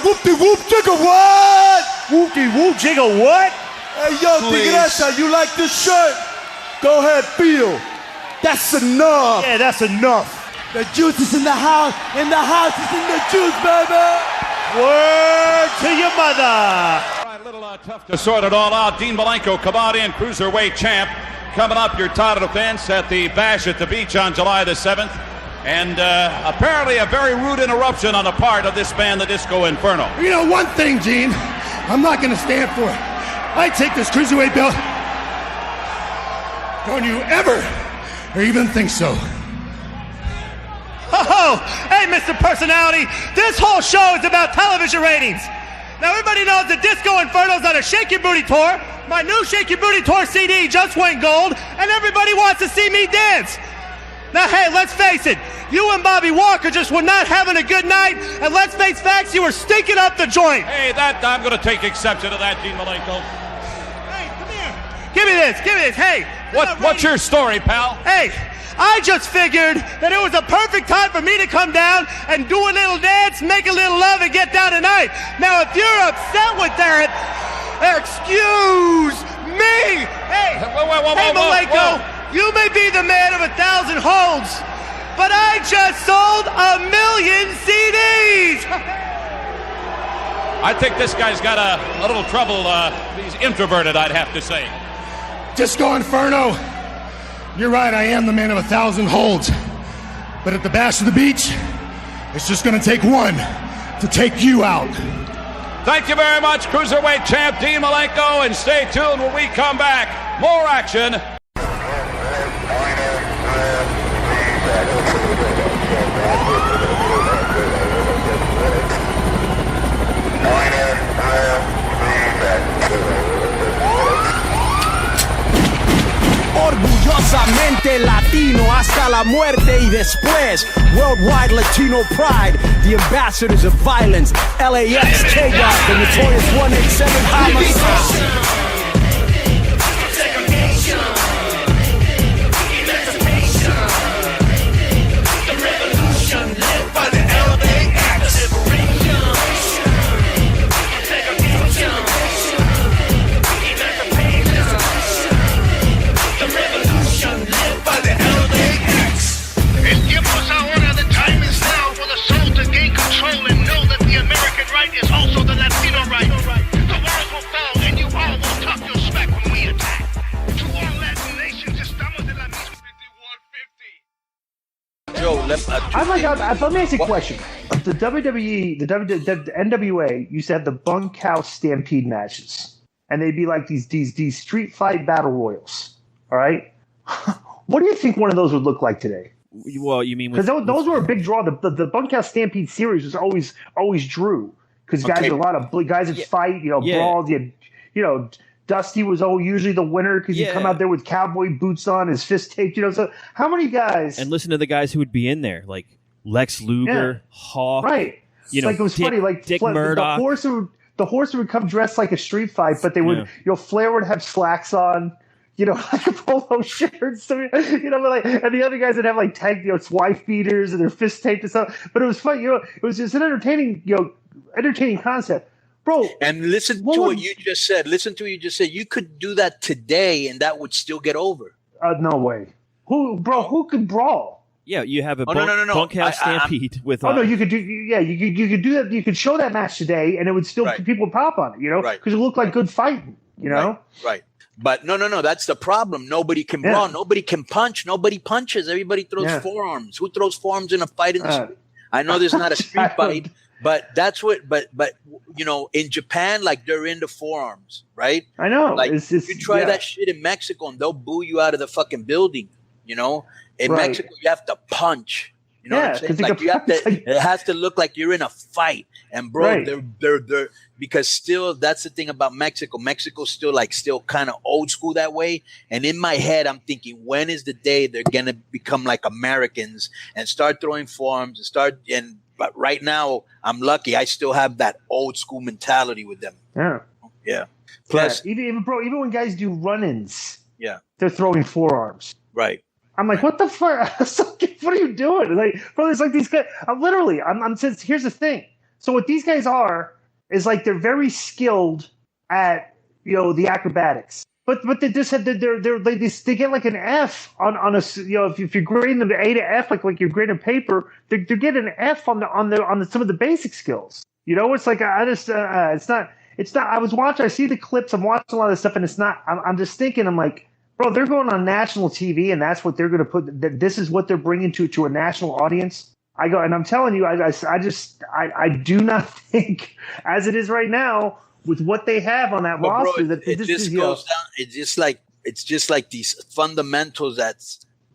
whoop-de-whoop, jigga what? Whoop-de-whoop, jigga what? Hey, yo, Tigresa, you like this shirt? Go ahead, feel. That's enough. Yeah, that's enough. The juice is in the house is in the juice, baby. Word to your mother. All right, a little tough to sort it all out. Dean Malenko, come on in, cruiserweight champ. Coming up, your title defense at the Bash at the Beach on July the 7th. And apparently a very rude interruption on the part of this band, the DISQO INFERNO. You know one thing, Gene, I'm not going to stand for it. I take this cruiserweight belt. Don't you ever or even think so. Oh, hey, Mr. Personality, this whole show is about television ratings. Now, everybody knows that DISQO INFERNO's on a Shake Your Booty tour. My new Shake Your Booty tour CD just went gold, and everybody wants to see me dance. Now, hey, let's face it. You and Bobby Walker just were not having a good night, and let's face facts, you were stinking up the joint. Hey, that I'm going to take exception to that, Dean Malenko. Hey, come here. Give me this. Hey. What's your story, pal? Hey, I just figured that it was a perfect time for me to come down and do a little dance, make a little love, and get down tonight. Now, if you're upset with that, excuse me. Hey, Malenko, you may be the man of 1,000 holds, but I just sold 1 million CDs. I think this guy's got a little trouble. He's introverted, I'd have to say. DISQO INFERNO, you're right, I am the man of 1,000 holds. But at the Bash of the Beach, it's just going to take one to take you out. Thank you very much, cruiserweight champ Dean Malenko, and stay tuned when we come back. More action. Orgullosamente Latino hasta la muerte y después. Worldwide Latino pride, the ambassadors of violence. LAX, K-Dot, the notorious 187 homicide. Let me ask you a question. The WWE, the NWA used to have the bunkhouse stampede matches, and they'd be like these street fight battle royals. All right, what do you think one of those would look like today? Well, you mean because those were a big draw. The bunkhouse stampede series was always drew because guys, a lot of guys would fight, brawl. Dusty was usually the winner because he'd come out there with cowboy boots on, his fist taped. So how many guys? And listen to the guys who would be in there, like Lex Luger, Hawk, right? Like it was funny, like Dick Murdoch. The horse would come dressed like a street fight, but they would, Flair would have slacks on, like a polo shirts, and the other guys would have like tank, wife beaters and their fist taped and stuff. But it was fun, it was just an entertaining concept. Bro, and listen to what you just said. Listen to what you just said. You could do that today, and that would still get over. No way. Who could brawl? Yeah, you have a bunkhouse stampede with. You could do. Yeah, you could do that. You could show that match today, and it would still people would pop on it. Because it looked like good fighting. Right. But no. That's the problem. Nobody can brawl. Nobody can punch. Nobody punches. Everybody throws forearms. Who throws forearms in a fight in the street? I know there's not a street fight. But that's what. But in Japan, like they're into forearms, right? I know. Like you try that shit in Mexico, and they'll boo you out of the fucking building. In Mexico, you have to punch. You know what I'm saying? Like you have to. It has to look like you're in a fight. And bro, they're because still that's the thing about Mexico. Mexico's still kind of old school that way. And in my head, I'm thinking, when is the day they're gonna become like Americans and start throwing forearms and But right now, I'm lucky. I still have that old school mentality with them. Yeah. Plus, even when guys do run-ins, they're throwing forearms. Right. I'm like, what the fuck? What are you doing? Like, bro, it's like these guys. I'm here's the thing. So what these guys are is like they're very skilled at the acrobatics. But they just had they get like an F on a if you're grading them A to F like you're grading paper, they get an F on some of the basic skills. It's like it's not. I see the clips, I'm watching a lot of this stuff, and it's not. I'm just thinking, I'm like, bro, they're going on national TV, and that's what they're going to put. This is what they're bringing to a national audience. I go, and I'm telling you, I do not think, as it is right now, with what they have on that roster, that it just goes down. It's just like these fundamentals that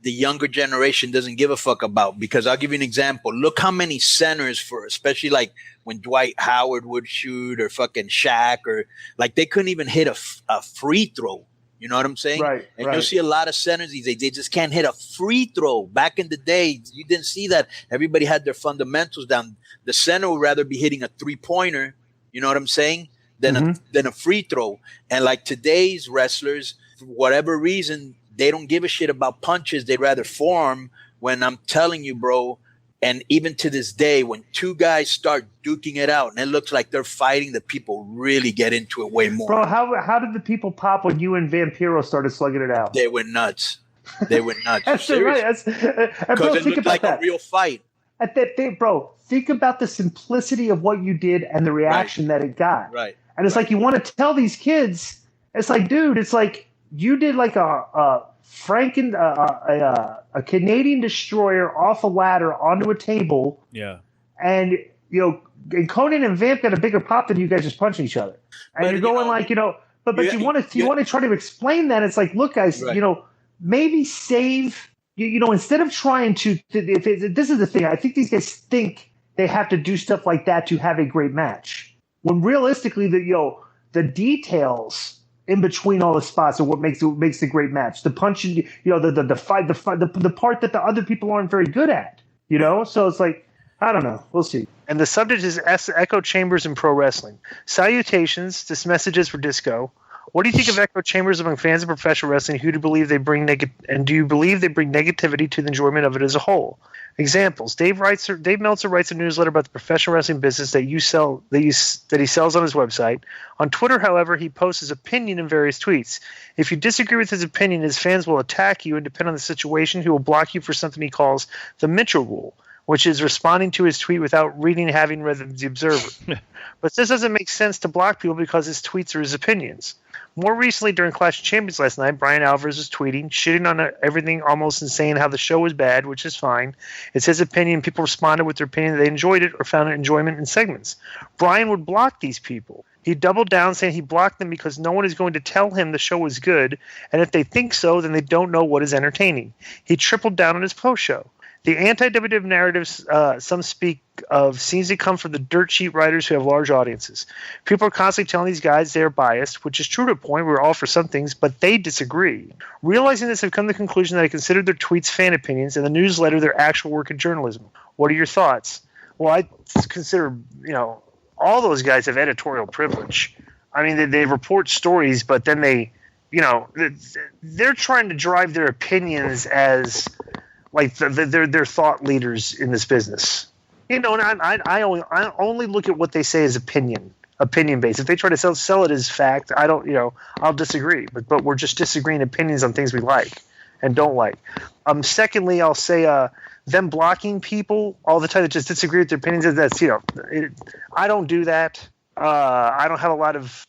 the younger generation doesn't give a fuck about. Because I'll give you an example. Look how many centers especially like when Dwight Howard would shoot, or fucking Shaq, or like they couldn't even hit a free throw. You know what I'm saying? Right. And you'll see a lot of centers these days. They just can't hit a free throw. Back in the day, you didn't see that. Everybody had their fundamentals down. The center would rather be hitting a 3-pointer. You know what I'm saying? Than a free throw. And like today's wrestlers, for whatever reason, they don't give a shit about punches. They'd rather form. When I'm telling you, bro, and even to this day, when two guys start duking it out and it looks like they're fighting, the people really get into it way more. Bro, how did the people pop when you and Vampiro started slugging it out? They went nuts. That's right. Because it looked like a real fight. At that day, bro, think about the simplicity of what you did and the reaction that it got. Right. And it's like you want to tell these kids, it's like, dude, it's like you did like a Canadian destroyer off a ladder onto a table. Yeah. And and Conan and Vamp got a bigger pop than you guys just punching each other. And you're going but you want to try to explain that. It's like, look, guys, maybe save instead of trying to this is the thing. I think these guys think they have to do stuff like that to have a great match. When realistically, the details in between all the spots are what makes the great match. The punching, the fight, the part that the other people aren't very good at. So it's like, I don't know. We'll see. And the subject is echo chambers in pro wrestling. Salutations. This message is for Disco. What do you think of echo chambers among fans of professional wrestling? Who do you believe they bring do you believe they bring negativity to the enjoyment of it as a whole? Examples: Dave Meltzer writes a newsletter about the professional wrestling business that he sells on his website. On Twitter, however, he posts his opinion in various tweets. If you disagree with his opinion, his fans will attack you, and depending on the situation, he will block you for something he calls the Mitchell Rule, which is responding to his tweet without having read the Observer. But this doesn't make sense to block people because his tweets are his opinions. More recently, during Clash of Champions last night, Brian Alvarez was tweeting, shitting on everything almost and saying how the show was bad, which is fine. It's his opinion. People responded with their opinion that they enjoyed it or found enjoyment in segments. Brian would block these people. He doubled down, saying he blocked them because no one is going to tell him the show was good, and if they think so, then they don't know what is entertaining. He tripled down on his post-show. The anti-WWF narratives some speak of seems to come from the dirt sheet writers who have large audiences. People are constantly telling these guys they're biased, which is true to a point. We're all for some things, but they disagree. Realizing this, I've come to the conclusion that I consider their tweets fan opinions and the newsletter their actual work in journalism. What are your thoughts? Well, I consider, all those guys have editorial privilege. I mean, they report stories, but then they're trying to drive their opinions as like they're thought leaders in this business, and I only look at what they say as opinion based. If they try to sell it as fact, I don't, I'll disagree. But we're just disagreeing opinions on things we like and don't like. Secondly, I'll say them blocking people all the time that just disagree with their opinions. That's I don't do that. I don't have a lot of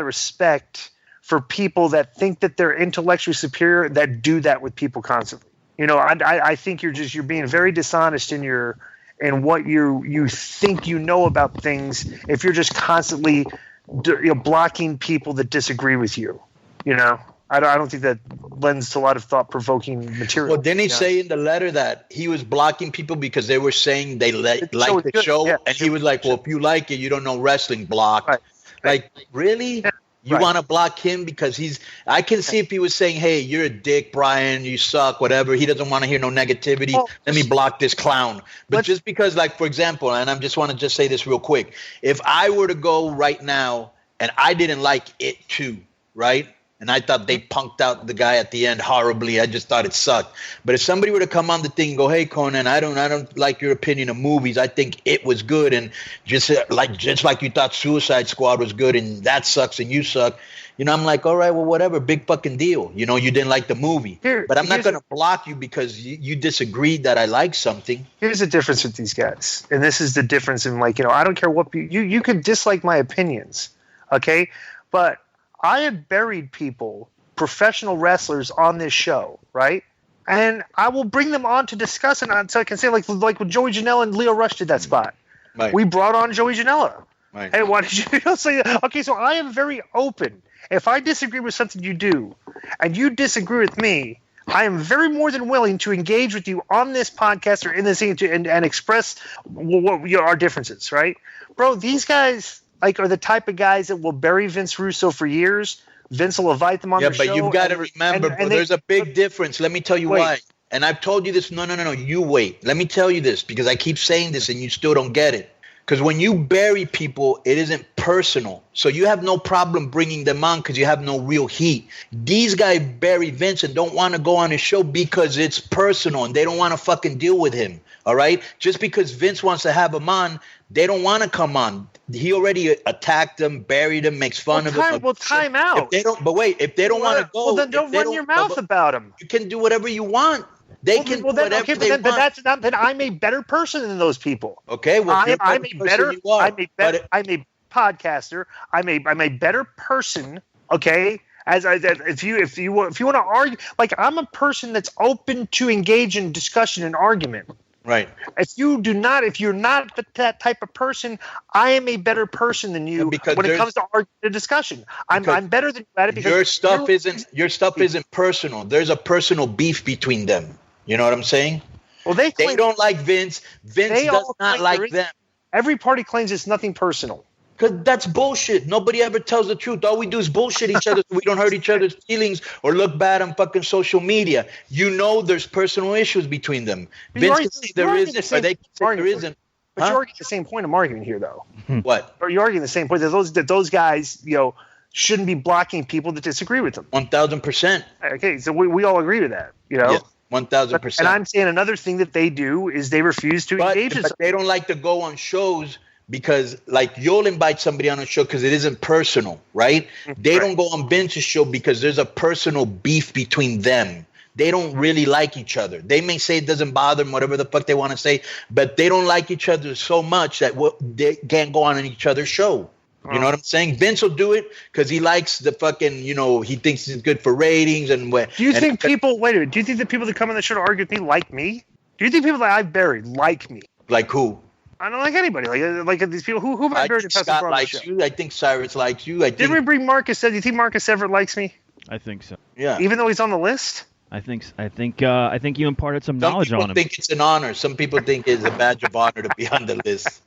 respect for people that think that they're intellectually superior that do that with people constantly. I think you're being very dishonest in what you think about things if you're just constantly blocking people that disagree with you. I don't think that lends to a lot of thought-provoking material. Well, didn't he say in the letter that he was blocking people because they were saying they liked the show, and he was like, "Well, if you like it, you don't know wrestling." Blocked. Right. Like, really? Yeah. You want to block him because I can see if he was saying, "Hey, you're a dick, Brian, you suck, whatever." He doesn't want to hear no negativity. Let me block this clown. But just because, like, for example, and I just want to say this real quick. If I were to go right now and I didn't like it too, right? and I thought they punked out the guy at the end horribly. I just thought it sucked. But if somebody were to come on the thing and go, "Hey, Conan, I don't like your opinion of movies. I think it was good, and just like you thought Suicide Squad was good, and that sucks, and you suck." You know, I'm like, all right, well, whatever, big fucking deal. You know, you didn't like the movie. But I'm not going to block you because you disagreed that I like something. Here's the difference with these guys. And this is the difference in, like, you know, I don't care what you could dislike my opinions, okay? But I have buried people, professional wrestlers on this show, right? And I will bring them on to discuss it so I can say, like when Joey Janela and Leo Rush did that spot. Right. We brought on Joey Janela. Right. Hey, why did you say that? Okay, so I am very open. If I disagree with something you do, and you disagree with me, I am very more than willing to engage with you on this podcast or in this thing and express our differences, right? Bro, these guys are the type of guys that will bury Vince Russo for years. Vince will invite them on the show. Yeah, but you've got to remember, bro, there's a big difference. Let me tell you why. And I've told you this. No. You wait. Let me tell you this because I keep saying this and you still don't get it. Because when you bury people, it isn't personal. So you have no problem bringing them on because you have no real heat. These guys bury Vince and don't want to go on his show because it's personal and they don't want to fucking deal with him. All right? Just because Vince wants to have him on, they don't want to come on. He already attacked them, buried them, makes fun of them. Well, time out. If they don't want to go. Well, then don't run your mouth about them. You can do whatever you want. They can do whatever they want. But that's not. Then I'm a better person than those people. Okay, well, I'm a podcaster. I'm a better person. Okay, if you want to argue, like I'm a person that's open to engage in discussion and argument. Right. If you're not that type of person, I am a better person than you when it comes to argument and discussion. I'm better than you at it because your stuff isn't personal. There's a personal beef between them. You know what I'm saying? Well, they don't like Vince. Vince does not like them. Every party claims it's nothing personal. Because that's bullshit. Nobody ever tells the truth. All we do is bullshit each other so we don't hurt each other's feelings or look bad on fucking social media. You know there's personal issues between them. Vince can say there isn't, or they can say there isn't. But you're arguing the same point I'm arguing here, though. What? Or you're arguing the same point that those guys, you know, shouldn't be blocking people that disagree with them. 1,000%. Okay, so we all agree with that, you know? Yeah. 1,000%. And I'm saying another thing that they do is they refuse to engage. But they don't like to go on shows because, like, you'll invite somebody on a show because it isn't personal, right? They don't go on Vince's show because there's a personal beef between them. They don't really like each other. They may say it doesn't bother them, whatever the fuck they want to say, but they don't like each other so much that they can't go on each other's show. You know what I'm saying? Vince will do it because he likes the fucking, you know, he thinks it's good for ratings and what. Do you think people? Wait a minute. Do you think the people that come on the show to argue with me like me? Do you think people that I've buried like me? Like who? I don't like anybody. Like these people. Who have I buried? Scott likes you. I think Cyrus likes you. Didn't we bring Marcus? Do you think Marcus Everett likes me? I think so. Yeah. Even though he's on the list. I think you imparted some knowledge on him. Some people think it's an honor. Some people think it's a badge of honor to be on the list.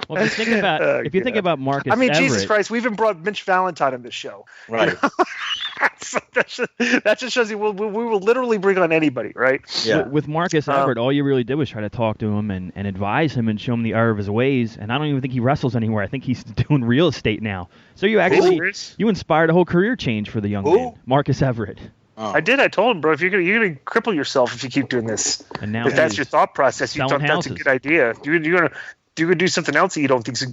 Well, if you think about Marcus, I mean, Everett, Jesus Christ, we even brought Mitch Valentine on this show. Right. So that just shows you we will literally bring on anybody, right? Yeah. With Marcus Everett, all you really did was try to talk to him and advise him and show him the error of his ways. And I don't even think he wrestles anymore. I think he's doing real estate now. So you inspired a whole career change for the young man, Marcus Everett. Oh. I did. I told him, bro, if you're gonna cripple yourself if you keep doing this. And now if that's your thought process, you thought that's a good idea. You're gonna do something else that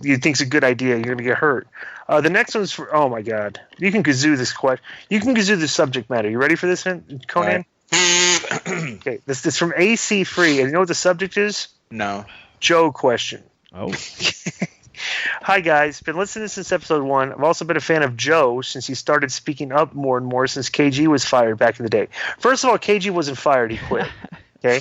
you think's a good idea. You're gonna get hurt. The next one's for. Oh my God, you can kazoo this question. You can kazoo the subject matter. You ready for this, Conan? Right. Okay, this is from AC Free, and you know what the subject is? No. Joe question. Oh. Hi guys, been listening since episode 1. I've also been a fan of Joe since he started speaking up more and more since KG was fired back in the day. First of all, KG wasn't fired, he quit. Okay,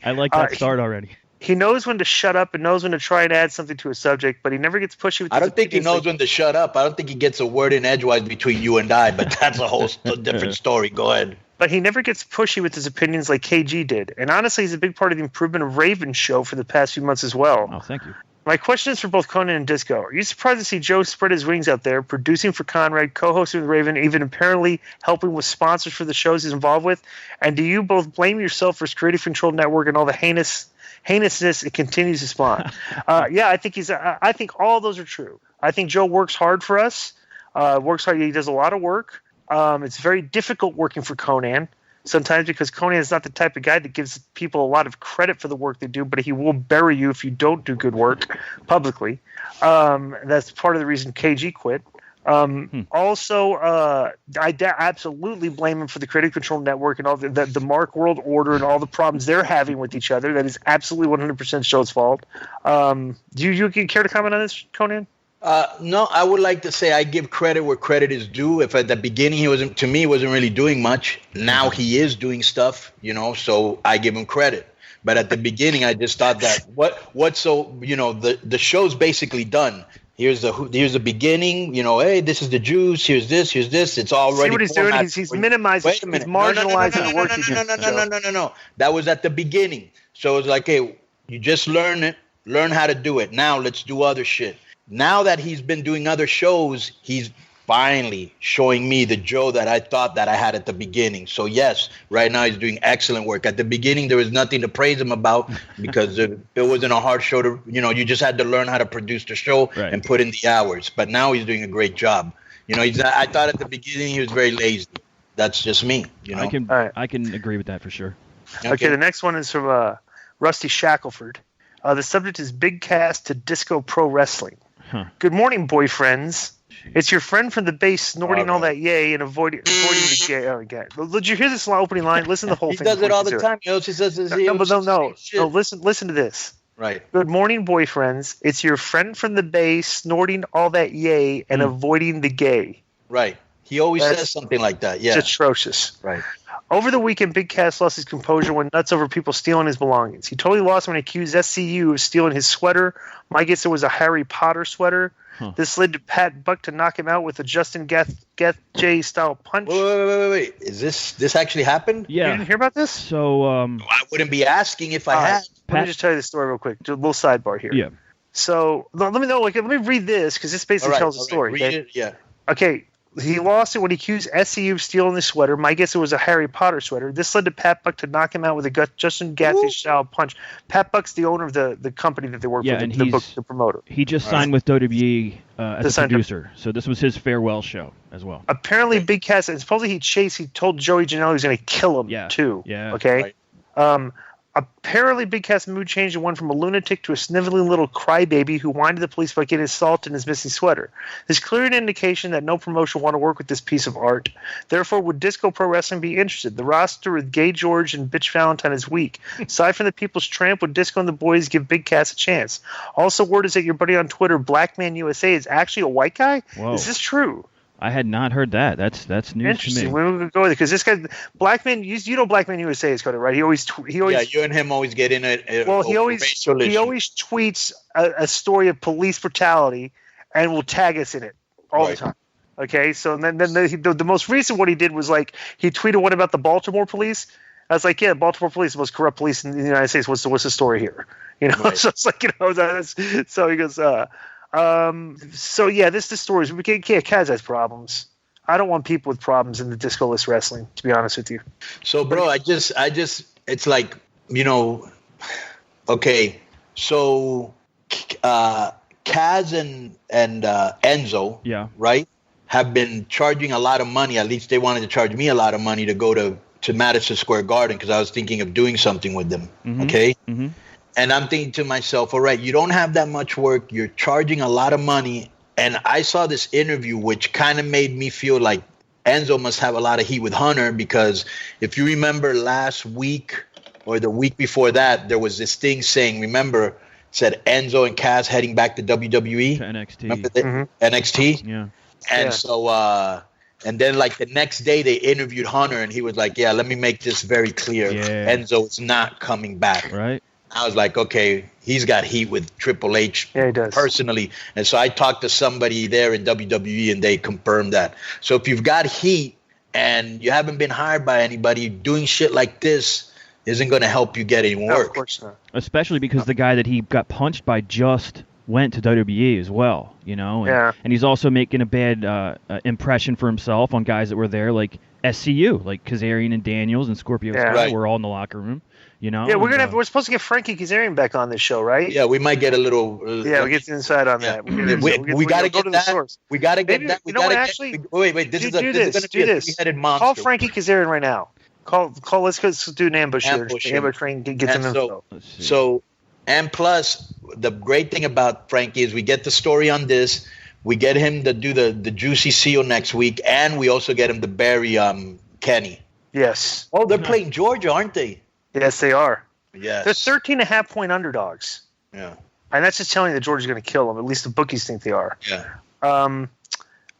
I like that start already. He knows when to shut up and knows when to try and add something to a subject, but he never gets pushy with. I don't think he knows when to shut up. I don't think he gets a word in edgewise between you and I, but that's a whole different story. Go ahead. But he never gets pushy with his opinions like KG did, and honestly, he's a big part of the improvement of Raven's show for the past few months as well. Oh, thank you. My question is for both Conan and Disco. Are you surprised to see Joe spread his wings out there, producing for Conrad, co-hosting with Raven, even apparently helping with sponsors for the shows he's involved with? And do you both blame yourself for his Creative Control Network and all the heinousness it continues to spawn? Yeah, I think all those are true. I think Joe works hard for us. Works hard. He does a lot of work. It's very difficult working for Conan. Sometimes because Conan is not the type of guy that gives people a lot of credit for the work they do, but he will bury you if you don't do good work publicly. That's part of the reason KG quit. Also, I absolutely blame him for the Creative Control Network and all the Mark World Order and all the problems they're having with each other. That is absolutely 100% show's fault. Do you care to comment on this, Conan? No, I would like to say I give credit where credit is due. If at the beginning he wasn't really doing much, now he is doing stuff, so I give him credit. But at the beginning, I just thought that the show's basically done. Here's the beginning, hey, this is the juice, here's this, it's already. See what he's doing? He's minimizing, he's marginalizing the work he did. No. That was at the beginning. So it's like, hey, you just learn how to do it. Now let's do other shit. Now that he's been doing other shows, he's finally showing me the Joe that I thought that I had at the beginning. So yes, right now he's doing excellent work. At the beginning, there was nothing to praise him about because it wasn't a hard show to, you just had to learn how to produce the show and put in the hours. But now he's doing a great job. I thought at the beginning he was very lazy. That's just me. I can agree with that for sure. Okay, the next one is from Rusty Shackelford. The subject is Big Cast to Disco Pro Wrestling. Good morning, boyfriends. It's your friend from the base snorting all that yay and avoiding the gay. Oh, God. Did you hear this opening line? Listen to the whole thing. He does it all the time. He says No. Listen to this. Right. Good morning, boyfriends. It's your friend from the base snorting all that yay and avoiding the gay. Right. He always says something like that. Yeah. It's atrocious. Right. Over the weekend, Big Cass lost his composure, went nuts over people stealing his belongings. He totally lost when he accused SCU of stealing his sweater. My guess it was a Harry Potter sweater. This led to Pat Buck to knock him out with a Justin Gaethje style punch. Wait. Is this actually happened? Yeah. You didn't hear about this? So I wouldn't be asking if I had. Let me just tell you the story real quick. Do a little sidebar here. Yeah. So let me read this because this basically tells the story. Read it. Yeah. Okay. He lost it when he accused SCU of stealing the sweater. My guess it was a Harry Potter sweater. This led to Pat Buck to knock him out with a Justin Gaethje-style punch. Pat Buck's the owner of the company that they work for, the promoter. He just signed with WWE as a producer. So this was his farewell show as well. Apparently, Big Cass, and supposedly he told Joey Janela he was going to kill him, too. Yeah. Okay? Right. Apparently, Big Cass' mood changed and went from a lunatic to a sniveling little crybaby who whined to the police about getting assaulted in his missing sweater. This clear an indication that no promotion want to work with this piece of art. Therefore, would Disco Pro Wrestling be interested? The roster with Gay George and Bitch Valentine is weak. Aside from the People's Tramp, would Disco and the boys give Big Cass a chance? Also, word is that your buddy on Twitter, Blackman USA, is actually a white guy? Whoa. Is this true? I had not heard that. That's news interesting. to me. We're gonna go with it because this guy, Blackman, you know Blackman USA is called it, right? He always. Yeah, you and him always get in it. Well, he always tweets a story of police brutality and will tag us in it all the time. Okay, so then the most recent one he did was like he tweeted one about the Baltimore police. I was like, yeah, Baltimore police, the most corrupt police in the United States. What's the story here? So it's like so he goes. So yeah, this story is Kaz has problems. I don't want people with problems in the disco-less wrestling, to be honest with you. So, bro, I just, it's like, okay. So, Kaz and Enzo, right, have been charging a lot of money. At least they wanted to charge me a lot of money to go to Madison Square Garden because I was thinking of doing something with them. Mm-hmm. Okay. Mm-hmm. And I'm thinking to myself, all right, you don't have that much work. You're charging a lot of money. And I saw this interview, which kind of made me feel like Enzo must have a lot of heat with Hunter, because if you remember last week or the week before that, there was this thing saying, said Enzo and Kaz heading back to WWE. To NXT. Remember NXT? Yeah. And so, and then like the next day they interviewed Hunter and he was like, yeah, let me make this very clear. Yeah. Enzo is not coming back. Right. I was like, okay, he's got heat with Triple H personally. And so I talked to somebody there in WWE and they confirmed that. So if you've got heat and you haven't been hired by anybody, doing shit like this isn't going to help you get any work. No, of course not. Especially because the guy that he got punched by just went to WWE as well, And he's also making a bad impression for himself on guys that were there, like SCU, like Kazarian and Daniels and Scorpio Sky were all in the locker room. You know? Yeah, we're supposed to get Frankie Kazarian back on this show, right? Yeah, we might get a little. Yeah, we get the inside on that. We got to get that. We got to get that. You know what? Actually, wait. This is going to be a three-headed monster. Call Frankie Kazarian right now. Call. Let's do an ambush here. Ambush train. Get some info. So, and plus, the great thing about Frankie is we get the story on this. We get him to do the Juicy Seal next week, and we also get him to bury Kenny. Yes. Oh, they're playing Georgia, aren't they? Yes, they are. Yes. They're 13.5-point underdogs. Yeah. And that's just telling you that Georgia's going to kill them. At least the bookies think they are. Yeah. All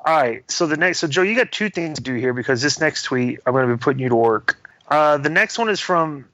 right. So Joe, you got two things to do here because this next tweet, I'm going to be putting you to work. The next one is from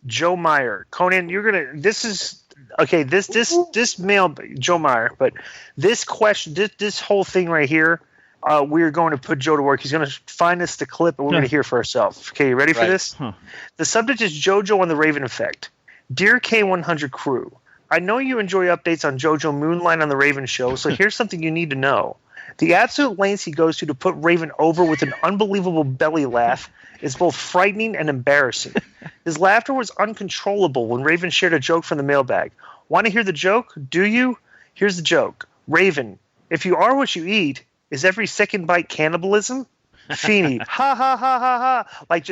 Joe Meyer. Conan, you're going to. This is okay. This mail Joe Meyer, but this question, this whole thing right here. We're going to put Joe to work. He's going to find us the clip, and we're going to hear for ourselves. Okay, you ready for this? Huh. The subject is JoJo and the Raven Effect. Dear K100 crew, I know you enjoy updates on JoJo Moonlight on the Raven show, so here's something you need to know. The absolute lengths he goes to put Raven over with an unbelievable belly laugh is both frightening and embarrassing. His laughter was uncontrollable when Raven shared a joke from the mailbag. Want to hear the joke? Do you? Here's the joke. Raven, if you are what you eat, is every second bite cannibalism? Feeny, ha ha ha ha ha! Like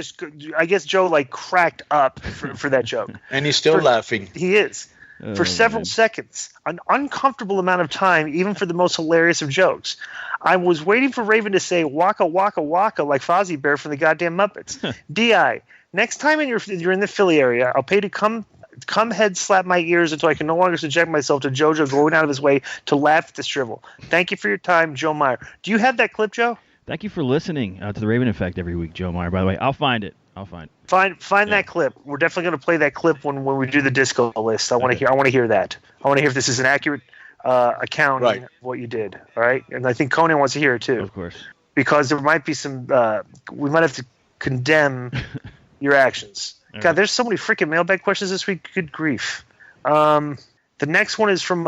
I guess Joe cracked up for that joke, and he's still laughing. He is for several seconds, an uncomfortable amount of time, even for the most hilarious of jokes. I was waiting for Raven to say "waka waka waka" like Fozzie Bear from the goddamn Muppets. Di, next time you're in the Philly area, I'll pay to come head slap my ears until I can no longer subject myself to JoJo going out of his way to laugh at this drivel. Thank you for your time, Joe Meyer. Do you have that clip, Joe? Thank you for listening to the Raven Effect every week, Joe Meyer. By the way, I'll find it. Find that clip. We're definitely going to play that clip when we do the disco list. I want to hear that. I want to hear if this is an accurate accounting of what you did. All right, and I think Conan wants to hear it too. Of course, because there might be some. We might have to condemn your actions. God, there's so many freaking mailbag questions this week. Good grief. The next one is from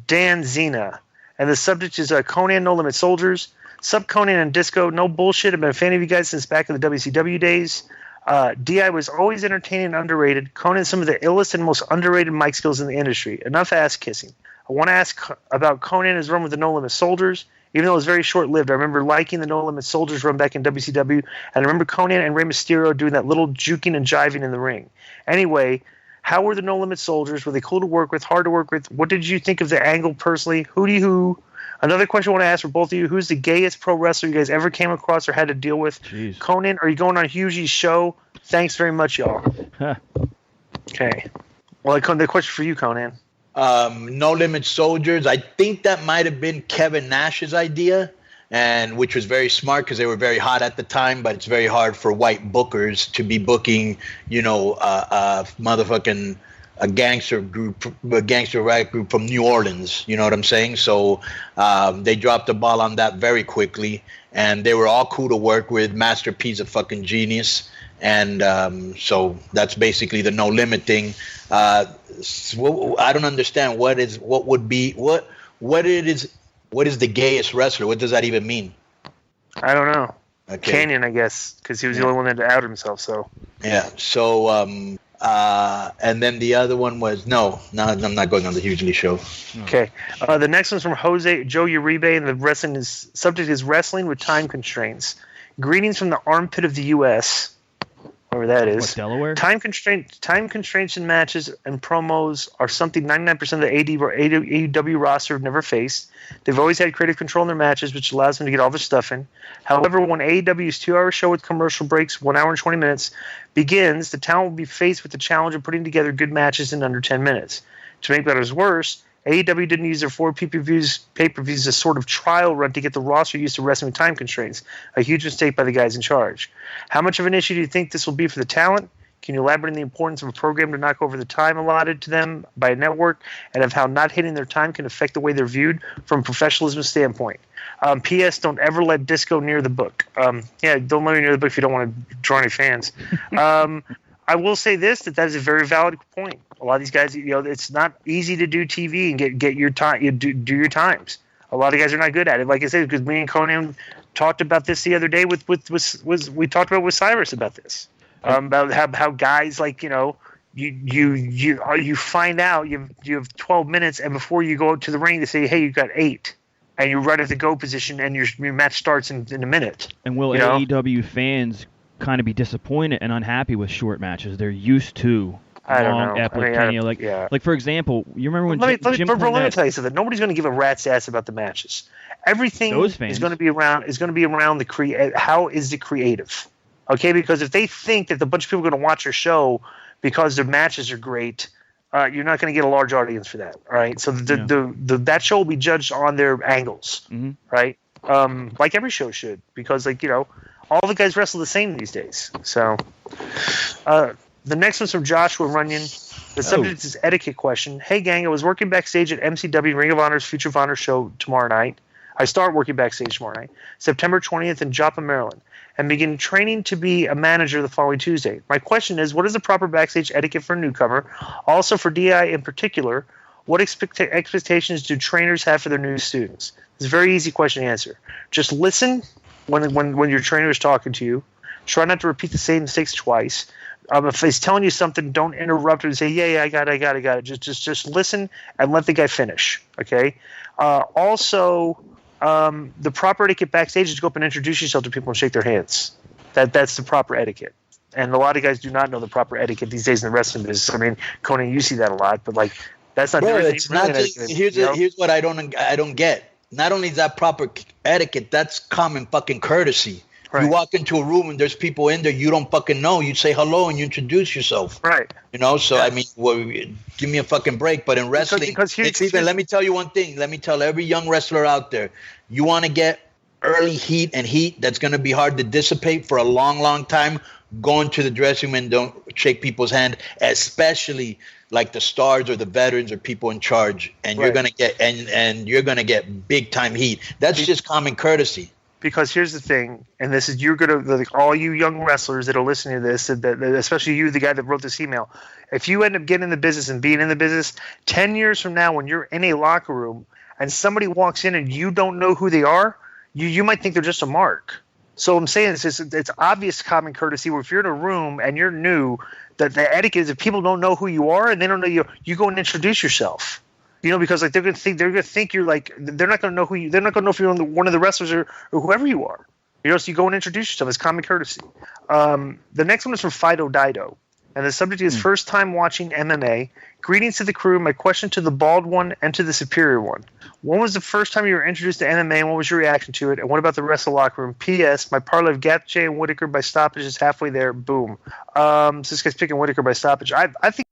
Dan Zena, and the subject is Conan No Limit Soldiers. Sub Conan and Disco, no bullshit. I've been a fan of you guys since back in the WCW days. DI was always entertaining and underrated. Conan, some of the illest and most underrated mic skills in the industry. Enough ass kissing. I want to ask about Conan's run with the No Limit Soldiers. Even though it was very short-lived, I remember liking the No Limit Soldiers run back in WCW, and I remember Conan and Rey Mysterio doing that little juking and jiving in the ring. Anyway, how were the No Limit Soldiers? Were they cool to work with, hard to work with? What did you think of the angle personally? Hootie-hoo. Another question I want to ask for both of you, who's the gayest pro wrestler you guys ever came across or had to deal with? Jeez. Conan, are you going on Hugie's show? Thanks very much, y'all. Okay. Well, the question for you, Conan. No Limit Soldiers. I think that might have been Kevin Nash's idea, and which was very smart because they were very hot at the time. But it's very hard for white bookers to be booking, motherfucking a gangster rap group from New Orleans. You know what I'm saying? So they dropped the ball on that very quickly, and they were all cool to work with. Master P's a fucking genius. And so that's basically the No Limit thing. I don't understand what is the gayest wrestler? What does that even mean? I don't know. Okay. Canyon, I guess, because he was the only one that out himself. So yeah. So and then the other one was no, I'm not going on the Hugely show. Okay. The next one's from Joe Uribe, and the subject is wrestling with time constraints. Greetings from the armpit of the U.S. Whatever that is. What, Delaware? Time constraints in matches and promos are something 99% of the AEW roster have never faced. They've always had creative control in their matches, which allows them to get all their stuff in. However, when AEW's 2-hour show with commercial breaks, 1 hour and 20 minutes, begins, the talent will be faced with the challenge of putting together good matches in under 10 minutes. To make matters worse, AEW didn't use their 4 pay-per-views as a sort of trial run to get the roster used to wrestling with time constraints, a huge mistake by the guys in charge. How much of an issue do you think this will be for the talent? Can you elaborate on the importance of a program to knock over the time allotted to them by a network, and of how not hitting their time can affect the way they're viewed from a professionalism standpoint? P.S. Don't ever let Disco near the book. Don't let me near the book if you don't want to draw any fans. I will say this, that is a very valid point. A lot of these guys, it's not easy to do TV and get your time. You do your times. A lot of guys are not good at it. Like I said, because me and Conan talked about this the other day we talked about with Cyrus about this. about how guys like you find out you have 12 minutes, and before you go to the ring, they say, hey, you got 8. And you're right at the go position, and your match starts in a minute. And will AEW fans kind of be disappointed and unhappy with short matches? They're used to long, epic, like for example, you remember when Jim Cornette... Let me tell you something. Nobody's going to give a rat's ass about the matches. Everything is going to be around the how is the creative, okay? Because if they think that a bunch of people are going to watch your show because their matches are great, you're not going to get a large audience for that, all right? So that show will be judged on their angles, right? Like every show should, because all the guys wrestle the same these days. So the next one's from Joshua Runyon. The subject is etiquette question. Hey gang, I was working backstage at MCW Ring of Honor's Future of Honor show tomorrow night. I start working backstage tomorrow night, September 20th in Joplin, Maryland, and begin training to be a manager the following Tuesday. My question is, what is the proper backstage etiquette for a newcomer? Also for DI in particular, what expectations do trainers have for their new students? It's a very easy question to answer. Just listen when your trainer is talking to you. Try not to repeat the same mistakes twice. If he's telling you something, don't interrupt him and say, yeah, I got it. Just listen and let the guy finish, okay? Also, the proper etiquette backstage is to go up and introduce yourself to people and shake their hands. That's the proper etiquette. And a lot of guys do not know the proper etiquette these days in the wrestling business. I mean, Conan, you see that a lot, but that's not. Bro, it's not just, here's what I don't get. Not only is that proper etiquette, that's common fucking courtesy. Right. You walk into a room and there's people in there you don't fucking know. You say hello and you introduce yourself. Right. So I mean, give me a fucking break. But in wrestling, let me tell you one thing. Let me tell every young wrestler out there, you want to get early heat that's going to be hard to dissipate for a long, long time. Go into the dressing room and don't shake people's hand, especially like the stars or the veterans or people in charge. And you're going to get and you're going to get big time heat. That's just common courtesy. Because here's the thing, and this is all you young wrestlers that are listening to this, especially you, the guy that wrote this email, if you end up getting in the business and being in the business, 10 years from now when you're in a locker room and somebody walks in and you don't know who they are, you might think they're just a mark. So I'm saying it's obvious common courtesy where if you're in a room and you're new, that the etiquette is if people don't know who you are and they don't know you go and introduce yourself. Because they're gonna think you're they're not gonna know who you. They're not gonna know if you're one of the wrestlers or whoever you are. So you go and introduce yourself. It's common courtesy. The next one is from Fido Dido, and the subject is first time watching MMA. Greetings to the crew. My question to the bald one and to the superior one: when was the first time you were introduced to MMA, and what was your reaction to it? And what about the rest of the locker room? P.S. My parlay of Gatche and Whitaker by stoppage is halfway there. Boom. So this guy's picking Whitaker by stoppage. I think.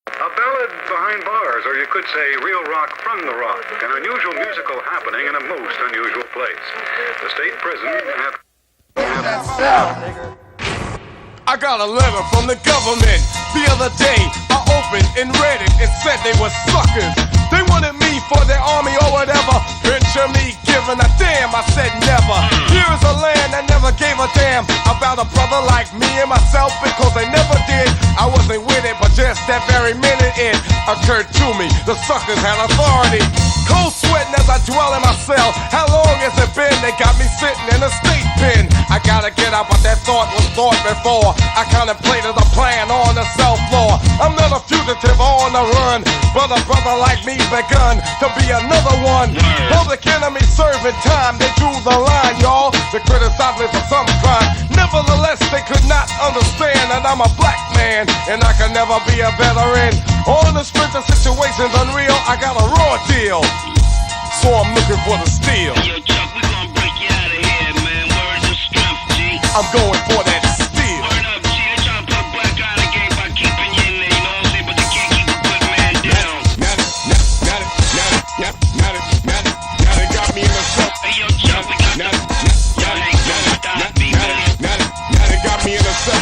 A ballad behind bars, or you could say real rock from the rock, an unusual musical happening in a most unusual place. The state prison at... I got a letter from the government the other day. I opened and read it and said they were suckers. They wanted me for their army or whatever. Picture me giving a damn, I said never. Here's a land that never gave a damn about a brother like me and myself, because they never did. I wasn't with it, but just that very minute it occurred to me. The suckers had authority. Cold sweating as I dwell in my cell. How long has it been? They got me sitting in a state pen. I gotta get out, but that thought was thought before. I contemplated a plan on the cell floor. I'm not a fugitive on the run, but a brother like me's begun to be another one. Public enemy serving time, they drew the line, y'all. They criticized me for some crime. Nevertheless, they could not understand that I'm a black man and I can never be a veteran. On the streets of situations unreal, I got a raw deal, so I'm looking for the steel. Yo, Chuck, we gonna break you out of here, man. Words of strength, G. I'm going for that steel. Word up, G. They trying to put black out of the game by keeping you in there, you know what I'm saying? But they can't keep a good man down. Now they got me in the cell. Hey, yo, Chuck, we got Now they got me in the cell.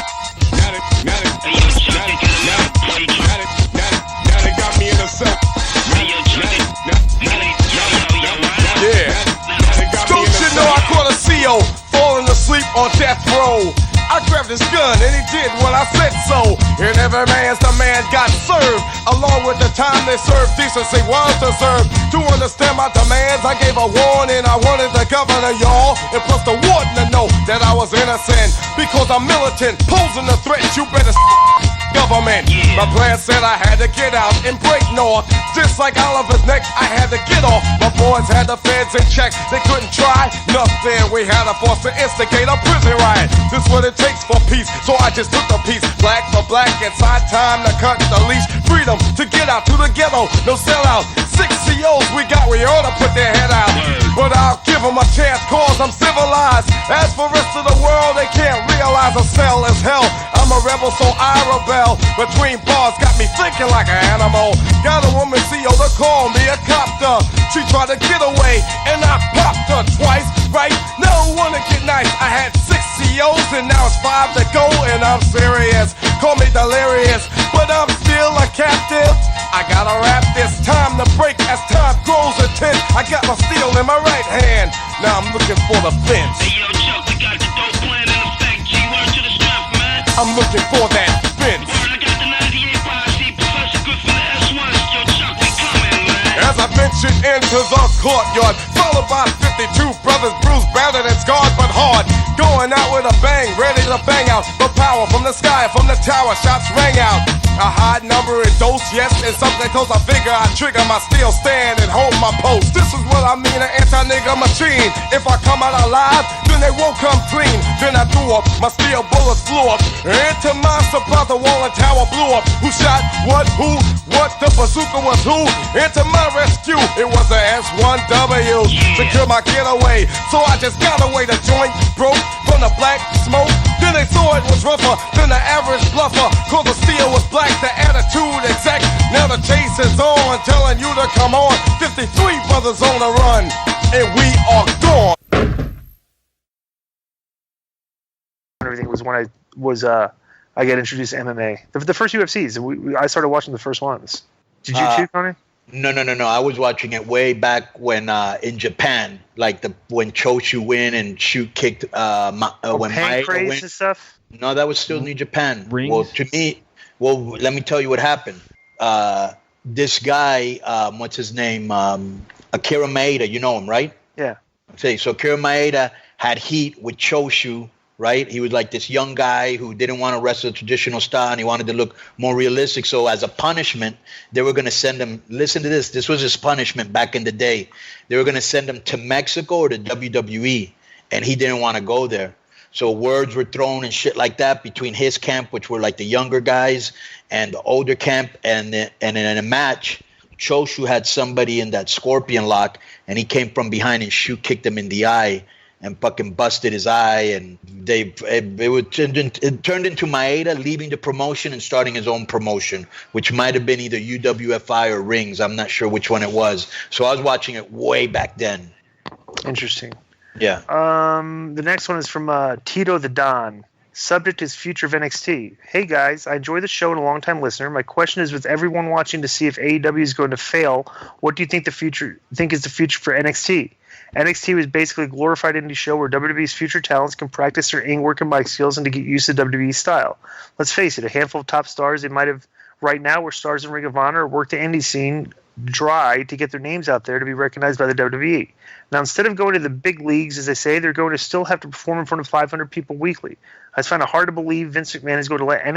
Now they got me in the cell. Don't you know I caught a CO falling asleep on death row? I grabbed his gun and he did what I said so. And every man's the man got served. Along with the time they served, decency was deserved. To understand my demands, I gave a warning. I wanted the governor, y'all, and plus the warden to know that I was innocent because I'm militant, posing a threat. You better government. My plan said I had to get out and break north. Just like Oliver's neck, I had to get off. My boys had the feds in check, they couldn't try nothing. We had a force to instigate a prison riot. This what it takes for peace, so I just took the piece. Black for black, inside time to cut the leash. Freedom to get out to the ghetto, no sellout. 6 COs we got, we ought to put their head out. But I'll give them a chance, cause I'm civilized. As for rest of the world, they can't realize a cell is hell. I'm a rebel, so I rebel. Between bars, got me thinking like an animal. Got a woman CO to call me a copter. She tried to get away, and I popped her twice, right? No one to get nice. I had 6 COs, and now it's 5 to go, and I'm serious. Call me delirious, but I'm still a captive. I gotta rap this time to break as time grows intense. I got my steel in my right hand. Now I'm looking for the fence. Hey, yo, Chuck, we got the dope plan in effect. G, word to the strength, man. I'm looking for that fence. Word, I got the 98 posse, Professor Good for the S1. Yo, Chuck, we coming, man. As I ventured into the courtyard, followed by 52 brothers, bruised, battered, and scarred, but hard. Going out with a bang, ready to bang out. The power from the sky, from the tower, shots rang out. A high number in dose, yes, and something close. I figure I trigger my steel stand and hold my post. This is what I mean, an anti-nigga machine. If I come out alive, then they won't come clean. Then I threw up, my steel bullets flew up. Into my surprise, the wall and tower blew up. Who shot what, who, what, the bazooka was who? Into my rescue, it was the S1W. Secure my getaway, so I just got away. The joint broke from the black smoke. Then they saw it was rougher than the average bluffer. Cause the steel was black, the attitude exact. Now the chase is on, telling you to come on. 53 brothers on the run, and we are gone. Everything was when I got introduced to MMA. The first UFCs. I started watching the first ones. Did you too, Tony? No. I was watching it way back when in Japan, like when Choshu win and shoot kicked when Maeda win and stuff. No, that was still New Japan. Rings? Well, to me, let me tell you what happened. This guy, what's his name? Akira Maeda, you know him, right? Yeah. Okay, so Akira Maeda had heat with Choshu, right? He was like this young guy who didn't want to wrestle a traditional style, and he wanted to look more realistic. So as a punishment, they were going to send him, listen to this, this was his punishment back in the day. They were going to send him to Mexico or to WWE, and he didn't want to go there. So words were thrown and shit like that between his camp, which were like the younger guys, and the older camp. And in a match, Choshu had somebody in that scorpion lock, and he came from behind and shoot kicked him in the eye and fucking busted his eye. And it turned into Maeda leaving the promotion and starting his own promotion, which might have been either UWFI or Rings. I'm not sure which one it was. So I was watching it way back then. Interesting. Yeah. The next one is from Tito the Don. Subject is future of NXT. Hey guys, I enjoy the show and a long-time listener. My question is, with everyone watching to see if AEW is going to fail, what do you think is the future for NXT? NXT was basically a glorified indie show where WWE's future talents can practice their in-work and mic skills and to get used to WWE style. Let's face it, a handful of top stars they might have right now were stars in Ring of Honor or worked the indie scene dry to get their names out there to be recognized by the WWE. Now, instead of going to the big leagues, as they say, they're going to still have to perform in front of 500 people weekly. I find it hard to believe Vince McMahon is going to let the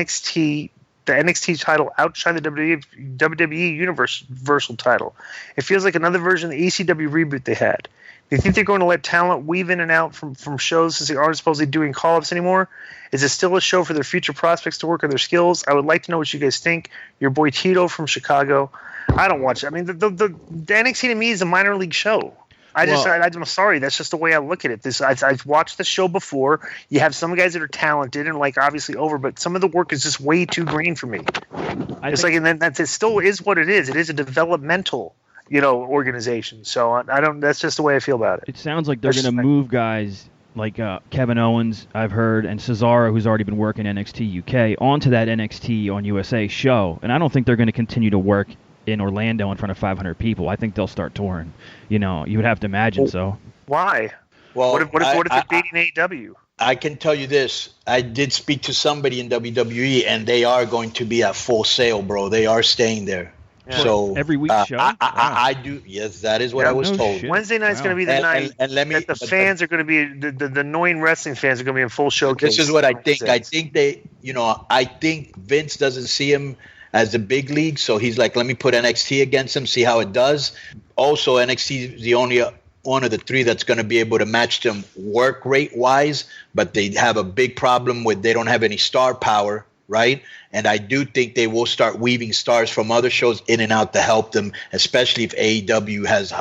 NXT title outshine the WWE Universal title. It feels like another version of the ECW reboot they had. Do you think they're going to let talent weave in and out from shows since they aren't supposedly doing call-ups anymore? Is it still a show for their future prospects to work on their skills? I would like to know what you guys think. Your boy Tito from Chicago. I don't watch it. I mean, the NXT to me is a minor league show. I'm sorry. That's just the way I look at it. I've watched the show before. You have some guys that are talented and like obviously over, but some of the work is just way too green for me. It still is what it is. It is a developmental, organization. So that's just the way I feel about it. It sounds like they're going to move guys like Kevin Owens, I've heard, and Cesaro, who's already been working NXT UK, onto that NXT on USA show. And I don't think they're going to continue to work in Orlando in front of 500 people. I think they'll start touring. You would have to imagine so. Why? Well, what if they're dating AEW? I can tell you this. I did speak to somebody in WWE, and they are going to be at Full Sail, bro. They are staying there. So every week show. I do. Yes, that is what I was told. Shit. Wednesday night's going to be the night that the fans are going to be the annoying wrestling fans are going to be in full showcase. This is what I think. I think I think Vince doesn't see him as the big league, so he's like, let me put NXT against him, see how it does. Also, NXT is the only one of the three that's going to be able to match them work rate wise, but they have a big problem with they don't have any star power. Right. And I do think they will start weaving stars from other shows in and out to help them, especially if AEW has,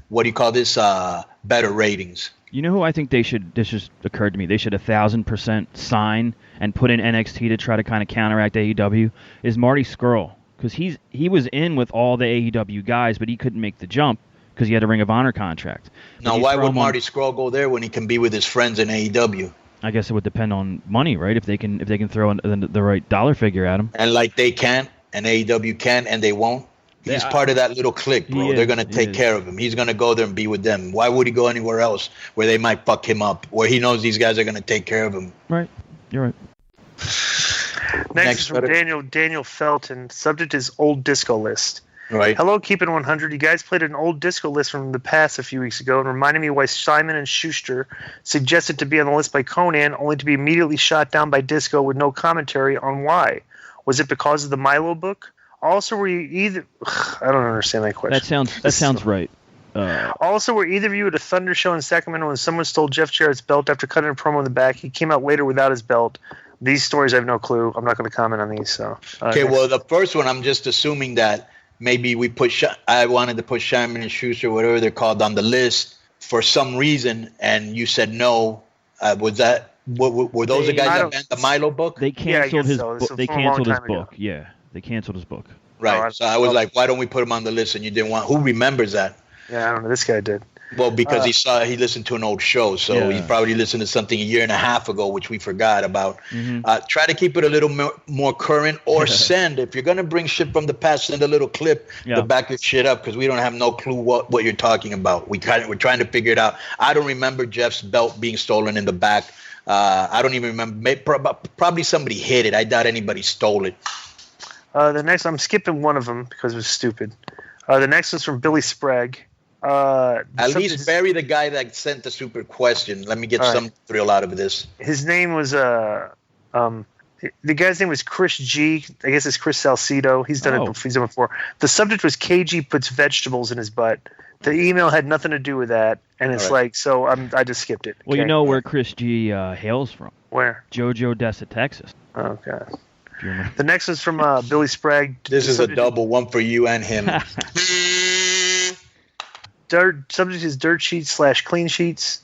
what do you call this? Better ratings. You know who I think they should, this just occurred to me, they should 1,000% sign and put in NXT to try to kind of counteract AEW is Marty Scurll. Because he was in with all the AEW guys, but he couldn't make the jump because he had a Ring of Honor contract. Now, why would Marty Scurll go there when he can be with his friends in AEW? I guess it would depend on money, right? If they can throw the right dollar figure at him. And like they can, and AEW can, and they won't. He's part of that little clique, bro. They're going to take care of him. He's going to go there and be with them. Why would he go anywhere else where they might fuck him up, where he knows these guys are going to take care of him? Right. You're right. Next is from Daniel Felton. Subject is old disco list. Right. Hello, Keepin 100. You guys played an old disco list from the past a few weeks ago and reminded me why Simon and Schuster suggested to be on the list by Conan, only to be immediately shot down by Disco with no commentary on why. Was it because of the Milo book? Also, were you either? I don't understand that question. That sounds right. Also, were either of you at a Thunder show in Sacramento when someone stole Jeff Jarrett's belt after cutting a promo in the back? He came out later without his belt. These stories, I have no clue. I'm not going to comment on these. So. Okay, well, the first one, I'm just assuming that maybe we I wanted to put Simon and Schuster, whatever they're called, on the list for some reason, and you said no. Was that? Were those the guys that banned the Milo book? They canceled his book. They canceled his book. Yeah, they canceled his book. Right. So I was like, why don't we put him on the list? And you didn't want. Who remembers that? Yeah, I don't know. This guy did. Well, because he listened to an old show, so he probably listened to something a year and a half ago, which we forgot about. Mm-hmm. Try to keep it a little more current, or send, if you're going to bring shit from the past, send a little clip to back your shit up, because we don't have no clue what you're talking about. We're trying to figure it out. I don't remember Jeff's belt being stolen in the back. I don't even remember. Probably somebody hid it. I doubt anybody stole it. The next, I'm skipping one of them because it was stupid. The next one's from Billy Sprague. At least bury the guy that sent the super question. Let me get some thrill out of this. His name was the guy's name was Chris G. I guess it's Chris Salcido. He's done it before. The subject was KG puts vegetables in his butt. The email had nothing to do with that, and it's I just skipped it. Well, you know where Chris G hails from? Where? Jojo Odessa, Texas. Oh God. The next is from Billy Sprague. This is a double, one for you and him. Subject is dirt sheets / clean sheets.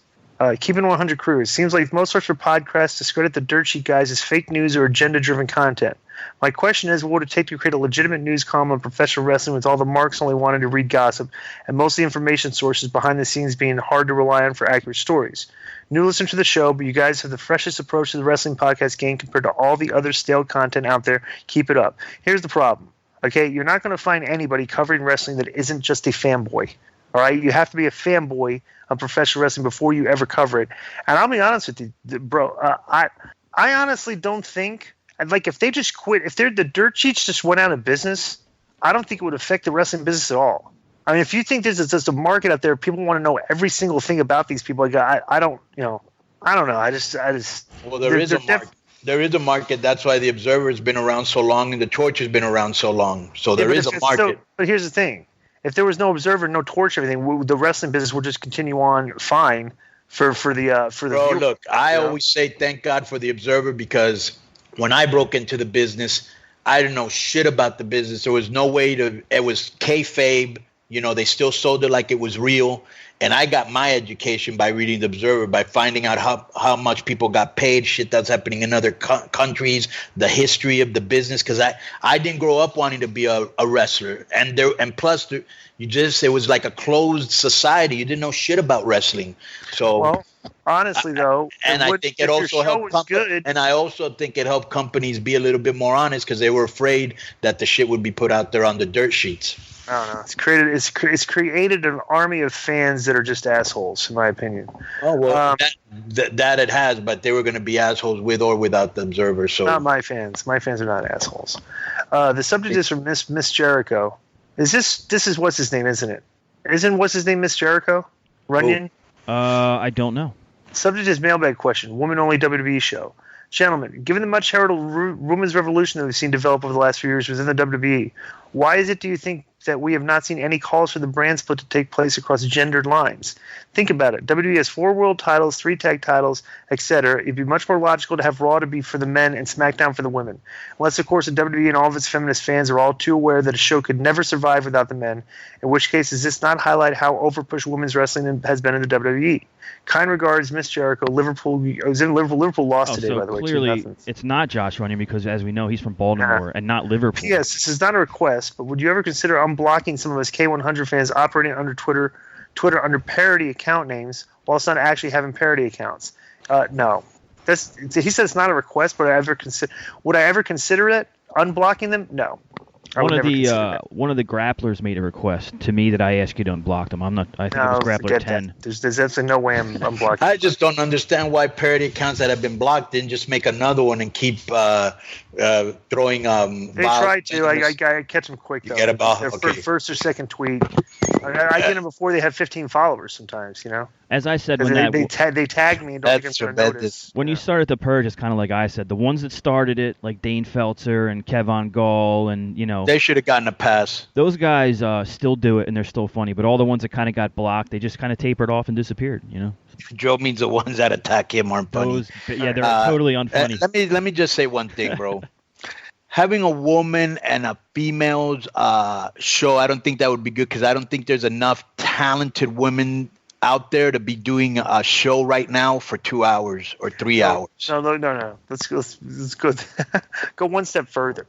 Keepin 100 crew. It seems like most sorts of podcasts discredit the dirt sheet guys as fake news or agenda-driven content. My question is, what would it take to create a legitimate news column on professional wrestling with all the marks only wanting to read gossip and most of the information sources behind the scenes being hard to rely on for accurate stories? New listener to the show, but you guys have the freshest approach to the wrestling podcast game compared to all the other stale content out there. Keep it up. Here's the problem. Okay, you're not going to find anybody covering wrestling that isn't just a fanboy. All right, you have to be a fanboy of professional wrestling before you ever cover it. And I'll be honest with you, bro. I honestly don't think, like, if they just quit, if the dirt sheets just went out of business, I don't think it would affect the wrestling business at all. I mean, if you think there's just a market out there, people want to know every single thing about these people. Like, I don't know. I just. Well, there is a market. There is a market. That's why the Observer has been around so long and the Torch has been around so long. So there is a market. But here's the thing. If there was no Observer, no Torch, everything, the wrestling business would just continue on fine for the Bro, look, I always say thank God for the Observer, because when I broke into the business, I didn't know shit about the business. There was no way to. It was kayfabe. You know, they still sold it like it was real. And I got my education by reading the Observer, by finding out how much people got paid, shit that's happening in other countries, the history of the business. Because I didn't grow up wanting to be a wrestler, and plus it was like a closed society. You didn't know shit about wrestling. So, well, honestly though, I think it also helped. And I also think it helped companies be a little bit more honest, because they were afraid that the shit would be put out there on the dirt sheets. I don't know. It's created an army of fans that are just assholes, in my opinion. Oh well, that it has, but they were going to be assholes with or without the Observer. So not my fans. My fans are not assholes. The subject is from Miss Jericho. This is what's his name, isn't it? Isn't what's his name Miss Jericho? Runyon? I don't know. Subject is mailbag question. Woman only WWE show. Gentlemen, given the much heralded women's revolution that we've seen develop over the last few years within the WWE, why is it, do you think, that we have not seen any calls for the brand split to take place across gendered lines? Think about it. WWE has 4 world titles, 3 tag titles, etc. It'd be much more logical to have Raw to be for the men and SmackDown for the women. Unless, of course, the WWE and all of its feminist fans are all too aware that a show could never survive without the men, in which case does this not highlight how overpushed women's wrestling has been in the WWE? Kind regards, Miss Jericho. Liverpool lost today, by the way. Clearly, it's not Josh Runyon because, as we know, he's from Baltimore and not Liverpool. P.S. This is not a request, but would you ever consider unblocking some of us K100 fans operating under Twitter under parody account names while it's not actually having parody accounts? No. He said it's not a request, but would I ever consider it? Unblocking them? No. One of the grapplers made a request to me that I asked you to unblock them. I think it was Grappler 10. There's absolutely no way I'm unblocking. I just don't understand why parody accounts that have been blocked didn't just make another one and keep throwing. They tried to. I catch them quick though. First or second tweet. I get them before they have 15 followers. Sometimes, As I said, when they tag me and don't get them notice. When you started the purge, it's kind of like I said. The ones that started it, like Dane Feltzer and Kevon Gall, and they should have gotten a pass. Those guys still do it, and they're still funny. But all the ones that kind of got blocked, they just kind of tapered off and disappeared. Joe means the ones that attack him aren't funny. They're totally unfunny. Let me just say one thing, bro. Having a woman and a female's show, I don't think that would be good because I don't think there's enough talented women out there to be doing a show right now for 2 hours or 3 hours. No. Let's go. Go one step further.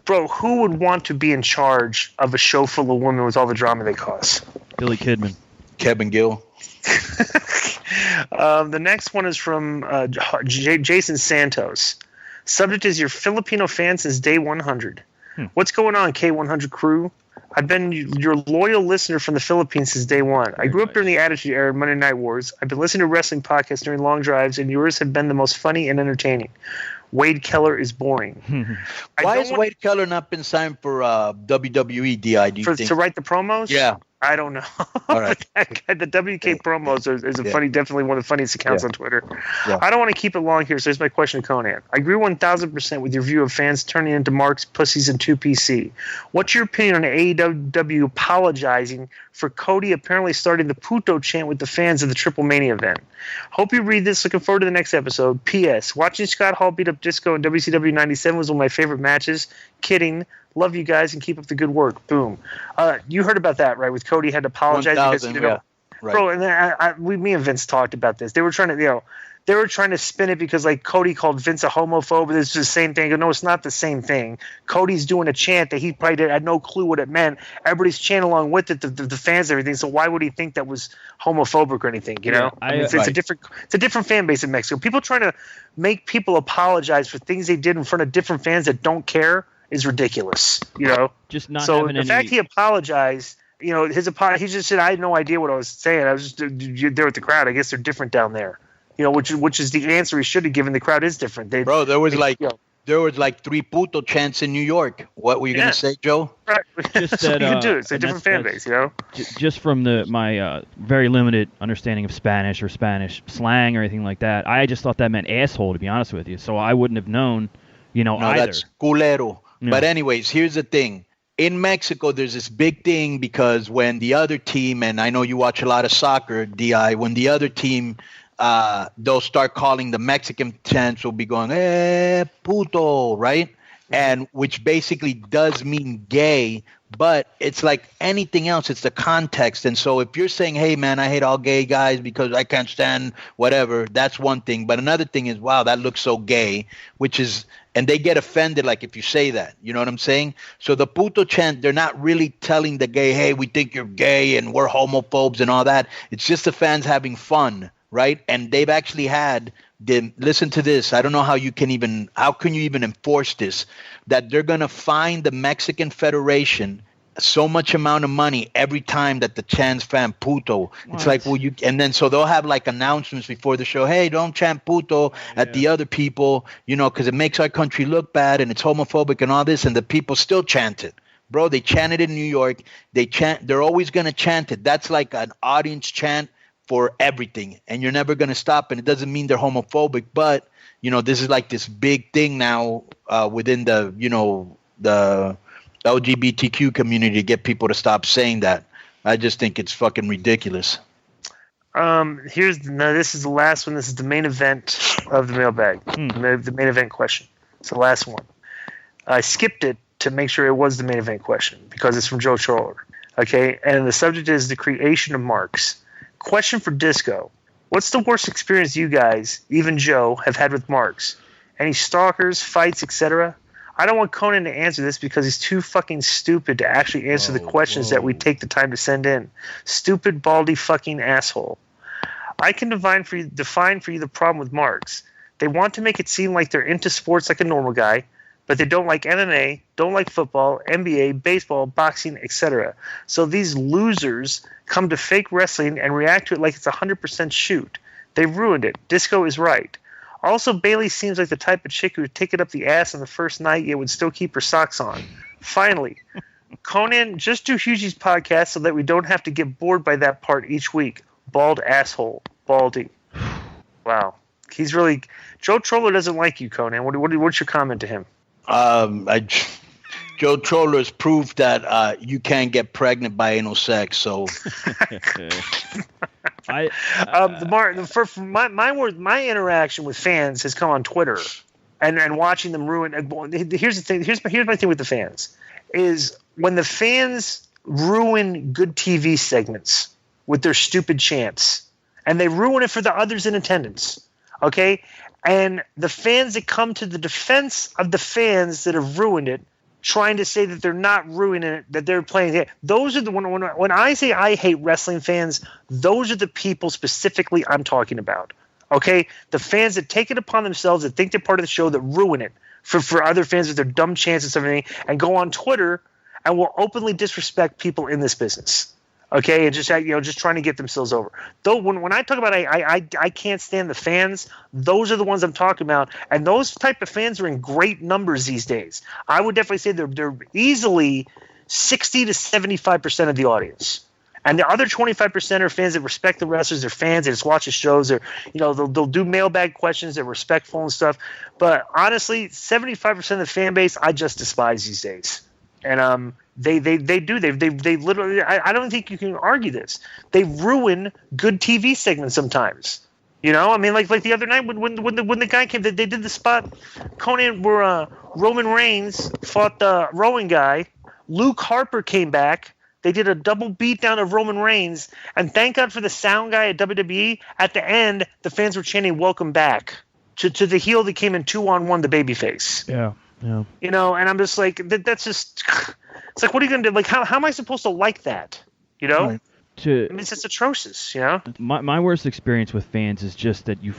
Bro, who would want to be in charge of a show full of women with all the drama they cause? Billy Kidman. Kevin Gill. The next one is from Jason Santos. Subject is your Filipino fan since day 100. What's going on, K100 crew? I've been your loyal listener from the Philippines since day one. I grew up during the Attitude Era of Monday Night Wars. I've been listening to wrestling podcasts during long drives, and yours have been the most funny and entertaining. Wade Keller is boring. Why has Wade Keller not been signed for WWE, DI, do you think? To write the promos? Yeah. I don't know. All right. The WK promos is funny, definitely one of the funniest accounts on Twitter. Yeah. I don't want to keep it long here, so here's my question to Conan. I agree 1,000% with your view of fans turning into marks, pussies, and 2PC. What's your opinion on AEW apologizing for Cody apparently starting the Puto chant with the fans of the Triple Mania event? Hope you read this. Looking forward to the next episode. P.S. Watching Scott Hall beat up Disco in WCW 97 was one of my favorite matches. Kidding. Love you guys and keep up the good work. Boom. You heard about that, right? With Cody had to apologize because right. Bro, and me and Vince talked about this. They were trying to spin it because like Cody called Vince a homophobe. It's the same thing. No, it's not the same thing. Cody's doing a chant that he probably had no clue what it meant. Everybody's chanting along with it, the fans and everything. So why would he think that was homophobic or anything? It's a different fan base in Mexico. People trying to make people apologize for things they did in front of different fans that don't care is ridiculous. Just not so having the fact he apologized. He just said I had no idea what I was saying. I was just there with the crowd. I guess they're different down there. Which is the answer he should have given. The crowd is different. There was like 3 puto chants in New York. What were you gonna say, Joe? Right. Just that, you can do it. It's a different fan base, Just from my very limited understanding of Spanish or Spanish slang or anything like that, I just thought that meant asshole. To be honest with you, so I wouldn't have known. No, either. That's culero. No. But anyways, here's the thing. In Mexico, there's this big thing because when the other team, and I know you watch a lot of soccer, DI, when the other team, they'll start calling the Mexican chants will be going, puto, right? And which basically does mean gay, but it's like anything else. It's the context. And so if you're saying, hey, man, I hate all gay guys because I can't stand whatever, that's one thing. But another thing is, wow, that looks so gay, which is, and they get offended like if you say that. You know what I'm saying? So the puto chant, they're not really telling the gay, hey, we think you're gay and we're homophobes and all that. It's just the fans having fun, right? And they've actually had them, listen to this. I don't know how can you even enforce this, that they're going to fine the Mexican Federation so much amount of money every time that the chants fan puto. It's like, well, you, and then so they'll have like announcements before the show. Hey, don't chant puto at the other people, you know, because it makes our country look bad and it's homophobic and all this. And the people still chant it, bro. They chant it in New York. They're always going to chant it. That's like an audience chant for everything. And you're never going to stop. And it doesn't mean they're homophobic, but you know, this is like this big thing now within the, you know, the LGBTQ community to get people to stop saying that. I just think it's fucking ridiculous. This is the last one. This is the main event of the mailbag. The main event question. It's the last one. I skipped it to make sure it was the main event question because it's from Joe Troller. Okay, and the subject is the creation of marks. Question for Disco. What's the worst experience you guys, even Joe, have had with marks? Any stalkers, fights, etc.? I don't want Conan to answer this because he's too fucking stupid to actually answer the questions that we take the time to send in. Stupid, baldy fucking asshole. I can define for you the problem with marks. They want to make it seem like they're into sports like a normal guy, but they don't like MMA, don't like football, NBA, baseball, boxing, etc. So these losers come to fake wrestling and react to it like it's 100% shoot. They ruined it. Disco is right. Also, Bailey seems like the type of chick who would take it up the ass on the first night yet would still keep her socks on. Finally, Conan, just do Hughie's podcast so that we don't have to get bored by that part each week. Bald asshole. Baldy. Wow. He's really... Joe Troller doesn't like you, Conan. What's your comment to him? Joe Troller has proved that you can't get pregnant by anal sex, so... My interaction with fans has come on Twitter, and watching them ruin. Here's the thing. Here's my thing with the fans is when the fans ruin good TV segments with their stupid chants, and they ruin it for the others in attendance. Okay, and the fans that come to the defense of the fans that have ruined it, trying to say that they're not ruining it, that they're playing it. Those are the when I say I hate wrestling fans, those are the people specifically I'm talking about. Okay, the fans that take it upon themselves, that think they're part of the show, that ruin it for other fans with their dumb chants and everything, and go on Twitter and will openly disrespect people in this business. Okay, and just trying to get themselves over. Though when I talk about I can't stand the fans, those are the ones I'm talking about, and those type of fans are in great numbers these days. I would definitely say they're easily 60 to 75% of the audience, and the other 25% are fans that respect the wrestlers. They're fans. They just watch the shows. They'll do mailbag questions. They're respectful and stuff. But honestly, 75% of the fan base I just despise these days, and They literally. I don't think you can argue this. They ruin good TV segments sometimes. You know, I mean, like the other night when the guy came, they did the spot, Conan, where Roman Reigns fought the rowing guy. Luke Harper came back. They did a double beatdown of Roman Reigns, and thank God for the sound guy at WWE. At the end, the fans were chanting "Welcome back" to the heel that came in 2-on-1, the babyface. Yeah. You know, and I'm just like, that's just. It's like, what are you going to do? Like, how am I supposed to like that? You know? Right. I mean, it's just atrocious, you know? My worst experience with fans is just that you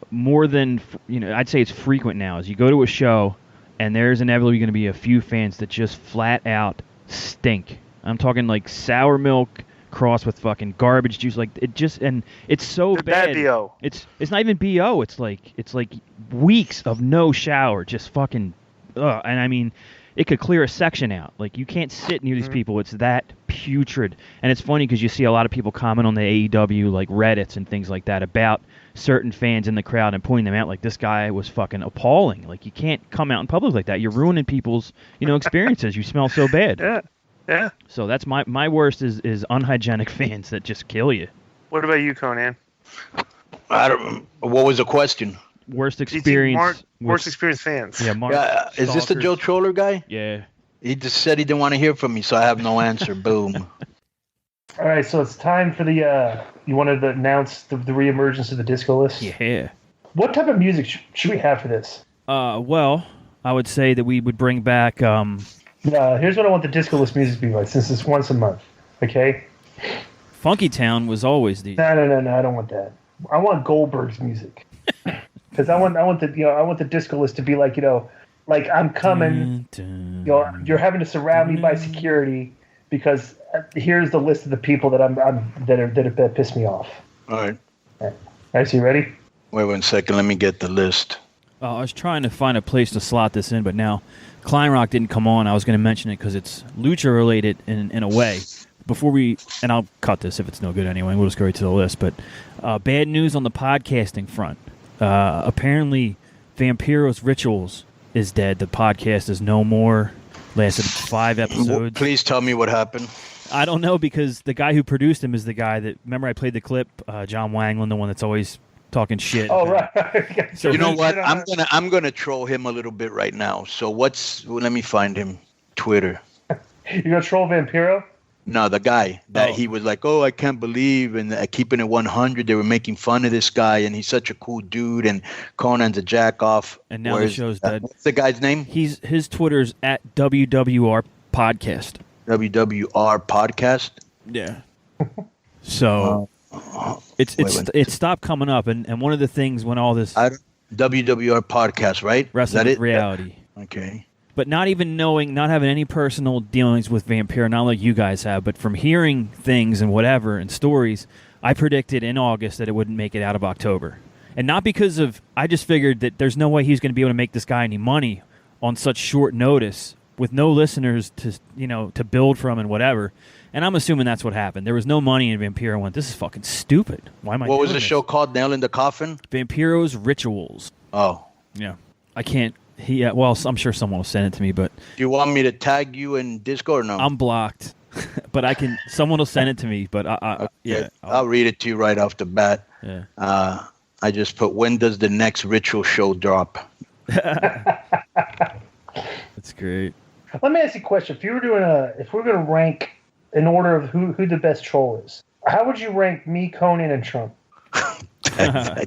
more than, I'd say it's frequent now, is you go to a show and there's inevitably going to be a few fans that just flat out stink. I'm talking like sour milk crossed with fucking garbage juice. Like, it just, and it's so bad. BO. It's not even BO. It's like weeks of no shower, just fucking, and I mean, it could clear a section out. Like, you can't sit near these people. It's that putrid. And it's funny because you see a lot of people comment on the AEW, like Reddits and things like that, about certain fans in the crowd and pointing them out like, this guy was fucking appalling. Like, you can't come out in public like that. You're ruining people's, experiences. You smell so bad. Yeah. So that's my worst is unhygienic fans that just kill you. What about you, Conan? What was the question? Worst experience. Worst experience fans. Yeah, is this the Joe Troller guy? Yeah. He just said he didn't want to hear from me, so I have no answer. Boom. All right, so it's time for the. You wanted to announce the reemergence of the disco list? Yeah. What type of music should we have for this? Well, I would say that we would bring back. Here's what I want the disco list music to be like, since it's once a month. Okay. Funky Town was always the. No, I don't want that. I want Goldberg's music. Because I want the disco list to be like, like I'm coming. You're having to surround me by security because here's the list of the people that piss me off. All right. All right, so you ready? Wait 1 second. Let me get the list. I was trying to find a place to slot this in, but now Kleinrock didn't come on. I was going to mention it because it's Lucha related in a way. Before and I'll cut this if it's no good anyway. We'll just go right to the list. But bad news on the podcasting front. Apparently, Vampiro's Rituals is dead. The podcast is no more. Lasted 5 episodes. Please tell me what happened. I don't know because the guy who produced him is the guy that, remember I played the clip, John Wangland, the one that's always talking shit. Oh, right. So you know what? I'm gonna troll him a little bit right now. So let me find him. Twitter. You gonna troll Vampiro? No, the guy that he was like, oh, I can't believe, and Keeping It 100, they were making fun of this guy, and he's such a cool dude, and Conan's a jack off. And now the show's dead. What's the guy's name? His Twitter's at WWR Podcast. WWR Podcast. Yeah. So it stopped coming up, and one of the things when all this WWR Podcast, right? Wrestling with Reality. Okay. But not even knowing, not having any personal dealings with Vampiro, not like you guys have, but from hearing things and whatever and stories, I predicted in August that it wouldn't make it out of October. And not because of, I just figured that there's no way he's going to be able to make this guy any money on such short notice with no listeners to build from and whatever. And I'm assuming that's what happened. There was no money in Vampiro. Went, this is fucking stupid. Why am I doing this? What was the show called? Nail in the Coffin? Vampiro's Rituals. Oh. Yeah. I can't. Well, I'm sure someone will send it to me, but... Do you want me to tag you in DISQO or no? I'm blocked. But I can... Someone will send it to me, but okay. I'll read it to you right off the bat. Yeah. I just put, when does the next Ritual show drop? That's great. Let me ask you a question. If we're going to rank in order of who the best troll is, how would you rank me, Conan, and Trump? That's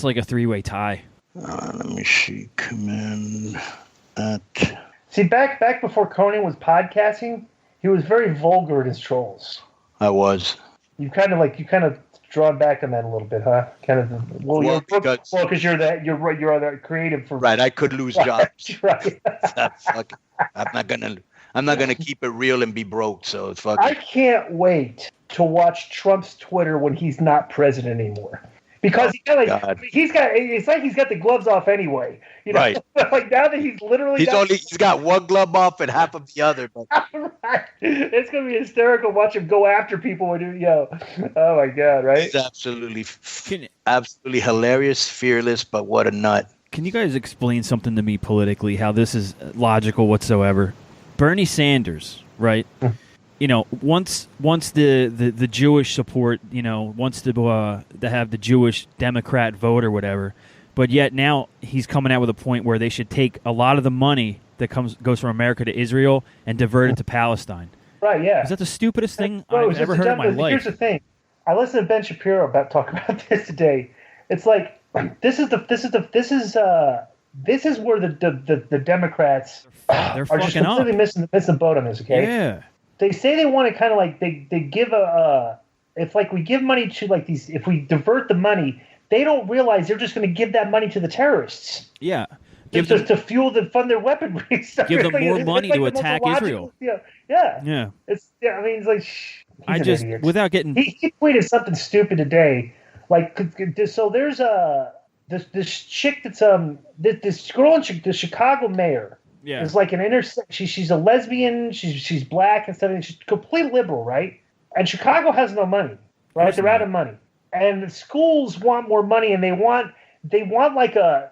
like a 3-way tie. Let me see. Command at. See, back before Conan was podcasting, he was very vulgar in his trolls. I was. You kind of drawn back on that a little bit, huh? Kind of. Because you're that creative for. Right, I could lose jobs. Right. I'm not gonna keep it real and be broke. So it's fucking. I can't wait to watch Trump's Twitter when he's not president anymore. Because it's like he's got the gloves off anyway. You know? Right. Like now that he's literally he's got one glove off and half of the other. But... Right. It's gonna be hysterical. Watch him go after people when oh my god, right? It's absolutely hilarious, fearless, but what a nut. Can you guys explain something to me politically? How this is logical whatsoever? Bernie Sanders, right? Once the Jewish support, wants to have the Jewish Democrat vote or whatever, but yet now he's coming out with a point where they should take a lot of the money that goes from America to Israel and divert it to Palestine. Right? Yeah. Is that the stupidest thing I've ever heard in my life? Here's the thing. I listened to Ben Shapiro talk about this today. It's like this is where the Democrats they're are just completely missing the boat on this. Okay. Yeah. They say they want to kind of like they give if like we give money to like these, if we divert the money, they don't realize they're just going to give that money to the terrorists. Yeah. To fund their weaponry. Give them more money to attack Israel. Yeah. It's like idiot. Without getting he tweeted something stupid today. Like so there's this chick that's this girl the Chicago mayor. Yeah. It's like she's a lesbian, she's black and stuff, and she's complete liberal, right? And Chicago has no money, right? They're out of money. And the schools want more money, and they want like a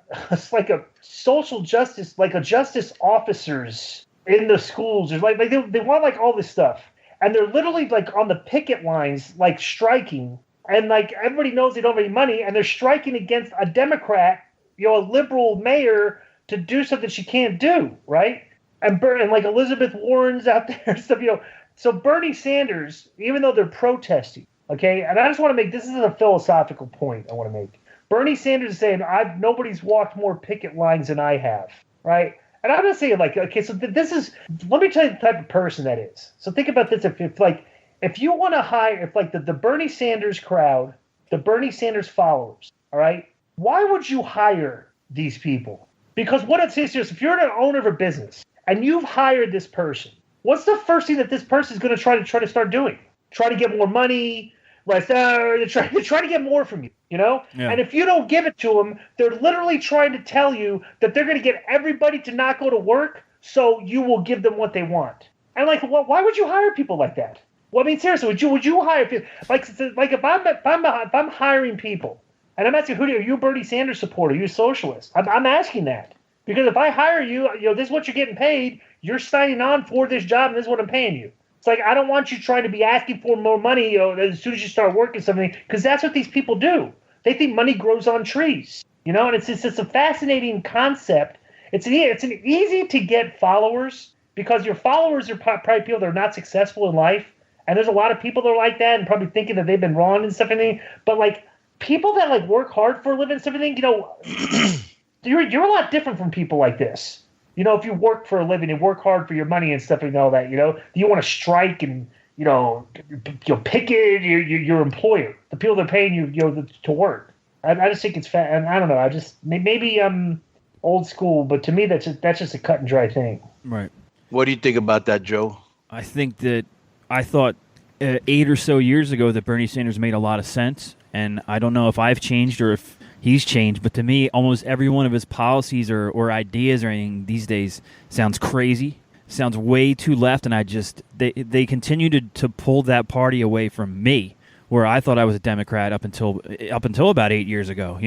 social justice, like a justice officers in the schools. There's like they want like all this stuff. And they're literally like on the picket lines, like striking, and like everybody knows they don't have any money, and they're striking against a Democrat, a liberal mayor, to do something she can't do, right? And like Elizabeth Warren's out there and stuff, So Bernie Sanders, even though they're protesting, okay, and I just want to make, this is a philosophical point I want to make. Bernie Sanders is saying, nobody's walked more picket lines than I have, right? And I'm not saying like, okay, so this is, let me tell you the type of person that is. So think about this, if you want to hire, if like the Bernie Sanders crowd, the Bernie Sanders followers, all right, why would you hire these people? Because what it is, if you're an owner of a business and you've hired this person, what's the first thing that this person is going to try to start doing? Try to get more money, right? Try to get more from you, you know? Yeah. And if you don't give it to them, they're literally trying to tell you that they're going to get everybody to not go to work so you will give them what they want. And like, why would you hire people like that? Well, I mean, seriously, would you hire people like if I'm hiring people, and I'm asking, are you a Bernie Sanders supporter? Are you a socialist? I'm asking that because if I hire you, this is what you're getting paid. You're signing on for this job, and this is what I'm paying you. It's like I don't want you trying to be asking for more money, as soon as you start working something, because that's what these people do. They think money grows on trees, and it's a fascinating concept. It's an easy to get followers because your followers are probably people that are not successful in life, and there's a lot of people that are like that and probably thinking that they've been wrong and stuff. But like people that like work hard for a living and stuff, you're a lot different from people like this. If you work for a living and work hard for your money and stuff and all that, you want to strike and picket your employer, the people that are paying you, to work. I just think it's fat, and I don't know. Maybe I'm old school, but to me that's just a cut and dry thing. Right. What do you think about that, Joe? I thought 8 or so years ago that Bernie Sanders made a lot of sense, and I don't know if I've changed or if he's changed, but to me, almost every one of his policies or ideas or anything these days sounds crazy, sounds way too left, and they continue to pull that party away from me, where I thought I was a Democrat up until about 8 years ago,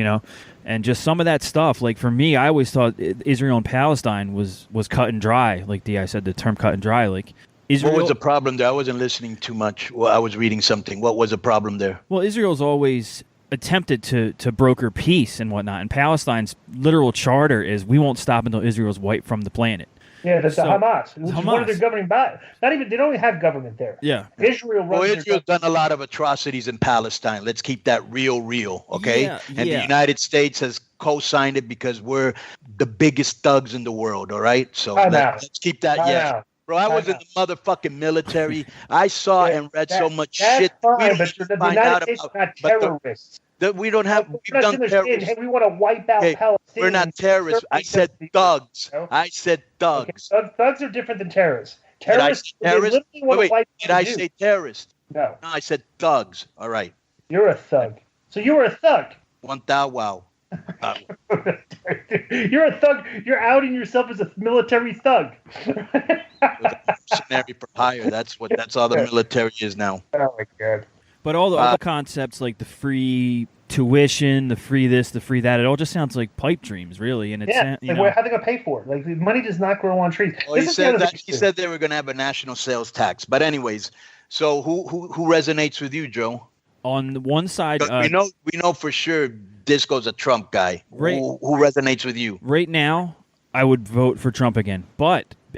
and just some of that stuff. Like for me, I always thought Israel and Palestine was cut and dry. Like I said, the term cut and dry. Like Israel, what was the problem there? I wasn't listening too much. Well, I was reading something. What was the problem there? Well, Israel's always attempted to broker peace and whatnot, and Palestine's literal charter is we won't stop until Israel's wiped from the planet. Yeah, that's Hamas. Which is one of their governing bodies. They don't even have government there. Yeah. Israel's done a lot of atrocities in Palestine. Let's keep that real, okay? Yeah, and the United States has co-signed it because we're the biggest thugs in the world, all right? So let's keep that, Bro, I was in the motherfucking military. I saw and read so much shit. Fine, but the United States are not terrorists. We don't have. We've done terrorists. Hey, we want to wipe out Palestinians. We're not terrorists. I said thugs. I said thugs. Okay, thugs are different than terrorists. Terrorists. Wait. Did I say terrorist? No. No, I said thugs. All right. You're a thug. So you were a thug. One thou wow. You're a thug. You're outing yourself as a military thug. Mercenary for hire. That's all the military is now. Oh my god. But all the other concepts like the free tuition, the free this, the free that, it all just sounds like pipe dreams, really. And it's how are they gonna pay for it? Like money does not grow on trees. Well, he said they were gonna have a national sales tax. But anyways, so who resonates with you, Joe? On one side, we know for sure DISQO's a Trump guy. Right. Who resonates with you? Right now, I would vote for Trump again.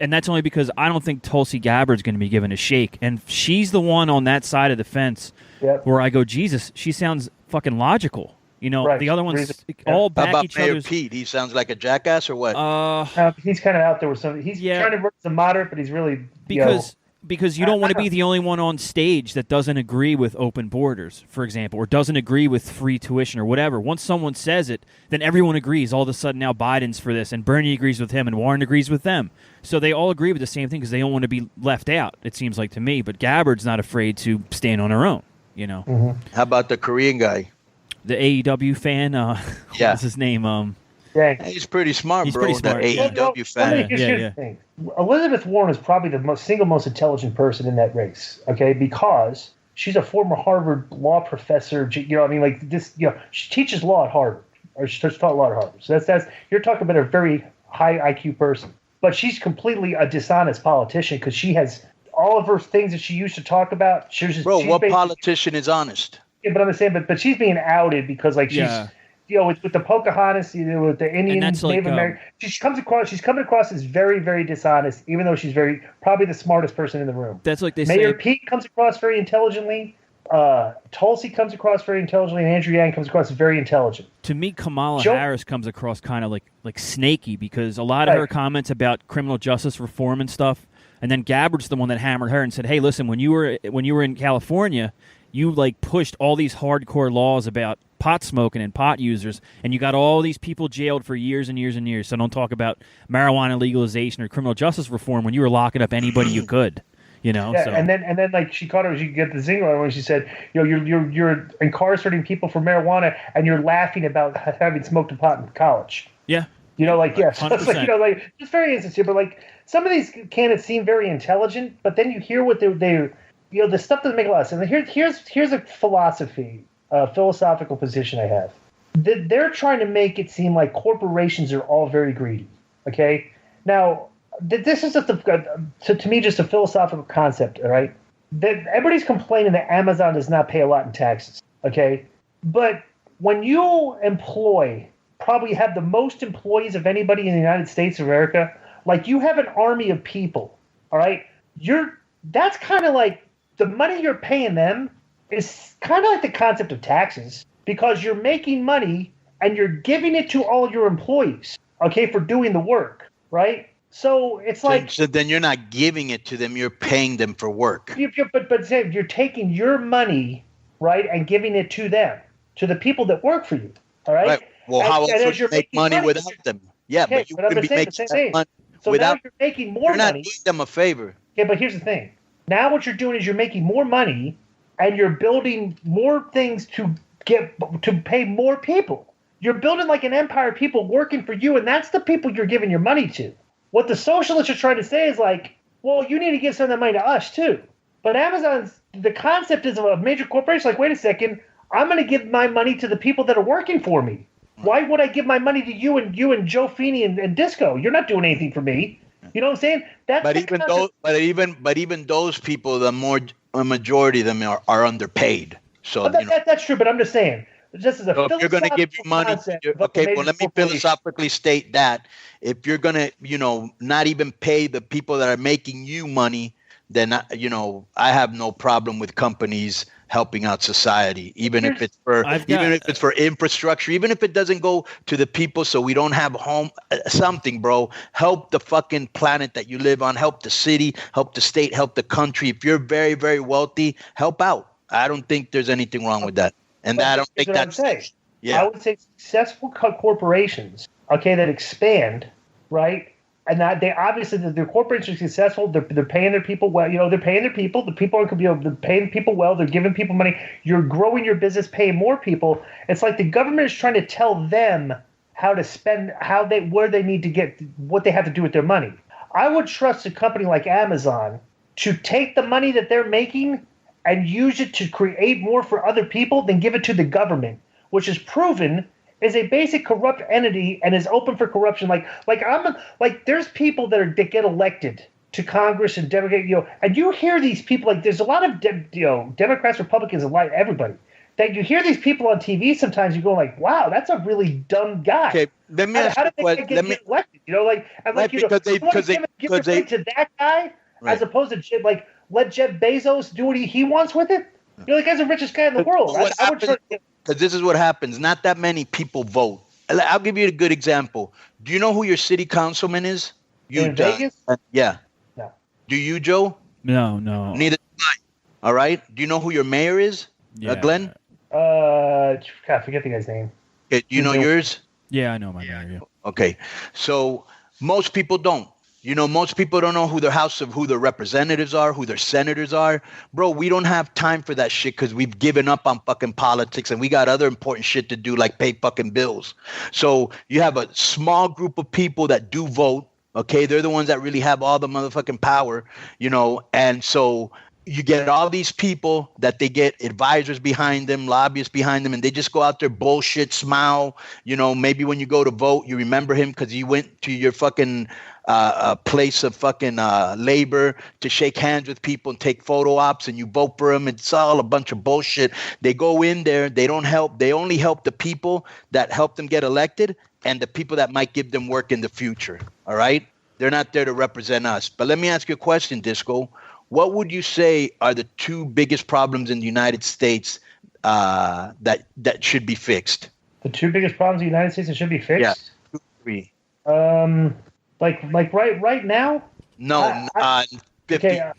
And that's only because I don't think Tulsi Gabbard's going to be given a shake. And she's the one on that side of the fence where I go, Jesus, she sounds fucking logical. The other ones all back about each Mayor other's. Pete? He sounds like a jackass or what? He's kind of out there with something. He's trying to work as a moderate, but he's really because you don't want to be the only one on stage that doesn't agree with open borders, for example, or doesn't agree with free tuition or whatever. Once someone says it, then everyone agrees. All of a sudden now Biden's for this, and Bernie agrees with him, and Warren agrees with them. So they all agree with the same thing because they don't want to be left out, it seems like to me. But Gabbard's not afraid to stand on her own, How about the Korean guy? The AEW fan? What's his name? He's pretty smart, He's bro. pretty smart. The AEW fan. Here's the thing. Elizabeth Warren is probably the single most intelligent person in that race, okay? Because she's a former Harvard law professor. She teaches law at Harvard, or she's taught law at Harvard. So that's you're talking about a very high IQ person. But she's completely a dishonest politician because she has all of her things that she used to talk about. What politician is honest? Yeah, but I'm saying, but she's being outed because she's. With the Pocahontas, with the Indians, Native American, she comes across as very, very dishonest, even though she's probably the smartest person in the room. That's like Mayor Pete comes across very intelligently. Tulsi comes across very intelligently, and Andrew Yang comes across as very intelligent. To me, Kamala Harris comes across kind of like snaky because a lot of her comments about criminal justice reform and stuff, and then Gabbard's the one that hammered her and said, "Hey, listen, when you were in California, you pushed all these hardcore laws about pot smoking and pot users, and you got all these people jailed for years and years and years. So don't talk about marijuana legalization or criminal justice reform when you were locking up anybody you could. Yeah, so. and then like she caught her, she get the zinger when she said, you're incarcerating people for marijuana, and you're laughing about having smoked a pot in college. Yeah. Yes, it's like, just very insincere. But like some of these candidates seem very intelligent, but then you hear what they the stuff doesn't make a lot of sense. And here's a philosophical position I have. They're trying to make it seem like corporations are all very greedy. Okay, now this is to me just a philosophical concept. All right, everybody's complaining that Amazon does not pay a lot in taxes. Okay, but when you probably have the most employees of anybody in the United States of America, like you have an army of people. All right, that's kind of like the money you're paying them is kind of like the concept of taxes, because you're making money and you're giving it to all your employees, okay, for doing the work, right? So it's like... So then you're not giving it to them, you're paying them for work. But you're taking your money, right, and giving it to them, to the people that work for you, all right? Right. Well, how else would you make money without them? Yeah, okay, but you wouldn't be making money so without... now you're making more money. You're not doing them a favor. Yeah, but here's the thing. Now what you're doing is you're making more money and you're building more things to pay more people. You're building like an empire of people working for you, and that's the people you're giving your money to. What the socialists are trying to say is like, well, you need to give some of that money to us too. But the concept is of a major corporation, like, wait a second, I'm going to give my money to the people that are working for me. Why would I give my money to you and Joe Feeney and DISQO? You're not doing anything for me. You know what I'm saying? But even those people, a majority of them are underpaid. So that's true. But I'm just saying, just as a if you're going to give your money, okay. Well, let me philosophically state that if you're going to, not even pay the people that are making you money, then I have no problem with companies helping out society, even if it's for infrastructure, even if it doesn't go to the people so we don't have something, bro. Help the fucking planet that you live on, help the city, help the state, help the country. If you're very, very wealthy, help out. I don't think there's anything wrong with that. And I don't think that's... I would say successful corporations, okay, that expand, right? And that they obviously their corporations are successful. They're paying their people well. They're paying their people. The people they're paying people well. They're giving people money. You're growing your business, paying more people. It's like the government is trying to tell them how to spend, where they need to get, what they have to do with their money. I would trust a company like Amazon to take the money that they're making and use it to create more for other people than give it to the government, which is proven is a basic corrupt entity and is open for corruption. There's people that get elected to Congress and Democrat, and you hear these people, like there's a lot of Democrats, Republicans, and everybody that you hear these people on TV. Sometimes you go like, wow, that's a really dumb guy. Okay, let me ask how did they get elected? Because they give to that guy, right, as opposed to let Jeff Bezos do what he wants with it. You're the guy's the richest guy in the world. Because this is what happens. Not that many people vote. I'll give you a good example. Do you know who your city councilman is? In Vegas? Yeah. No. Do you, Joe? No. Neither do I. All right. Do you know who your mayor is? Yeah. Glenn? God, forget the guy's name. Okay, do you know yours? Yeah, I know my mayor. Yeah. Okay. So most people don't. Most people don't know who their representatives are, who their senators are. Bro, we don't have time for that shit because we've given up on fucking politics and we got other important shit to do like pay fucking bills. So you have a small group of people that do vote, okay? They're the ones that really have all the motherfucking power, and so you get all these people that they get advisors behind them, lobbyists behind them, and they just go out there, bullshit, smile. Maybe when you go to vote, you remember him because he went to your fucking place of fucking labor to shake hands with people and take photo ops, and you vote for him. It's all a bunch of bullshit. They go in there, they don't help. They only help the people that help them get elected and the people that might give them work in the future. All right? They're not there to represent us. But let me ask you a question, DISQO. What would you say are the two biggest problems in the United States that should be fixed? The two biggest problems in the United States that should be fixed? Yeah, 2, 3. Like right now? No, 50. Okay,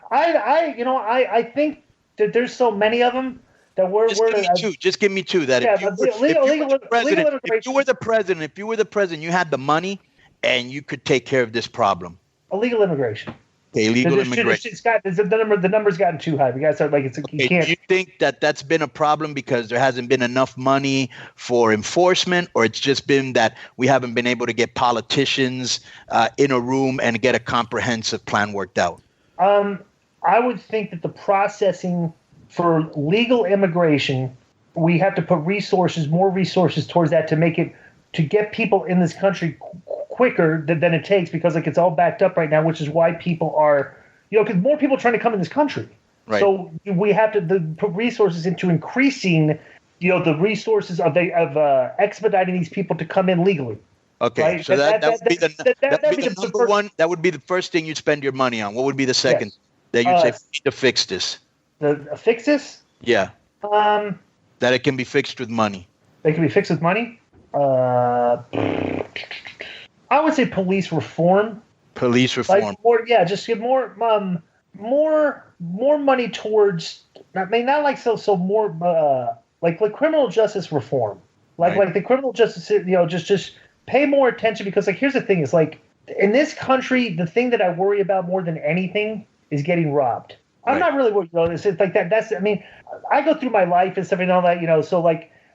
I think that there's so many of them that we're Just give me two. That if you were the president, you had the money, and you could take care of this problem. Illegal immigration. Okay, illegal immigration. The number's gotten too high. We got to start you can't. Do you think that's been a problem because there hasn't been enough money for enforcement, or it's just been that we haven't been able to get politicians in a room and get a comprehensive plan worked out? I would think that the processing for legal immigration, we have to put more resources towards that to get people in this country quicker than it takes, because it's all backed up right now, which is why people are, because more people are trying to come in this country. Right. So we have to put resources into increasing, the resources of expediting these people to come in legally. Okay, right? So that would be the number one. That would be the first thing you'd spend your money on. What would be the second that you'd say we need to fix this? Fix this? Yeah. That it can be fixed with money. It can be fixed with money. I would say police reform. Police reform. Just give more money towards. Not more like criminal justice reform. Like the criminal justice, just pay more attention, because here's the thing: is in this country, the thing that I worry about more than anything is getting robbed. I'm not really worried about it. It's like that. I go through my life and stuff and all that. So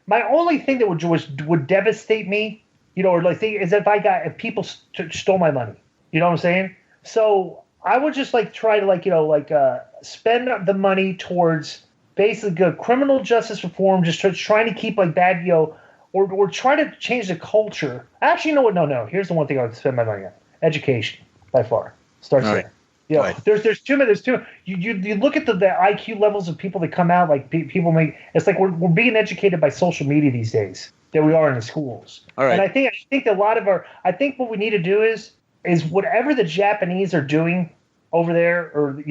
my only thing that would devastate me, is if people stole my money. You know what I'm saying? So I would just try to spend the money towards basically good criminal justice reform, just trying to keep bad, or try to change the culture. Actually, you know what? No. Here's the one thing I would spend my money on: education, by far. Starts there. There's too many. You look at the IQ levels of people that come out. People make it's we're being educated by social media these days than we are in the schools. All right. And I think a lot of what we need to do is whatever the Japanese are doing over there, or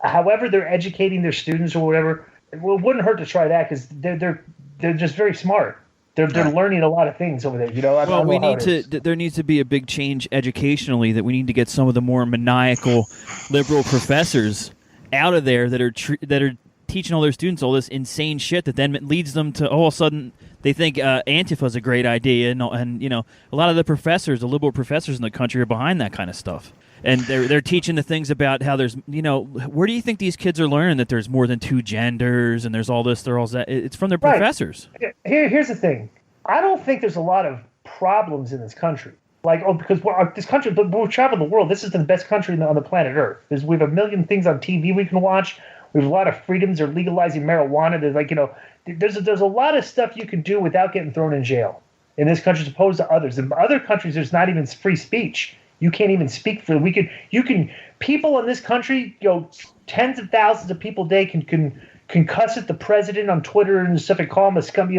however they're educating their students or whatever. It wouldn't hurt to try that, because they're just very smart. They're learning a lot of things over there. There needs to be a big change educationally, that we need to get some of the more maniacal liberal professors out of there that are teaching all their students all this insane shit that then leads them to all of a sudden they think Antifa is a great idea, and a lot of the liberal professors in the country are behind that kind of stuff. And they're teaching the things about how there's, where do you think these kids are learning that there's more than two genders and there's all this, there's all that? It's from their professors. Here's the thing. I don't think there's a lot of problems in this country. Because this country, but we're traveling the world. This is the best country on the planet Earth. We have a million things on TV we can watch. We have a lot of freedoms. They're legalizing marijuana. There's a lot of stuff you can do without getting thrown in jail in this country, as opposed to others. In other countries, there's not even free speech. You can't even speak for. People in this country, tens of thousands of people a day can cuss at the president on Twitter and stuff and call him a scum.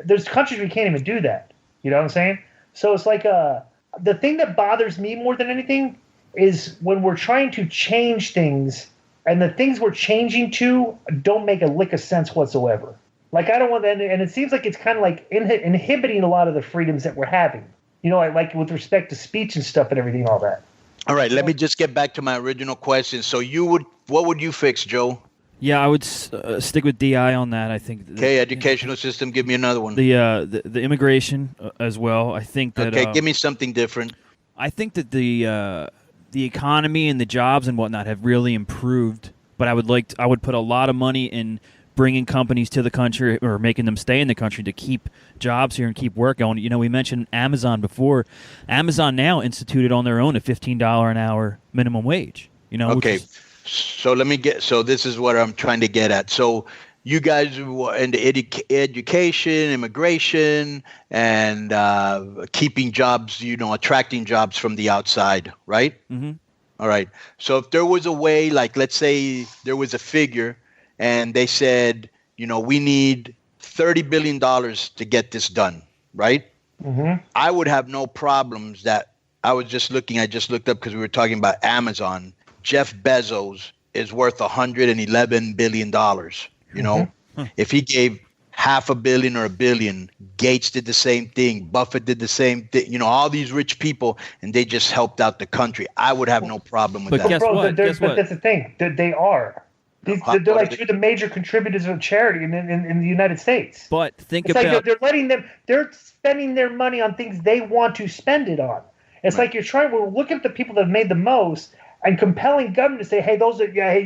There's countries where you can't even do that. You know what I'm saying? So it's the thing that bothers me more than anything is when we're trying to change things, and the things we're changing to don't make a lick of sense whatsoever. I don't want that, and it seems like it's kind of inhibiting a lot of the freedoms that we're having. With respect to speech and stuff and everything, all that. All right, let me just get back to my original question. So what would you fix, Joe? Yeah, I would stick with DI on that. I think. Okay, educational system. Give me another one. The immigration as well. I think that. Okay, give me something different. I think that the economy and the jobs and whatnot have really improved, but I would put a lot of money in bringing companies to the country or making them stay in the country to keep jobs here and keep work going. We mentioned Amazon before. Amazon now instituted on their own a $15 an hour minimum wage. Okay. So this is what I'm trying to get at. So you guys were into education, immigration, and keeping jobs, attracting jobs from the outside, right? Mm-hmm. All right. So if there was a way, let's say there was a figure, and they said, we need $30 billion to get this done, right? Mm-hmm. I would have no problems that I just looked up because we were talking about Amazon. Jeff Bezos is worth $111 billion, Mm-hmm. If he gave $500 million or $1 billion, Gates did the same thing, Buffett did the same thing, all these rich people, and they just helped out the country. I would have no problem with that. Guess what? But that's the thing. They are. They're like two of the major contributors of charity in the United States. But think it's about like they're letting them. They're spending their money on things they want to spend it on. It's like we're looking at the people that have made the most and compelling government to say, hey,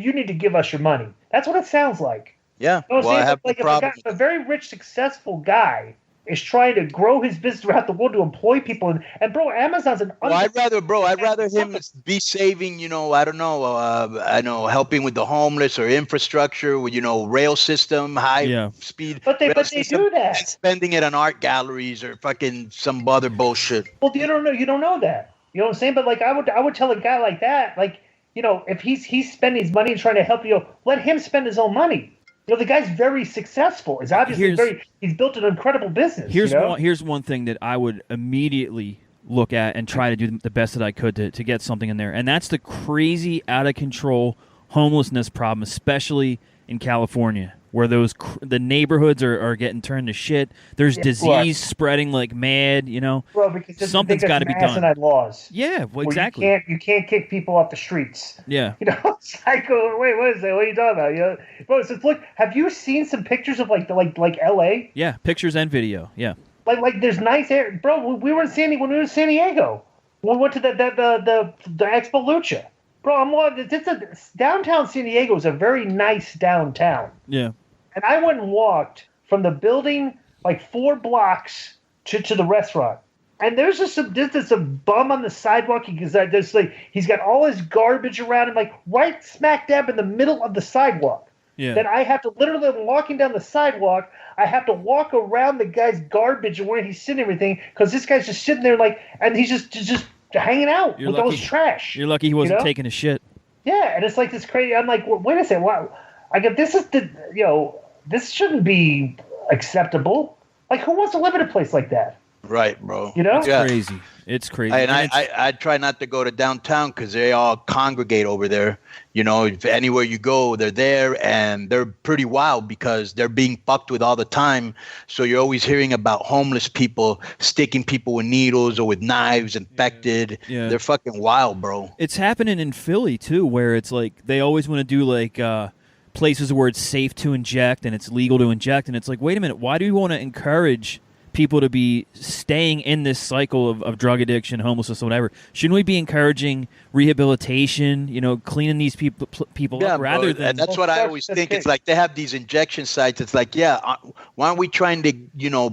you need to give us your money. That's what it sounds like. Yeah. You know well, I have like problem. If a very rich, successful guy is trying to grow his business throughout the world to employ people, and bro, Amazon's an. Well, I'd rather him be saving. I don't know, helping with the homeless or infrastructure, with rail system, high speed. But they do that. And spending it on art galleries or fucking some other bullshit. Well, you don't know that. You know what I'm saying? But like, I would tell a guy like that, like, if he's spending his money and trying to help let him spend his own money. The guy's very successful. He's obviously he's built an incredible business. Here's one thing that I would immediately look at and try to do the best that I could to get something in there, and that's the crazy, out of control homelessness problem, especially in California, where the neighborhoods are getting turned to shit. There's disease spreading like mad. Bro, because something's got to be done. Laws. Yeah, well, exactly. You can't kick people off the streets. Yeah. It's like, wait, what is that? What are you talking about? Bro, look. Have you seen some pictures of like L.A.? Yeah, pictures and video. Yeah. Like there's nice air, bro. We were in San Diego. We went to the Expo Lucha. Bro, downtown San Diego is a very nice downtown. Yeah. And I went and walked from the building like 4 blocks to the restaurant. And there's just a bum on the sidewalk. He's got all his garbage around him, like right smack dab in the middle of the sidewalk. Yeah. Then I have to literally, walking down the sidewalk, I have to walk around the guy's garbage and where he's sitting and everything, because this guy's just sitting there and he's just hanging out with all his trash. You're lucky he wasn't taking a shit. Yeah, and it's like this crazy. I'm like, wait a second. Wow. This shouldn't be acceptable. Like, who wants to live in a place like that? Right, bro. It's crazy. It's crazy. And I try not to go to downtown because they all congregate over there. If anywhere you go, they're there, and they're pretty wild because they're being fucked with all the time. So you're always hearing about homeless people sticking people with needles or with knives, infected. Yeah. They're fucking wild, bro. It's happening in Philly too, where it's like they always want to do like places where it's safe to inject and it's legal to inject, and it's like, wait a minute, why do you want to encourage people to be staying in this cycle of drug addiction, homelessness, or whatever? Shouldn't we be encouraging rehabilitation, cleaning these people up rather than... And that's what I always think. It's like they have these injection sites. It's like, why aren't we trying to,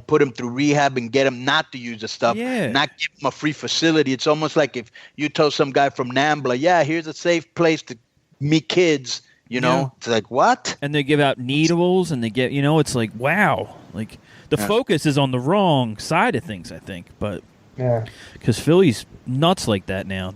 put them through rehab and get them not to use the stuff, not give them a free facility? It's almost like if you told some guy from NAMBLA, here's a safe place to meet kids, It's like, what? And they give out needles and they get, it's like, wow. Like... The focus is on the wrong side of things, I think, but because Philly's nuts like that now.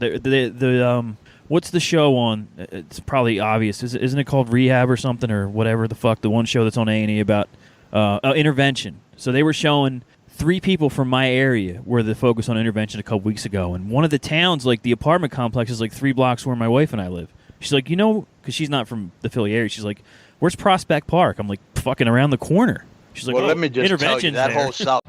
What's the show on? It's probably obvious. Isn't it called Rehab or something or whatever the fuck? The one show that's on A&E about intervention. So they were showing 3 people from my area were the focus on intervention a couple weeks ago, and one of the towns, like the apartment complex, is like 3 blocks where my wife and I live. She's like, because she's not from the Philly area. She's like, where's Prospect Park? I'm like, fucking around the corner. She's like, well, let me just tell you, that whole South...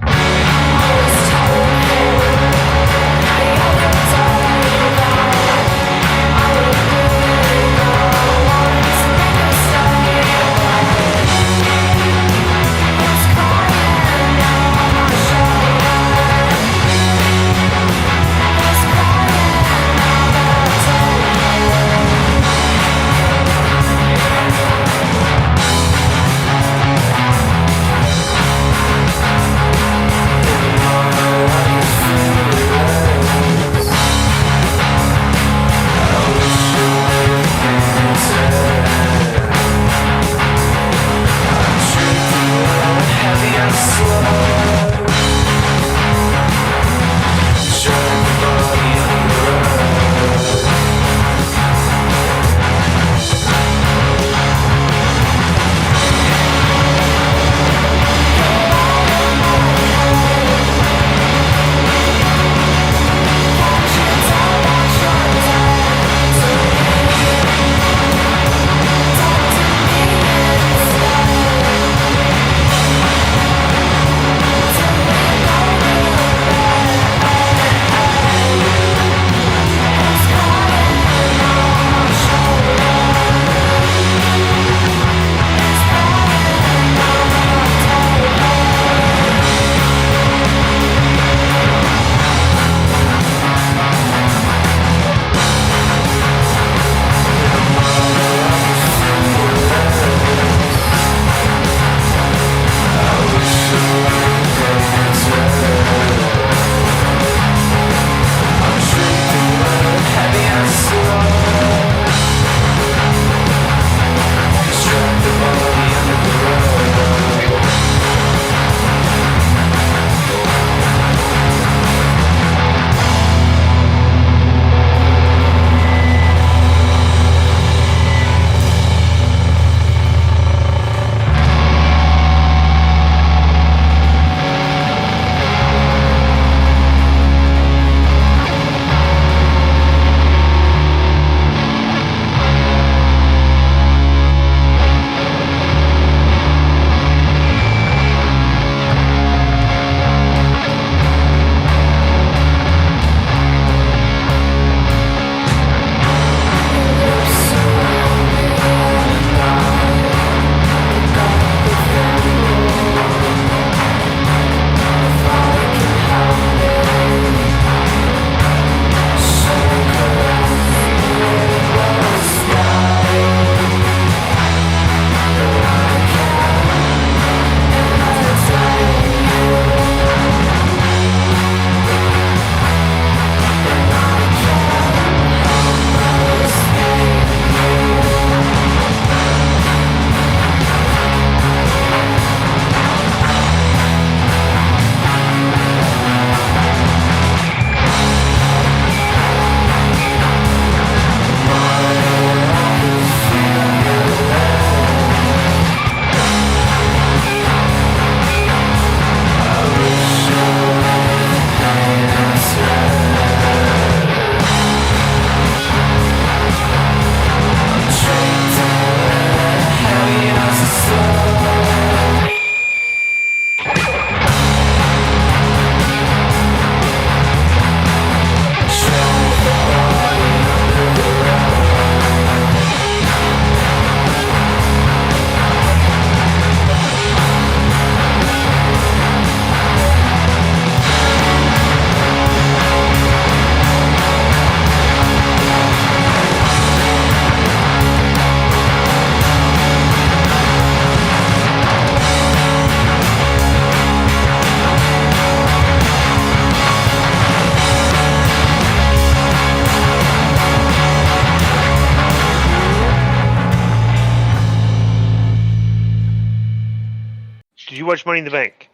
Did you watch Money in the Bank?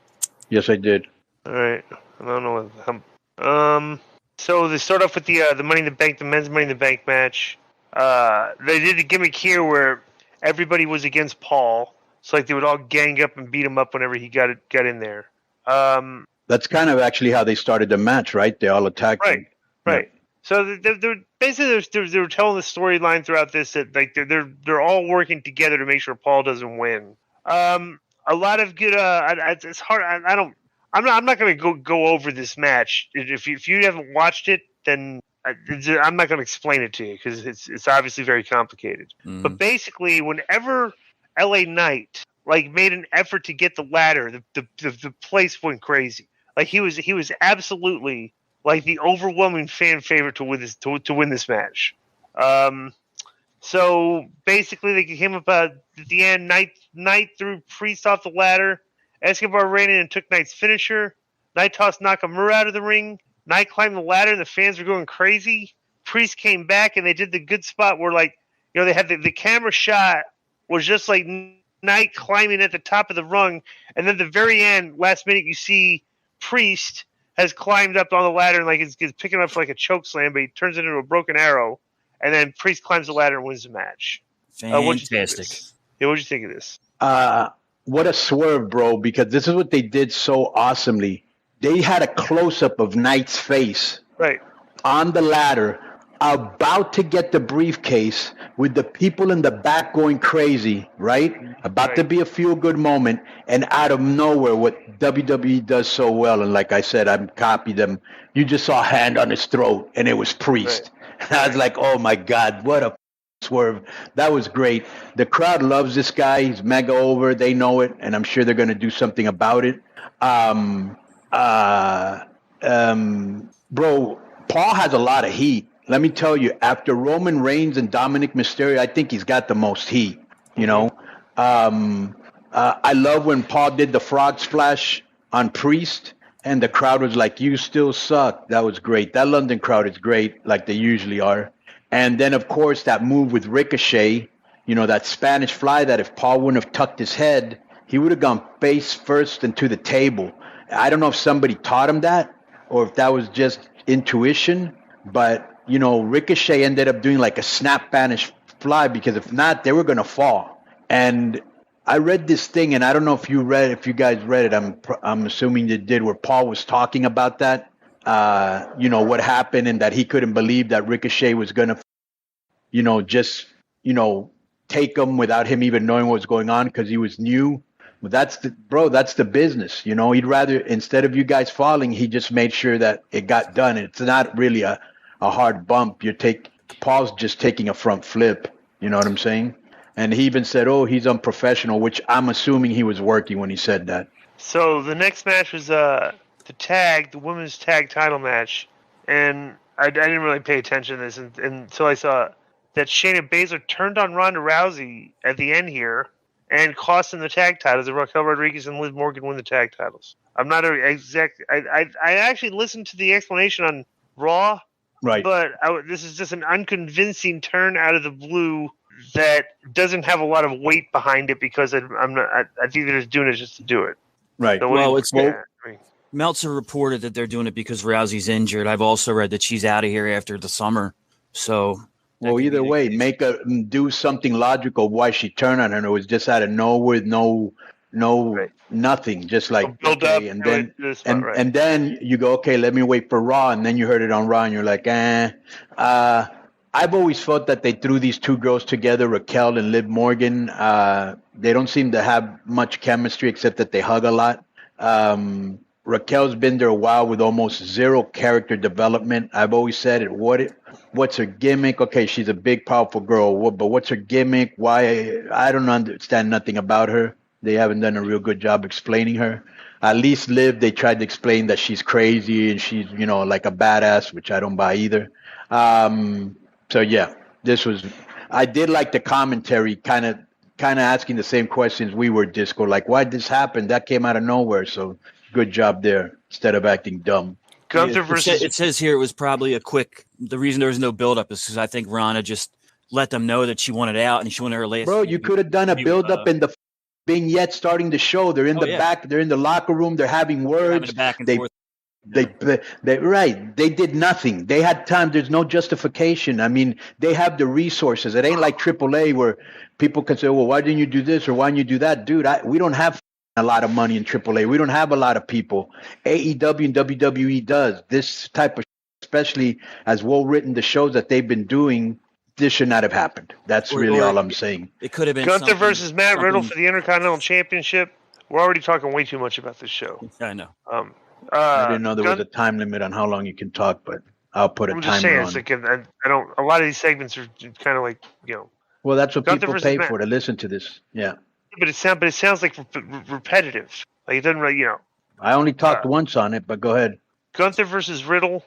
Yes, I did. All right. I don't know what. So they start off with the Money in the Bank, the men's Money in the Bank match. They did a gimmick here where everybody was against Paul. So like they would all gang up and beat him up whenever he got in there. That's kind of actually how they started the match, right? They all attacked him. Right. So they're basically they were telling the storyline throughout this that like they're all working together to make sure Paul doesn't win. A lot of good. It's hard. I'm not going to go over this match. If you haven't watched it, then I'm not going to explain it to you because it's obviously very complicated. Mm-hmm. But basically, whenever LA Knight like made an effort to get the ladder, the place went crazy. Like he was absolutely like the overwhelming fan favorite to win this match. So basically, they came up at the end. Knight threw Priest off the ladder. Escobar ran in and took Knight's finisher. Knight tossed Nakamura out of the ring. Knight climbed the ladder, and the fans were going crazy. Priest came back, and they did the good spot where, like, you know, they had the camera shot was just like Knight climbing at the top of the rung, and then the very end, last minute, you see Priest has climbed up on the ladder and like is picking up for like a choke slam, but he turns it into a broken arrow, and then Priest climbs the ladder and wins the match. Fantastic. What'd you think of this? What a swerve, bro, because this is what they did so awesomely. They had a close-up of Knight's face on the ladder, about to get the briefcase with the people in the back going crazy, right? About to be a feel-good moment, and out of nowhere, what WWE does so well, and like I said, I've copied them, you just saw a hand on his throat, and it was Priest. I was like, oh my God, what a swerve. That was great. The crowd loves this guy. He's mega over. They know it, and I'm sure they're going to do something about it. Bro, Paul has a lot of heat. Let me tell you, after Roman Reigns and Dominic Mysterio, I think he's got the most heat, you know? I love when Paul did the frog splash on Priest, and the crowd was like, you still suck. That was great. That London crowd is great, like they usually are. And then, of course, that move with Ricochet, you know, that Spanish fly that if Paul wouldn't have tucked his head, he would have gone face first into the table. I don't know if somebody taught him that or if that was just intuition, but, you know, Ricochet ended up doing like a snap Spanish fly because if not, they were going to fall. And I read this thing, and I don't know if you guys read it. I'm assuming you did, where Paul was talking about that. You know, what happened and that he couldn't believe that Ricochet was going to, you know, just, you know, take him without him even knowing what was going on because he was new. But that's the business. You know, he'd rather, instead of you guys falling, he just made sure that it got done. It's not really a hard bump. Paul's just taking a front flip. You know what I'm saying? And he even said, oh, he's unprofessional, which I'm assuming he was working when he said that. So the next match was the women's tag title match, and I didn't really pay attention to this until I saw that Shayna Baszler turned on Ronda Rousey at the end here and cost them the tag titles. And Raquel Rodriguez and Liv Morgan win the tag titles. I'm not I actually listened to the explanation on Raw, right? But this is just an unconvincing turn out of the blue that doesn't have a lot of weight behind it because I think they're just doing it just to do it. Right. So Meltzer reported that they're doing it because Rousey's injured. I've also read that she's out of here after the summer. So, well, either way, do something logical. Why she turned on her? And it was just out of nowhere, nothing. Just like build okay, up, and then and then you go, okay, let me wait for Raw, and then you heard it on Raw, and you're like, I've always felt that they threw these two girls together, Raquel and Liv Morgan. They don't seem to have much chemistry except that they hug a lot. Raquel's been there a while with almost zero character development. I've always said it. What's her gimmick? Okay, she's a big, powerful girl, but what's her gimmick? Why? I don't understand nothing about her. They haven't done a real good job explaining her. At least Liv, they tried to explain that she's crazy and she's, you know, like a badass, which I don't buy either. So yeah, I did like the commentary, kind of asking the same questions we were, Disco, like why did this happen? That came out of nowhere. So good job there instead of acting dumb. It says here it was probably the reason there was no buildup is because I think Ronda just let them know that she wanted out and she wanted her last. Bro, you could have done a buildup in the vignette starting the show. They're in the back. They're in the locker room. They're having words. Back and forth. They did nothing. They had time. There's no justification. I mean, they have the resources. It ain't like AAA where people can say, well, why didn't you do this or why didn't you do that? Dude, we don't have a lot of money in AAA. We don't have a lot of people. AEW and WWE does. This type of, especially as well written, the shows that they've been doing, this should not have happened. That's really all I'm saying. It could have been Gunther versus Matt Riddle for the Intercontinental Championship. We're already talking way too much about this show. I know. I didn't know there was a time limit on how long you can talk, but I'll put a timer on. It's like, I don't. A lot of these segments are kind of like, Well, that's what Gunther people versus pay Matt. for, to listen to this. Yeah. But it sounds like repetitive. Like it doesn't really, I only talked once on it, but go ahead. Gunther versus Riddle.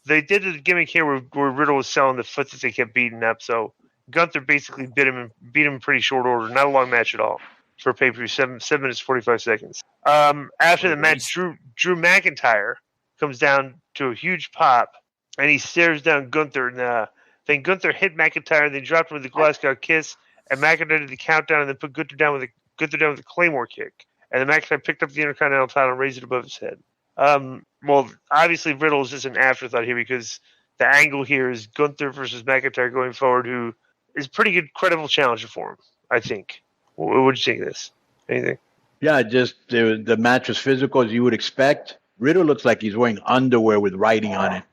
They did a gimmick here where Riddle was selling the foot that they kept beating up. So Gunther basically beat him in pretty short order. Not a long match at all for a pay-per-view. 7 minutes 45 seconds. After the match, Drew McIntyre comes down to a huge pop, and he stares down Gunther. And then Gunther hit McIntyre, and they dropped him with the Glasgow kiss. And McIntyre did the countdown, and then put Gunther down with a Claymore kick. And then McIntyre picked up the Intercontinental title and raised it above his head. Well, obviously Riddle is just an afterthought here because the angle here is Gunther versus McIntyre going forward, who is a pretty good, credible challenger for him, I think. What would you think of this? Anything? Yeah, just the match was physical as you would expect. Riddle looks like he's wearing underwear with writing on it.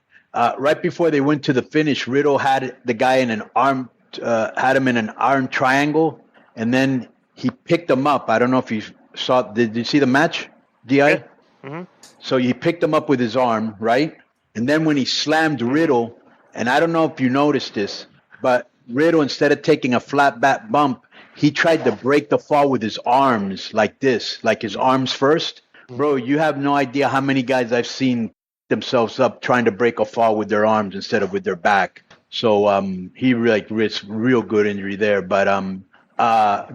Right before they went to the finish, Riddle had the guy in an arm, had him in an arm triangle, and then he picked him up. I don't know if you saw. Did you see the match, Di? Yeah. Mm-hmm. So he picked him up with his arm, right? And then when he slammed Riddle, and I don't know if you noticed this, but Riddle, instead of taking a flat back bump, he tried to break the fall with his arms like this, like his arms first. Bro, you have no idea how many guys I've seen themselves up trying to break a fall with their arms instead of with their back. So he risked real good injury there. But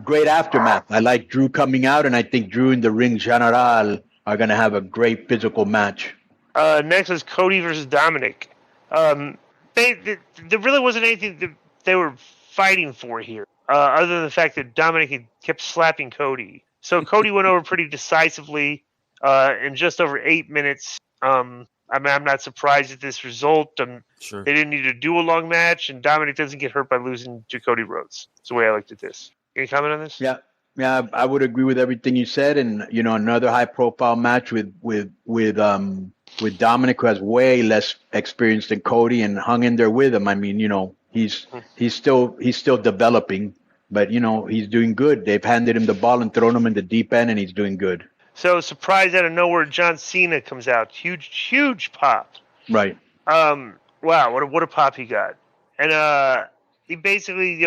great aftermath. I like Drew coming out, and I think Drew and the Ring General are going to have a great physical match. Next is Cody versus Dominic. There really wasn't anything that they were fighting for here, other than the fact that Dominic had kept slapping Cody. So Cody went over pretty decisively in just over 8 minutes. I'm not surprised at this result. Sure. They didn't need to do a long match, and Dominic doesn't get hurt by losing to Cody Rhodes. That's the way I looked at this. Any comment on this? Yeah, I would agree with everything you said. And another high-profile match with Dominic, who has way less experience than Cody, and hung in there with him. I mean, he's still developing, but he's doing good. They've handed him the ball and thrown him in the deep end, and he's doing good. So, surprise out of nowhere, John Cena comes out. Huge pop. Right. Wow, what a pop he got. And he basically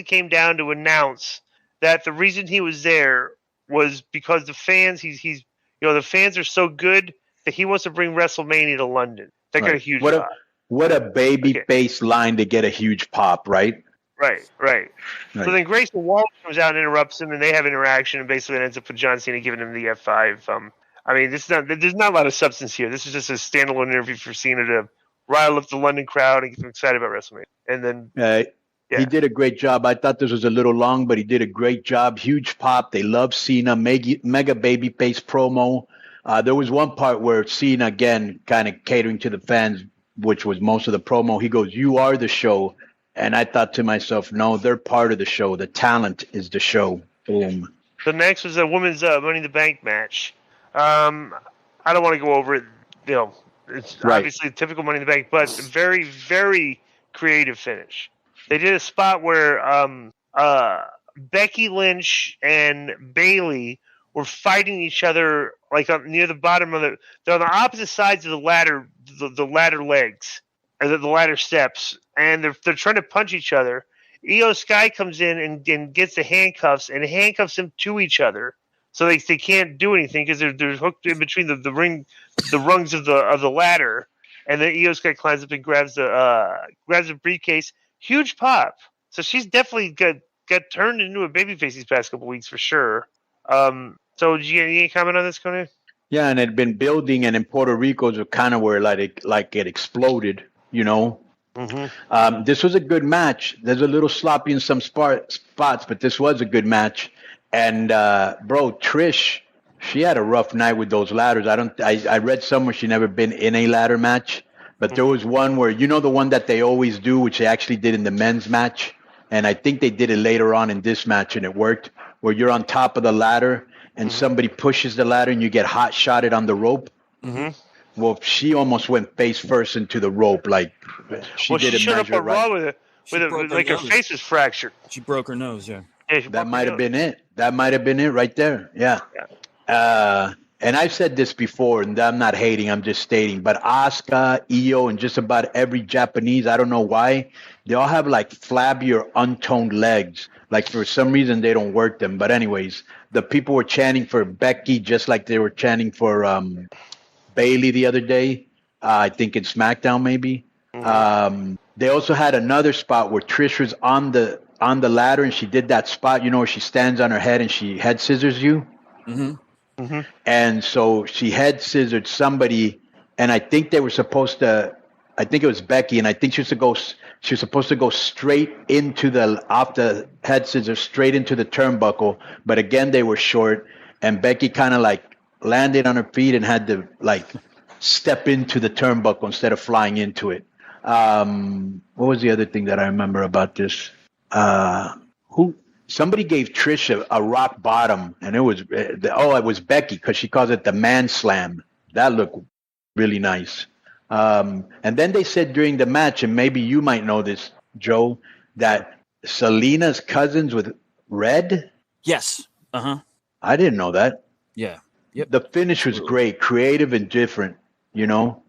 came down to announce that the reason he was there was because the fans, the fans are so good that he wants to bring WrestleMania to London. That got a huge pop. What a baby face line to get a huge pop, right? Right. So then Grayson Waller comes out and interrupts him, and they have interaction, and basically it ends up with John Cena giving him the F5. There's not a lot of substance here. This is just a standalone interview for Cena to rile up the London crowd and get them excited about WrestleMania. And then he did a great job. I thought this was a little long, but he did a great job. Huge pop. They love Cena. Mega baby face promo. There was one part where Cena, again, kind of catering to the fans, which was most of the promo. He goes, "You are the show." And I thought to myself, no, they're part of the show. The talent is the show. Boom. The next was a women's Money in the Bank match. I don't want to go over it. It's obviously a typical Money in the Bank, but very, very creative finish. They did a spot where Becky Lynch and Bayley were fighting each other near the bottom they're on the opposite sides of the ladder, the ladder legs. Or the ladder steps, and they're trying to punch each other. Io Sky comes in and gets the handcuffs and handcuffs them to each other, so they can't do anything because they're hooked in between the rungs of the ladder. And then Io Sky climbs up and grabs the briefcase. Huge pop. So she's definitely got turned into a babyface these past couple weeks for sure. So did you get any comment on this, Conan? Yeah, and it had been building, and in Puerto Rico is kind of where it exploded. Mm-hmm. This was a good match. There's a little sloppy in some spots, but this was a good match. And bro, Trish, she had a rough night with those ladders. I read somewhere she never been in a ladder match, but there was one where, you know, the one that they always do, which they actually did in the men's match, and I think they did it later on in this match, and it worked, where you're on top of the ladder and somebody pushes the ladder and you get hot shotted on the rope. Well, she almost went face first into the rope, like she did showed up on Raw with like her face was fractured. She broke her nose. Yeah, that might have been it. That might have been it right there. Yeah. And I've said this before, and I'm not hating, I'm just stating, but Asuka, Io, and just about every Japanese, I don't know why, they all have like flabby or untoned legs. Like for some reason, they don't work them. But anyways, the people were chanting for Becky just like they were chanting for Bailey the other day, I think in SmackDown maybe. They also had another spot where Trish was on the ladder, and she did that spot, you know, where she stands on her head and she head scissors you. And so she head scissored somebody, and I think they were supposed to, I think it was Becky, and I think she was supposed to go straight into off the head scissors, straight into the turnbuckle, but again they were short, and Becky kind of like landed on her feet and had to like step into the turnbuckle instead of flying into it. What was the other thing that I remember about this? Somebody gave Trish a rock bottom, and it was Becky, because she calls it the man slam. That looked really nice. And then they said during the match, and maybe you might know this, Joe, that Selena's cousins with Red? Yes. I didn't know that. Yeah. Yep. The finish was great, creative and different, you know?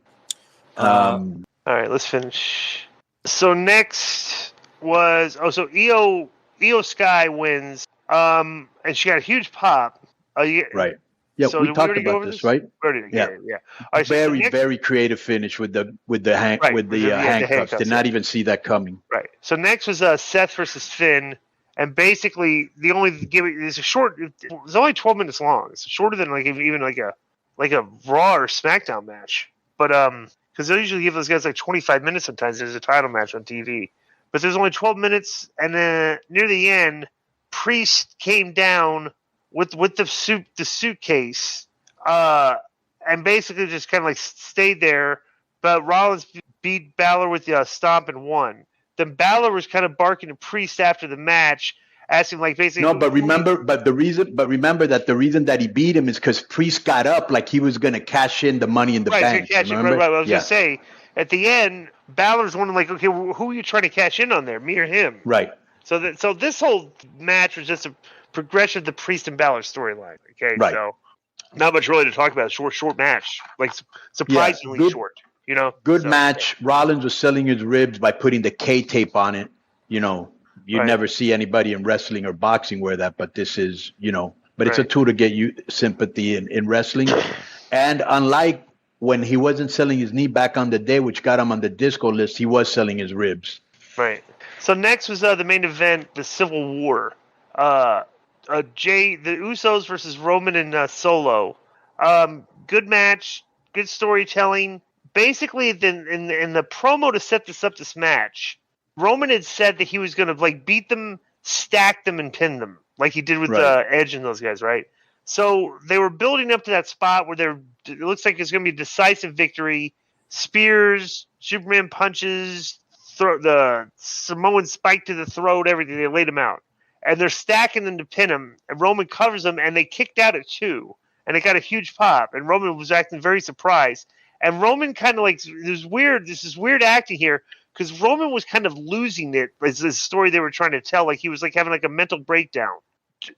All right, let's finish. So next was, so Io Sky wins, and she got a huge pop. Right. Yeah, so we talked about this, right? Yeah. All right, very creative finish with the handcuffs. Did not even see that coming. Right. So next was Seth versus Finn, and basically the only gimmick is it's only 12 minutes long. It's shorter than even like a Raw or SmackDown match. But because they usually give those guys like 25 minutes sometimes. There's a title match on TV. But there's only 12 minutes, and then near the end, Priest came down with the suitcase, and basically just kind of like stayed there. But Rollins beat Balor with the stomp and won. Then Balor was kind of barking at Priest after the match, asking like basically. No, but remember that the reason that he beat him is because Priest got up like he was going to cash in the Money in the Bank. Right. I was going to say at the end, Balor's wondering like, okay, who are you trying to cash in on there, me or him? Right. So this whole match was just a progression of the Priest and Balor storyline. Okay. Right. So not much really to talk about. Short match, like surprisingly short. You know, good match. Rollins was selling his ribs by putting the K tape on it. You know, you never see anybody in wrestling or boxing wear that, but this is, you know, but it's a tool to get you sympathy in wrestling. And unlike when he wasn't selling his knee back on the day, which got him on the disco list, he was selling his ribs. Right. So next was the main event, the Civil War. The Usos versus Roman and Solo. Good match, good storytelling. Basically, in the promo to set this match, Roman had said that he was going to like beat them, stack them, and pin them, like he did with Edge and those guys, right? So they were building up to that spot where it looks like it's going to be a decisive victory. Spears, Superman punches, the Samoan spike to the throat, everything. They laid him out. And they're stacking them to pin him. And Roman covers them, and they kicked out at 2. And it got a huge pop. And Roman was acting very surprised. And Roman kind of like, this is weird acting here, because Roman was kind of losing it as the story they were trying to tell. Like he was like having like a mental breakdown.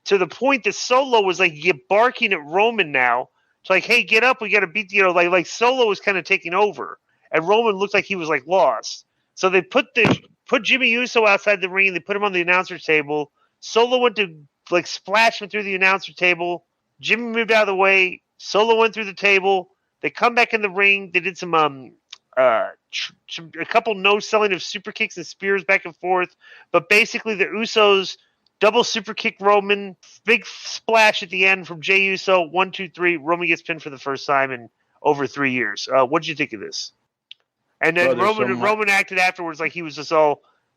To the point that Solo was like barking at Roman now. It's like, hey, get up, we got to beat, like Solo was kind of taking over. And Roman looked like he was like lost. So they put Jimmy Uso outside the ring. They put him on the announcer table. Solo went to like splash him through the announcer table. Jimmy moved out of the way. Solo went through the table. They come back in the ring. They did a couple no selling of super kicks and spears back and forth. But basically the Usos double super kick Roman, big splash at the end from Jey Uso. 1, 2, 3. Roman gets pinned for the first time in over 3 years. What did you think of this? And then Roman acted afterwards like he was just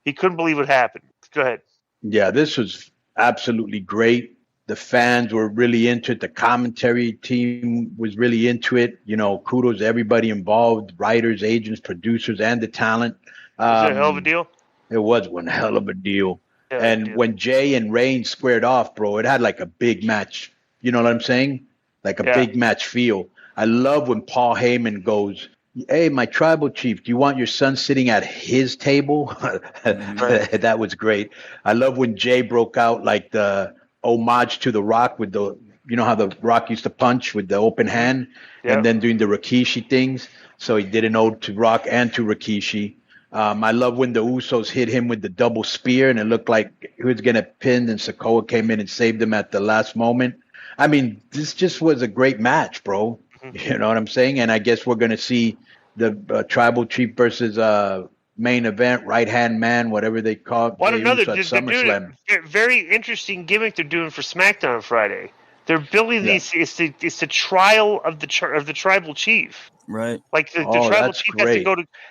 he couldn't believe what happened. Go ahead. Yeah, this was absolutely great. The fans were really into it. The commentary team was really into it. Kudos to everybody involved, writers, agents, producers, and the talent. Was it a hell of a deal? It was one hell of a deal. Yeah, and when Jay and Reigns squared off, bro, it had like a big match. You know what I'm saying? Like a big match feel. I love when Paul Heyman goes, "Hey, my tribal chief, do you want your son sitting at his table?" That was great. I love when Jay broke out like the homage to The Rock with the, how The Rock used to punch with the open hand, and then doing the Rikishi things. So he did an ode to Rock and to Rikishi. I love when the Usos hit him with the double spear and it looked like he was going to pin, and Sikoa came in and saved him at the last moment. I mean, this just was a great match, bro. You know what I'm saying? And I guess we're going to see the Tribal Chief versus main event, right-hand man, whatever they call it. Well, I don't know. They're doing a very interesting gimmick they're doing for SmackDown on Friday. They're building these. It's the trial of the Tribal Chief. Right. Like the Tribal Chief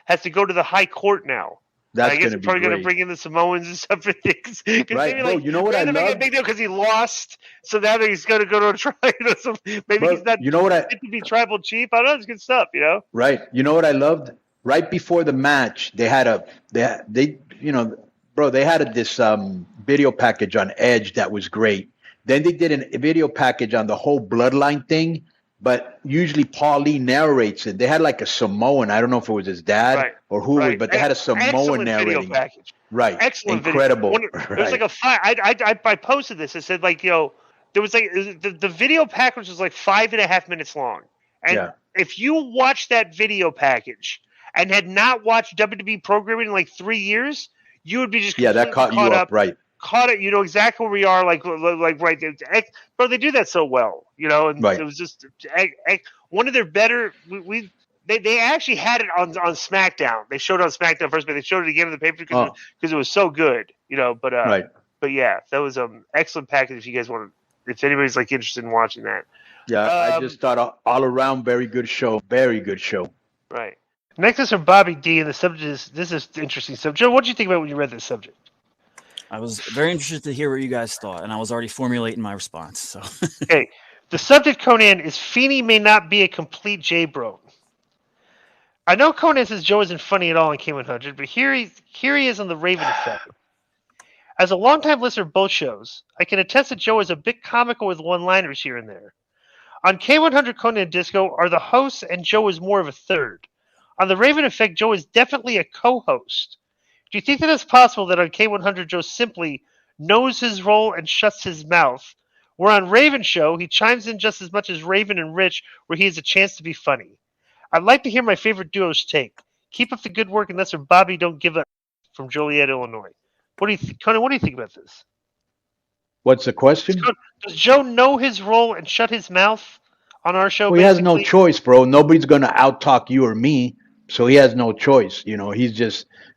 has to go to the High Court now. That's I guess they're probably going to bring in the Samoans and stuff for things. Right, bro. You know what I love? A big deal because he lost, so now he's going to go to a trial. So maybe he's not. You know what fit to be Tribal Chief. I don't know. It's good stuff. Right. You know what I loved? Right before the match, they had this video package on Edge that was great. Then they did a video package on the whole bloodline thing, but usually Paul Lee narrates it. They had like a Samoan. I don't know if it was his dad or who, but they had a Samoan narrating. Video package. Right. Excellent. Incredible. Video. It was like a I posted this. I said there was like the video package was like 5.5 minutes long, and if you watch that video package and had not watched WWE programming in like 3 years, you would be just that caught you up, right? Caught it, you know exactly where we are, like right there. Bro, they do that so well, and it was just one of their better. They actually had it on SmackDown. They showed it on SmackDown first, but they showed it again in the paper because it was so good, But yeah, that was excellent package. If you guys want, if anybody's like interested in watching that, I just thought all around very good show, very good show. Right. Next is from Bobby D, and the subject is this is interesting. So, Joe, what did you think about when you read this subject? I was very interested to hear what you guys thought, and I was already formulating my response. So, okay, the subject, Conan, is Feeney may not be a complete J-bro. I know Conan says Joe isn't funny at all in K100, but here he is on the Raven Effect. As a longtime listener of both shows, I can attest that Joe is a bit comical with one-liners here and there. On K100, Conan and Disco are the hosts, and Joe is more of a third. On the Raven Effect, Joe is definitely a co-host. Do you think that it's possible that on K100, Joe simply knows his role and shuts his mouth, where on Raven Show, he chimes in just as much as Raven and Rich, where he has a chance to be funny? I'd like to hear my favorite duo's take. Keep up the good work, and that's from Bobby Don't Give Up from Joliet, Illinois. What do you think, Conan? What do you think about this? What's the question? Does Joe know his role and shut his mouth on our show? Well, he has no choice, bro. Nobody's going to out-talk you or me, so he has no choice.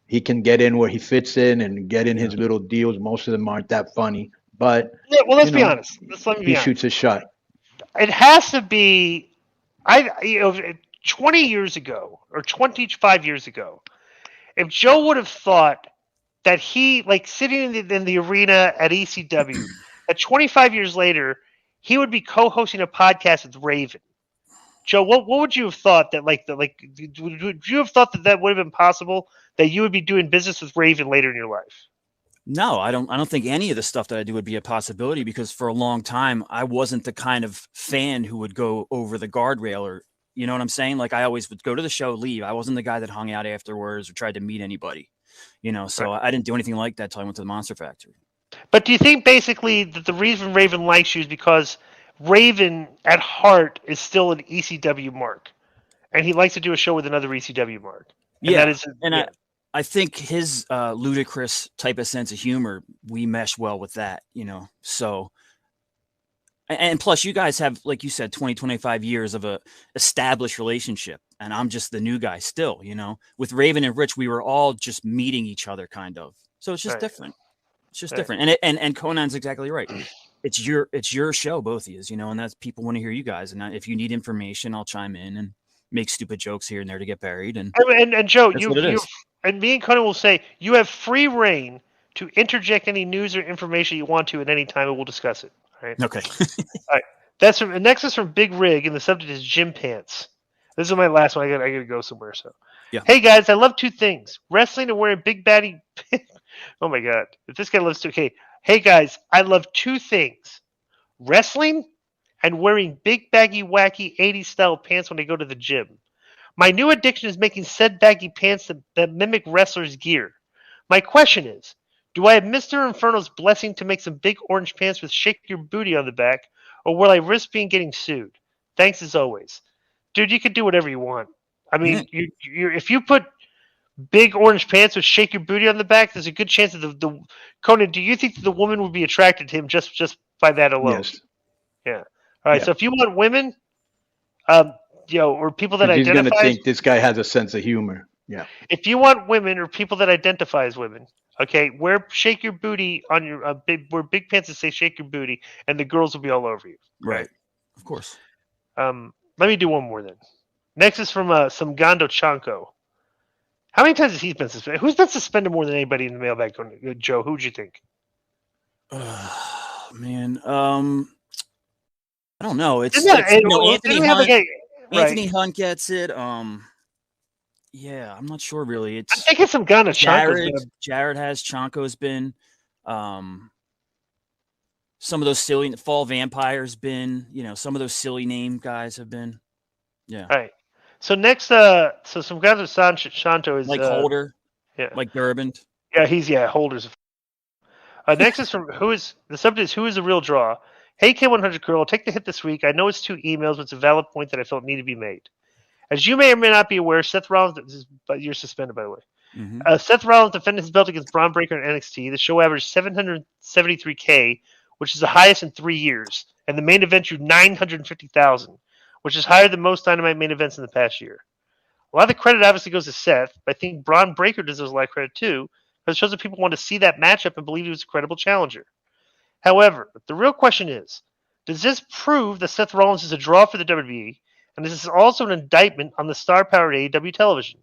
He can get in where he fits in and get in his little deals. Most of them aren't that funny, but let's be honest. He shoots his shot. It has to be, 20 years ago or 25 years ago, if Joe would have thought that he, like sitting in the arena at ECW, at 25 years later, he would be co-hosting a podcast with Raven. Joe, what would you have thought that would you have thought that would have been possible, that you would be doing business with Raven later in your life? No, I don't think any of the stuff that I do would be a possibility, because for a long time I wasn't the kind of fan who would go over the guardrail, or you know what I'm saying? Like, I always would go to the show, leave. I wasn't the guy that hung out afterwards or tried to meet anybody, so right. I didn't do anything like that until I went to the Monster Factory. But do you think basically that the reason Raven likes you is because Raven at heart is still an ECW mark, and he likes to do a show with another ECW mark? And I think his ludicrous type of sense of humor, we mesh well with that, so. And plus, you guys have, like you said, 20, 25 years of a established relationship, and I'm just the new guy still, With Raven and Rich, we were all just meeting each other, kind of. So it's just different. It's just different. And Conan's exactly right. It's your show, both of you, and that's, people want to hear you guys. And if you need information, I'll chime in and make stupid jokes here and there to get buried. And Joe, you and me and Conan will say you have free reign to interject any news or information you want to at any time, and we'll discuss it. Right. Okay. All right. That's from next is from Big Rig, and the subject is gym pants. This is my last one. I gotta go somewhere. So, Yeah. Hey guys, I love two things: wrestling and wearing big baddie. Oh my god! If this guy loves to, okay. Hey guys, I love two things: wrestling and wearing big baggy wacky 80s style pants when I go to the gym. My new addiction is making said baggy pants that mimic wrestlers' gear. My question is, do I have Mr. Inferno's blessing to make some big orange pants with shake your booty on the back, or will I risk getting sued? Thanks as always. Dude, you can do whatever you want. I mean, if you put big orange pants with shake your booty on the back, there's a good chance that the Conan, do you think that the woman would be attracted to him just by that alone? Yes. Yeah. All right, Yeah. so if you want women, or people that He's identify, gonna think this guy has a sense of humor. Yeah. if you want women or people that identify as women, okay, shake your booty on your wear big pants that say shake your booty, and the girls will be all over you. Right. Of course. Let me do one more then. Next is from some Gondo Chanko. How many times has he been suspended? Who's been suspended more than anybody in the mailbag? Joe, who'd you think? Man, I don't know. It's, Isn't that- Anthony didn't we have a Hunt. guy- Anthony right. Hunt gets it. Yeah, I'm not sure really. It's I think it's some Gondo Chanko's Jared has. Chanko's been. Some of those silly Fall Vampire's been. Some of those silly name guys have been. Yeah. All right. So next, so some guys with Shanto is Like Holder. Yeah. Like Durbin. Yeah, Holder's. Next is from the subject is who is the real draw? Hey K100 Girl, I'll take the hit this week. I know it's 2 emails, but it's a valid point that I felt needed to be made. As you may or may not be aware, Seth Rollins, but you're suspended by the way. Mm-hmm. Seth Rollins defended his belt against Braun Breaker in NXT. The show averaged 773K, which is the highest in 3 years, and the main event drew 950,000, which is higher than most Dynamite main events in the past year. A lot of the credit obviously goes to Seth, but I think Braun Breaker deserves a lot of credit too, because it shows that people want to see that matchup and believe he was a credible challenger. However, the real question is, does this prove that Seth Rollins is a draw for the WWE, and is this also an indictment on the star-powered AEW television?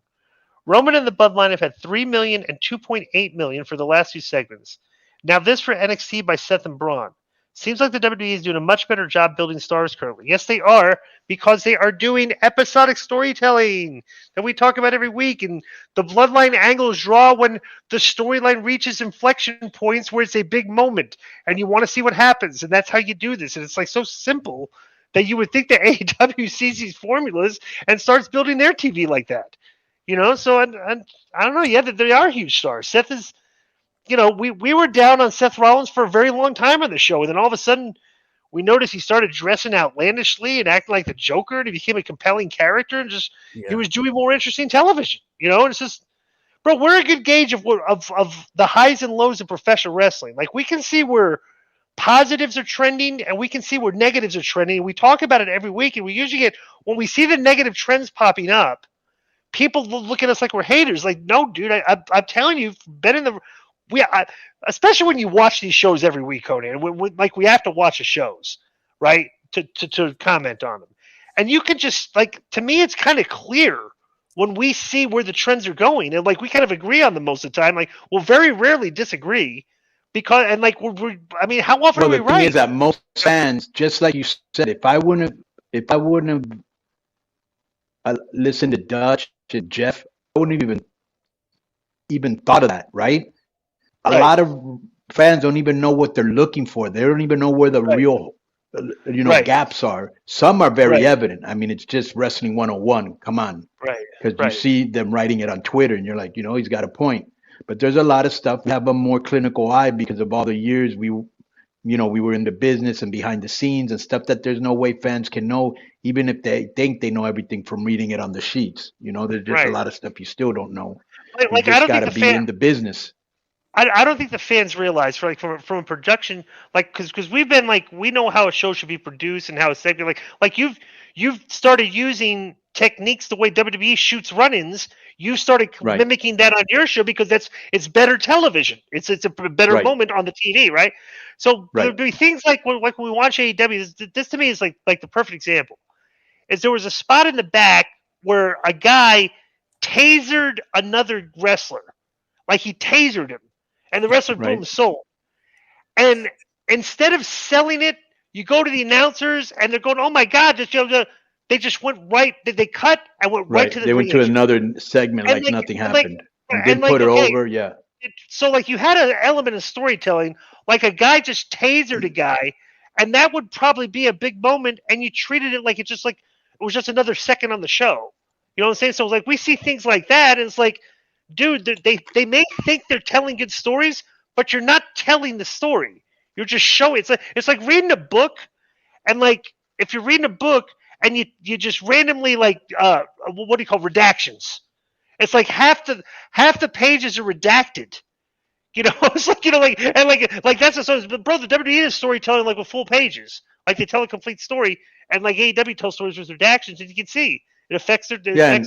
Roman and the Bloodline have had $3 million and $2.8 million for the last 2 segments. Now this for NXT by Seth and Braun. Seems like the WWE is doing a much better job building stars currently. Yes, they are, because they are doing episodic storytelling that we talk about every week. And the Bloodline angles draw when the storyline reaches inflection points where it's a big moment and you want to see what happens. And that's how you do this. And it's like so simple that you would think that AEW sees these formulas and starts building their TV like that. So and I don't know. Yeah, they are huge stars. Seth is... we were down on Seth Rollins for a very long time on the show, and then all of a sudden we noticed he started dressing outlandishly and acting like the Joker, and he became a compelling character, and he was doing more interesting television. And it's just, bro, we're a good gauge of the highs and lows of professional wrestling. Like, we can see where positives are trending, and we can see where negatives are trending, and we talk about it every week, and we usually get, when we see the negative trends popping up, people look at us like we're haters. Like, no, dude, I'm telling you, especially when you watch these shows every week, Conan, we have to watch the shows, right, to comment on them. And you can just, to me, it's kind of clear when we see where the trends are going. And, we kind of agree on them most of the time. We'll very rarely disagree because, and, I mean, how often are we the right? thing is that most fans, just like you said, if I wouldn't have listened to Dutch and Jeff, I wouldn't have even thought of that, right? A lot of fans don't even know what they're looking for. They don't even know where the real, gaps are. Some are very evident. I mean, it's just Wrestling 101. Come on. Right. Because you see them writing it on Twitter and you're like, he's got a point. But there's a lot of stuff. We have a more clinical eye because of all the years we were in the business and behind the scenes and stuff that there's no way fans can know, even if they think they know everything from reading it on the sheets. There's just a lot of stuff you still don't know. You just got to be in the business. I don't think the fans realize, from a production, because we've been we know how a show should be produced and how a segment, you've started using techniques the way WWE shoots run-ins. You started mimicking that on your show because it's better television. It's a better moment on the TV, right? So there'll be things like when we watch AEW. This to me is like the perfect example. Is there was a spot in the back where a guy tasered another wrestler, he tasered him. And the wrestler boom sold. And instead of selling it You go to the announcers, and they're going, "Oh my God!" They just went right. They cut and went right to the. They went to another segment like nothing happened. And didn't put her over. Yeah. So like you had an element of storytelling, like a guy just tasered a guy, and that would probably be a big moment, and you treated it like it was just another second on the show. You know what I'm saying? So like we see things like that, and it's like, dude, they may think they're telling good stories, but you're not telling the story. You're just showing. It's like reading a book, and like if you're reading a book and you just randomly like what do you call redactions? It's like half the pages are redacted. You know, it's like like that's so. Bro, the WWE is storytelling like with full pages. Like they tell a complete story, and like AEW tells stories with redactions, and you can see it affects their.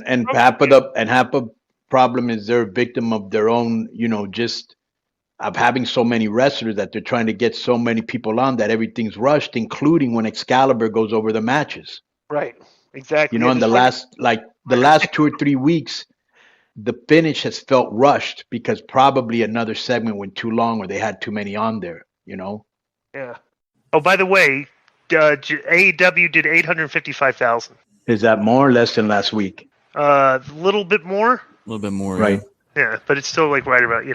And half the problem is they're a victim of their own, just of having so many wrestlers that they're trying to get so many people on that everything's rushed, including when Excalibur goes over the matches. Right. Exactly. In the last 2 or 3 weeks, the finish has felt rushed because probably another segment went too long or they had too many on there. Yeah. Oh, by the way, AEW did 855,000. Is that more or less than last week? A little bit more. A little bit more, right? Yeah, but it's still like right about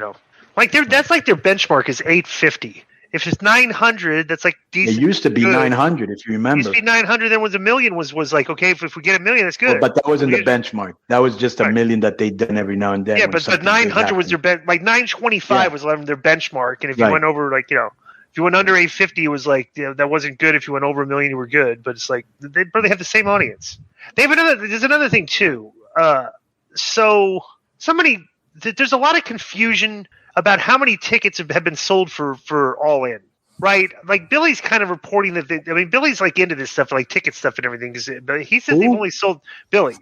like that's like their benchmark is 850. If it's 900, that's like decent. It used to be 900, if you remember. It used to be 900. Then was a million was like okay. If we get a million, that's good. But that wasn't the benchmark. That was just a million that they done every now and then. Yeah, but 900 was their like 925 was their benchmark, and if you went over like if you went under 850, it was like that wasn't good. If you went over a million, you were good. But it's like they probably have the same audience. They have there's another thing too. So there's a lot of confusion about how many tickets have been sold for All In, right? Like Billy's kind of reporting that Billy's like into this stuff, like ticket stuff and everything. But he says they've only sold Billy,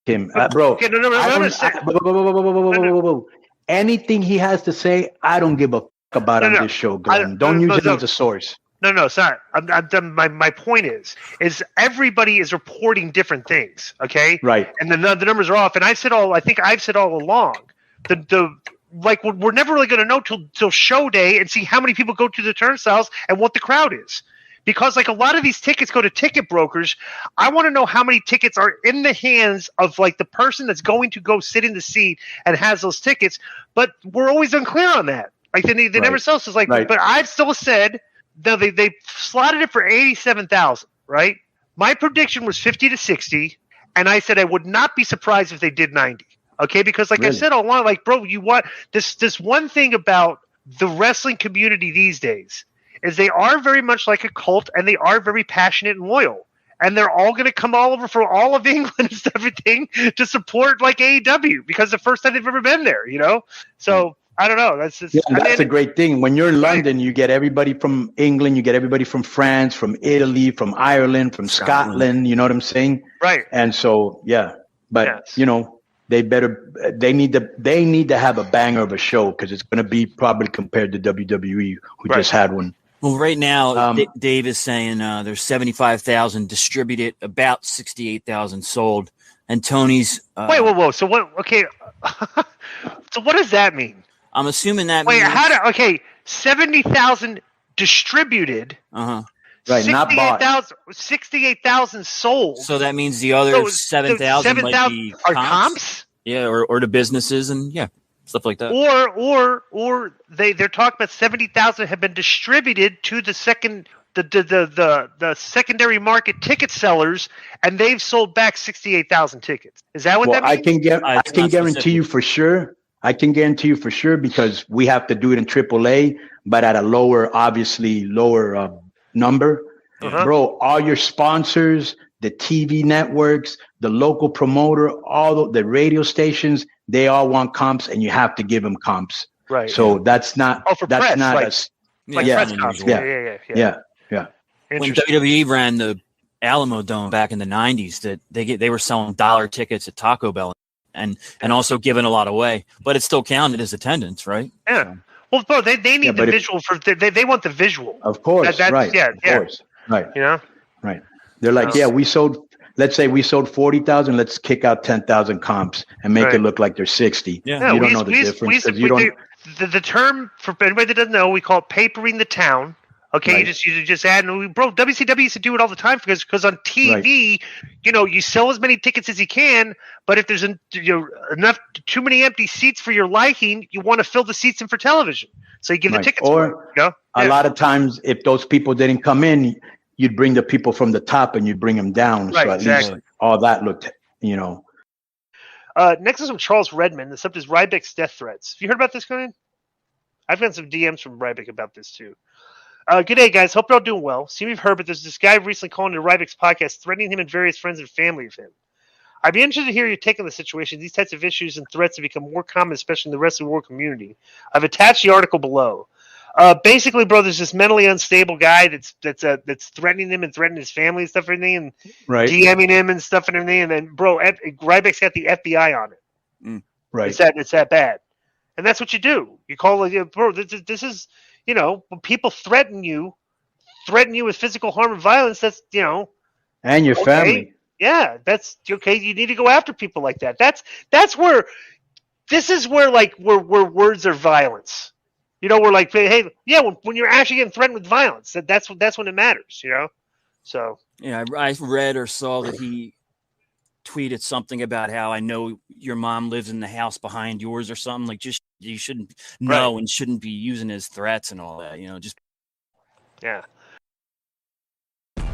Kim, bro. Okay, no. Anything he has to say, I don't give a fuck about on this show, Glenn. Don't use it as a source. No, sorry. My point is everybody is reporting different things, okay? Right. And the numbers are off. And I think I've said all along, we're never really going to know till show day and see how many people go to the turnstiles and what the crowd is. Because like a lot of these tickets go to ticket brokers, I want to know how many tickets are in the hands of like the person that's going to go sit in the seat and has those tickets. But we're always unclear on that. Like they never sell. So it's like, but I've still said. Now they slotted it for 87,000, right? My prediction was 50 to 60, and I said I would not be surprised if they did 90. Okay, because like I said all along, like bro, you want this one thing about the wrestling community these days is they are very much like a cult, and they are very passionate and loyal, and they're all going to come all over for all of England and everything to support like AEW because the first time they've ever been there, So. I don't know. That's a great thing. When you're in London, you get everybody from England, you get everybody from France, from Italy, from Ireland, from Scotland. You know what I'm saying? Right. And so, but they need to have a banger of a show because it's going to be probably compared to WWE, who just had one. Well, right now, Dave is saying there's 75,000 distributed, about 68,000 sold, and Tony's. Wait, whoa. So what? Okay. So what does that mean? I'm assuming that means... Wait, 70,000 distributed. Uh-huh. Right, not bought. 68,000 sold. So that means the other 7,000 might be comps? Yeah, or the businesses and stuff like that. Or they're talking about 70,000 have been distributed to the secondary market ticket sellers, and they've sold back 68,000 tickets. Is that what that means? I can guarantee you for sure. I can guarantee you for sure because we have to do it in AAA, but at a lower number. Uh-huh. Bro, all your sponsors, the TV networks, the local promoter, all the radio stations, they all want comps, and you have to give them comps. Right. So that's not. That's press, not press comps. Yeah. When WWE ran the Alamo Dome back in the 90s, that they were selling dollar tickets at Taco Bell. And also giving a lot away, but it still counted as attendance, right? Yeah. Well, bro, they need the visual they want the visual. Of course, right. Yeah, of course, right. Right. They're like, let's say we sold 40,000. Let's kick out 10,000 comps and make it look like they're 60. Yeah. You don't know the difference. The term for anybody that doesn't know, we call it papering the town. Okay, you just add, and bro, WCW used to do it all the time because on TV, you sell as many tickets as you can, but if there's too many empty seats for your liking, you want to fill the seats in for television, so you give the tickets away. A lot of times, if those people didn't come in, you'd bring the people from the top and you'd bring them down. Right, so at least all that looked, Next is from Charles Redmond. The subject is Ryback's death threats. Have you heard about this, Conan? I've gotten some DMs from Ryback about this too. Good day, guys. Hope you're all doing well. See, we've heard, but there's this guy recently calling into Ryback's podcast, threatening him and various friends and family of him. I'd be interested to hear your take on the situation. These types of issues and threats have become more common, especially in the wrestling world community. I've attached the article below. Basically, bro, there's this mentally unstable guy that's threatening him and threatening his family and stuff and everything, and DMing him and stuff and everything. And then, bro, Ryback's got the FBI on it. Right. It's that bad, and that's what you do. You call bro. This is. When people threaten you with physical harm and violence, that's, and your family. Yeah, that's okay. You need to go after people like that. That's where, this is where where words are violence. We're like, hey, yeah, when you're actually getting threatened with violence, that's when it matters, So. Yeah, I read or saw that he tweeted something about how I know your mom lives in the house behind yours or something, like just you shouldn't know and shouldn't be using his threats and all that, just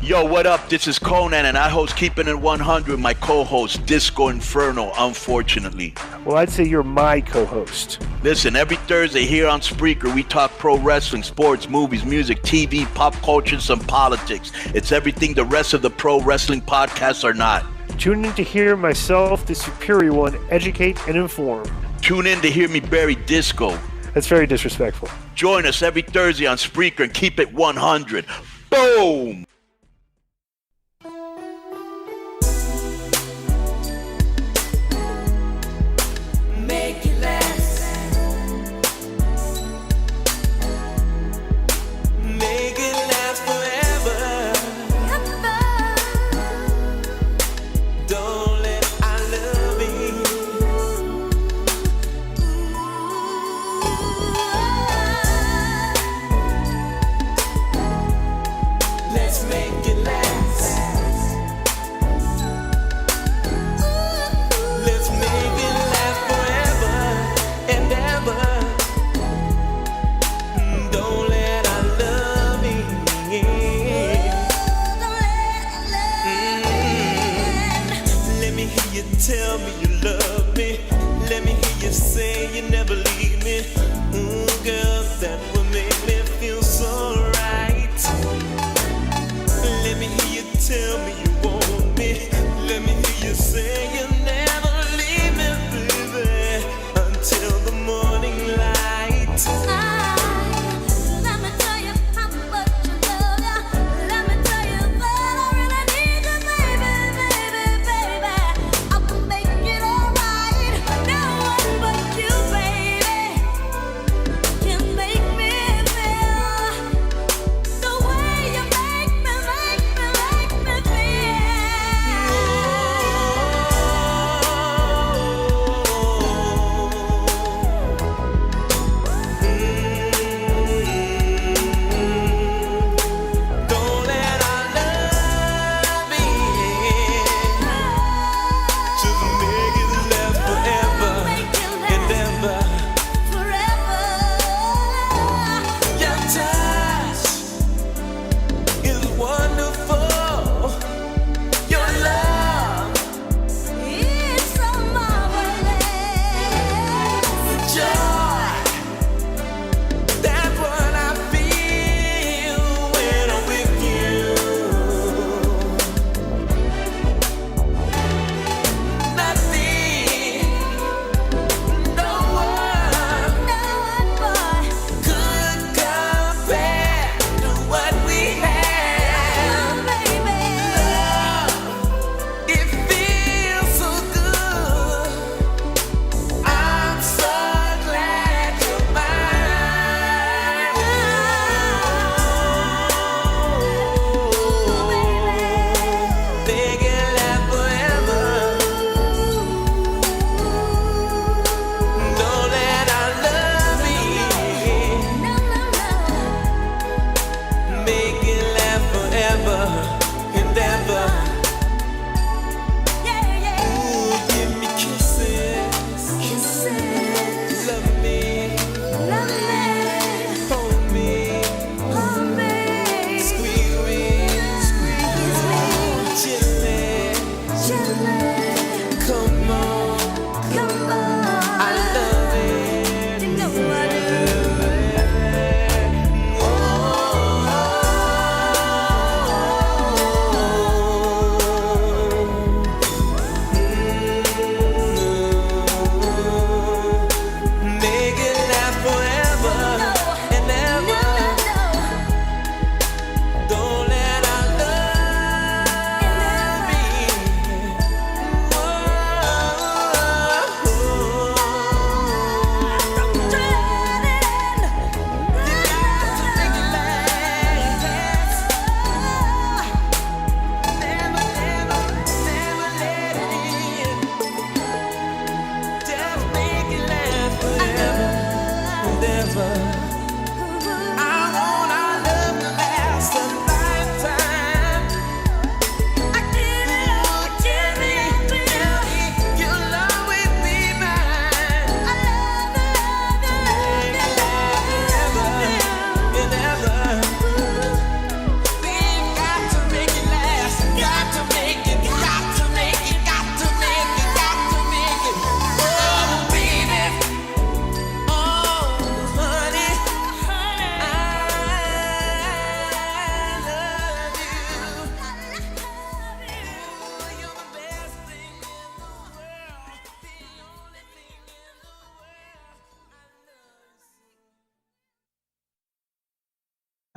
Yo, what up? This is Conan, and I host Keepin It 100. My co-host DISQO Inferno, unfortunately. Well, I'd say you're my co-host. Listen, every Thursday here on Spreaker, we talk pro wrestling, sports, movies, music, TV, pop culture, and some politics. It's everything the rest of the pro wrestling podcasts are not. Tune in to hear myself, the superior one, educate and inform. Tune in to hear me bury DISQO. That's very disrespectful. Join us every Thursday on Spreaker and keep it 100. Boom! Make it last. Make it last forever. Don't let I love you. Let's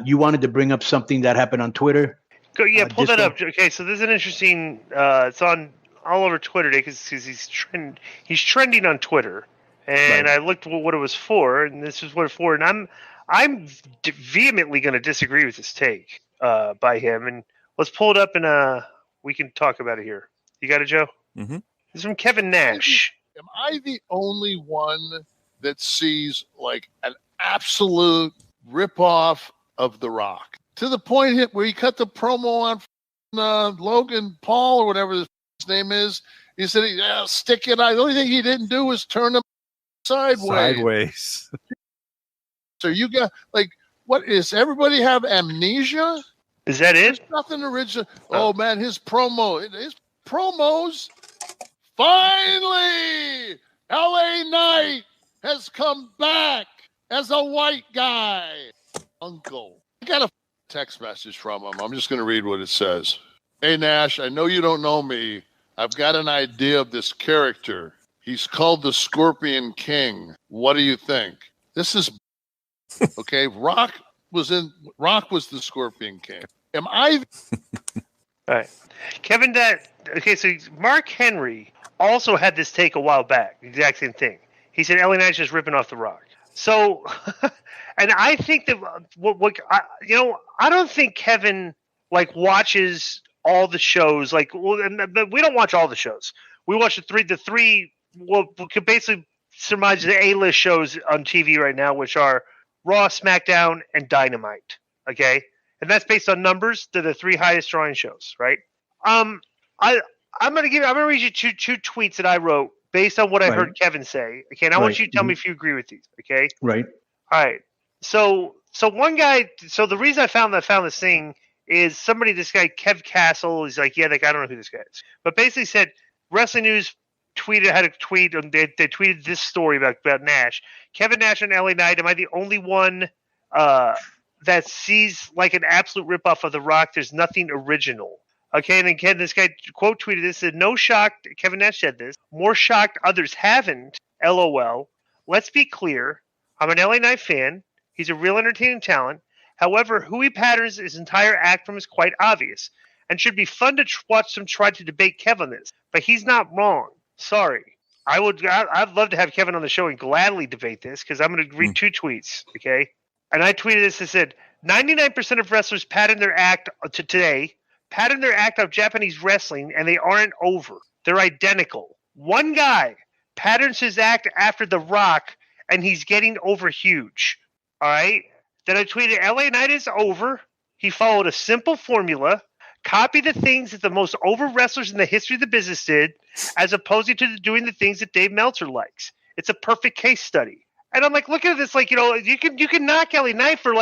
you wanted to bring up something that happened on Twitter. Yeah, pull that up. Okay, so this is an interesting. It's on all over Twitter today because he's trending on Twitter, and I looked what it was for, and this is what it's for, and I'm vehemently going to disagree with this take by him, and let's pull it up and we can talk about it here. You got it, Joe? Mm-hmm. This is from Kevin Nash. Am I the only one that sees like an absolute ripoff of The Rock? To the point where he cut the promo on Logan Paul or whatever his name is. He said, stick it out. The only thing he didn't do was turn him sideways. So you got, like, what is, everybody have amnesia? Is that it? There's nothing original. Oh, man, his promos. Finally, LA Knight has come back as a white guy. Uncle. I got a text message from him. I'm just going to read what it says. Hey, Nash, I know you don't know me. I've got an idea of this character. He's called the Scorpion King. What do you think? This is okay. Rock was the Scorpion King. Am I? All right. Kevin, okay, so Mark Henry also had this take a while back. The exact same thing. He said LA Knight's just ripping off The Rock. So, and I think that I don't think Kevin watches all the shows. We don't watch all the shows. We watch the three. Well, we could basically surmise the A-list shows on TV right now, which are Raw, SmackDown, and Dynamite. Okay, and that's based on numbers. They're the three highest drawing shows, right? I'm gonna read you two tweets that I wrote based on what I heard Kevin say. Okay, and I want you to tell me if you agree with these. Okay. Right. All right. So one guy. So the reason I found this thing is this guy Kev Castle. He's like, yeah, I don't know who this guy is, but basically said Wrestling News had a tweet, and they tweeted this story about Nash. Kevin Nash and LA Knight. Am I the only one that sees like an absolute ripoff of The Rock? There's nothing original. Okay, and again, this guy quote tweeted this, said, no shock, Kevin Nash said this, more shocked others haven't, LOL. Let's be clear, I'm an LA Knight fan. He's a real entertaining talent. However, who he patterns his entire act from is quite obvious, and should be fun to watch them try to debate Kev on this. But he's not wrong. Sorry. I'd love to have Kevin on the show and gladly debate this, because I'm going to read two tweets, okay? And I tweeted this and said, 99% of wrestlers pattern their act pattern their act of Japanese wrestling, and they aren't over. They're identical. One guy patterns his act after The Rock, and he's getting over huge. All right? Then I tweeted, LA Knight is over. He followed a simple formula, copied the things that the most over wrestlers in the history of the business did, as opposed to doing the things that Dave Meltzer likes. It's a perfect case study. And I'm like, looking at this, you can knock LA Knight for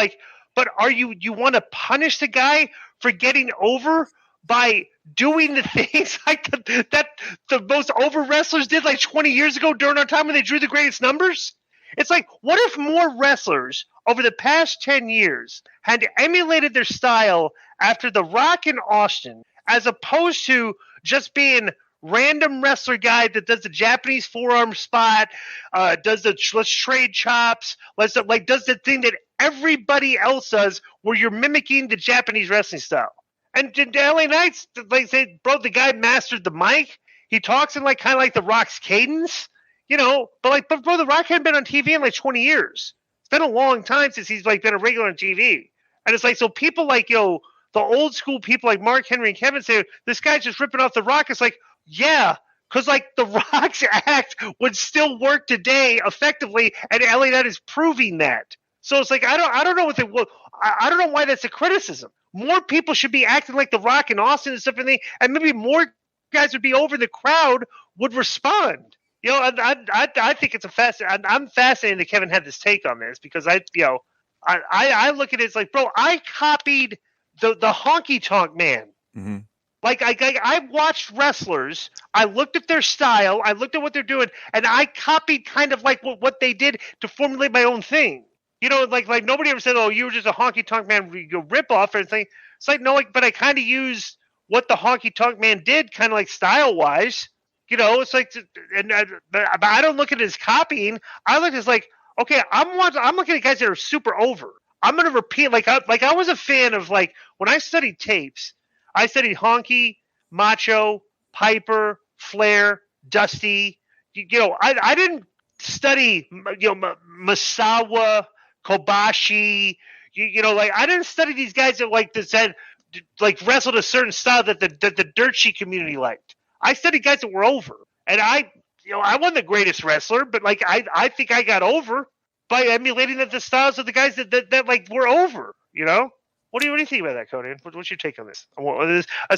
but are you want to punish the guy for getting over by doing the things that the most over wrestlers did 20 years ago during our time when they drew the greatest numbers? It's like, what if more wrestlers over the past 10 years had emulated their style after The Rock and Austin, as opposed to just being random wrestler guy that does the Japanese forearm spot, does the let's trade chops, does the thing that everybody else does, where you're mimicking the Japanese wrestling style. And LA Knights, say, bro, the guy mastered the mic. He talks in kind of like The Rock's cadence, but bro, The Rock hadn't been on TV in 20 years. It's been a long time since he's been a regular on TV. And it's so people the old school people like Mark Henry and Kevin say, this guy's just ripping off The Rock. It's yeah, because The Rock's act would still work today effectively, and LA Knight is proving that. So it's I don't know I don't know why that's a criticism. More people should be acting like The Rock and Austin and stuff, and maybe more guys would be over. The crowd would respond. I think it's I'm fascinated that Kevin had this take on this, because I look at it as bro, I copied the honky tonk man. Mm-hmm. I watched wrestlers. I looked at their style. I looked at what they're doing, and I copied kind of what they did to formulate my own thing. Nobody ever said, "Oh, you were just a honky tonk man rip off" or anything. It's no, but I kind of used what the honky tonk man did, kind of style wise. It's but I don't look at it as copying. I look at it as okay, I'm looking at guys that are super over. I'm gonna repeat I was a fan of when I studied tapes, I studied Honky, Macho, Piper, Flair, Dusty. I didn't study Misawa, Kobashi. I didn't study these guys that wrestled a certain style that the dirt sheet community liked. I studied guys that were over, and I wasn't the greatest wrestler, but I think I got over by emulating the styles of the guys that were over. What do you think about that, Conan? What's your take on this?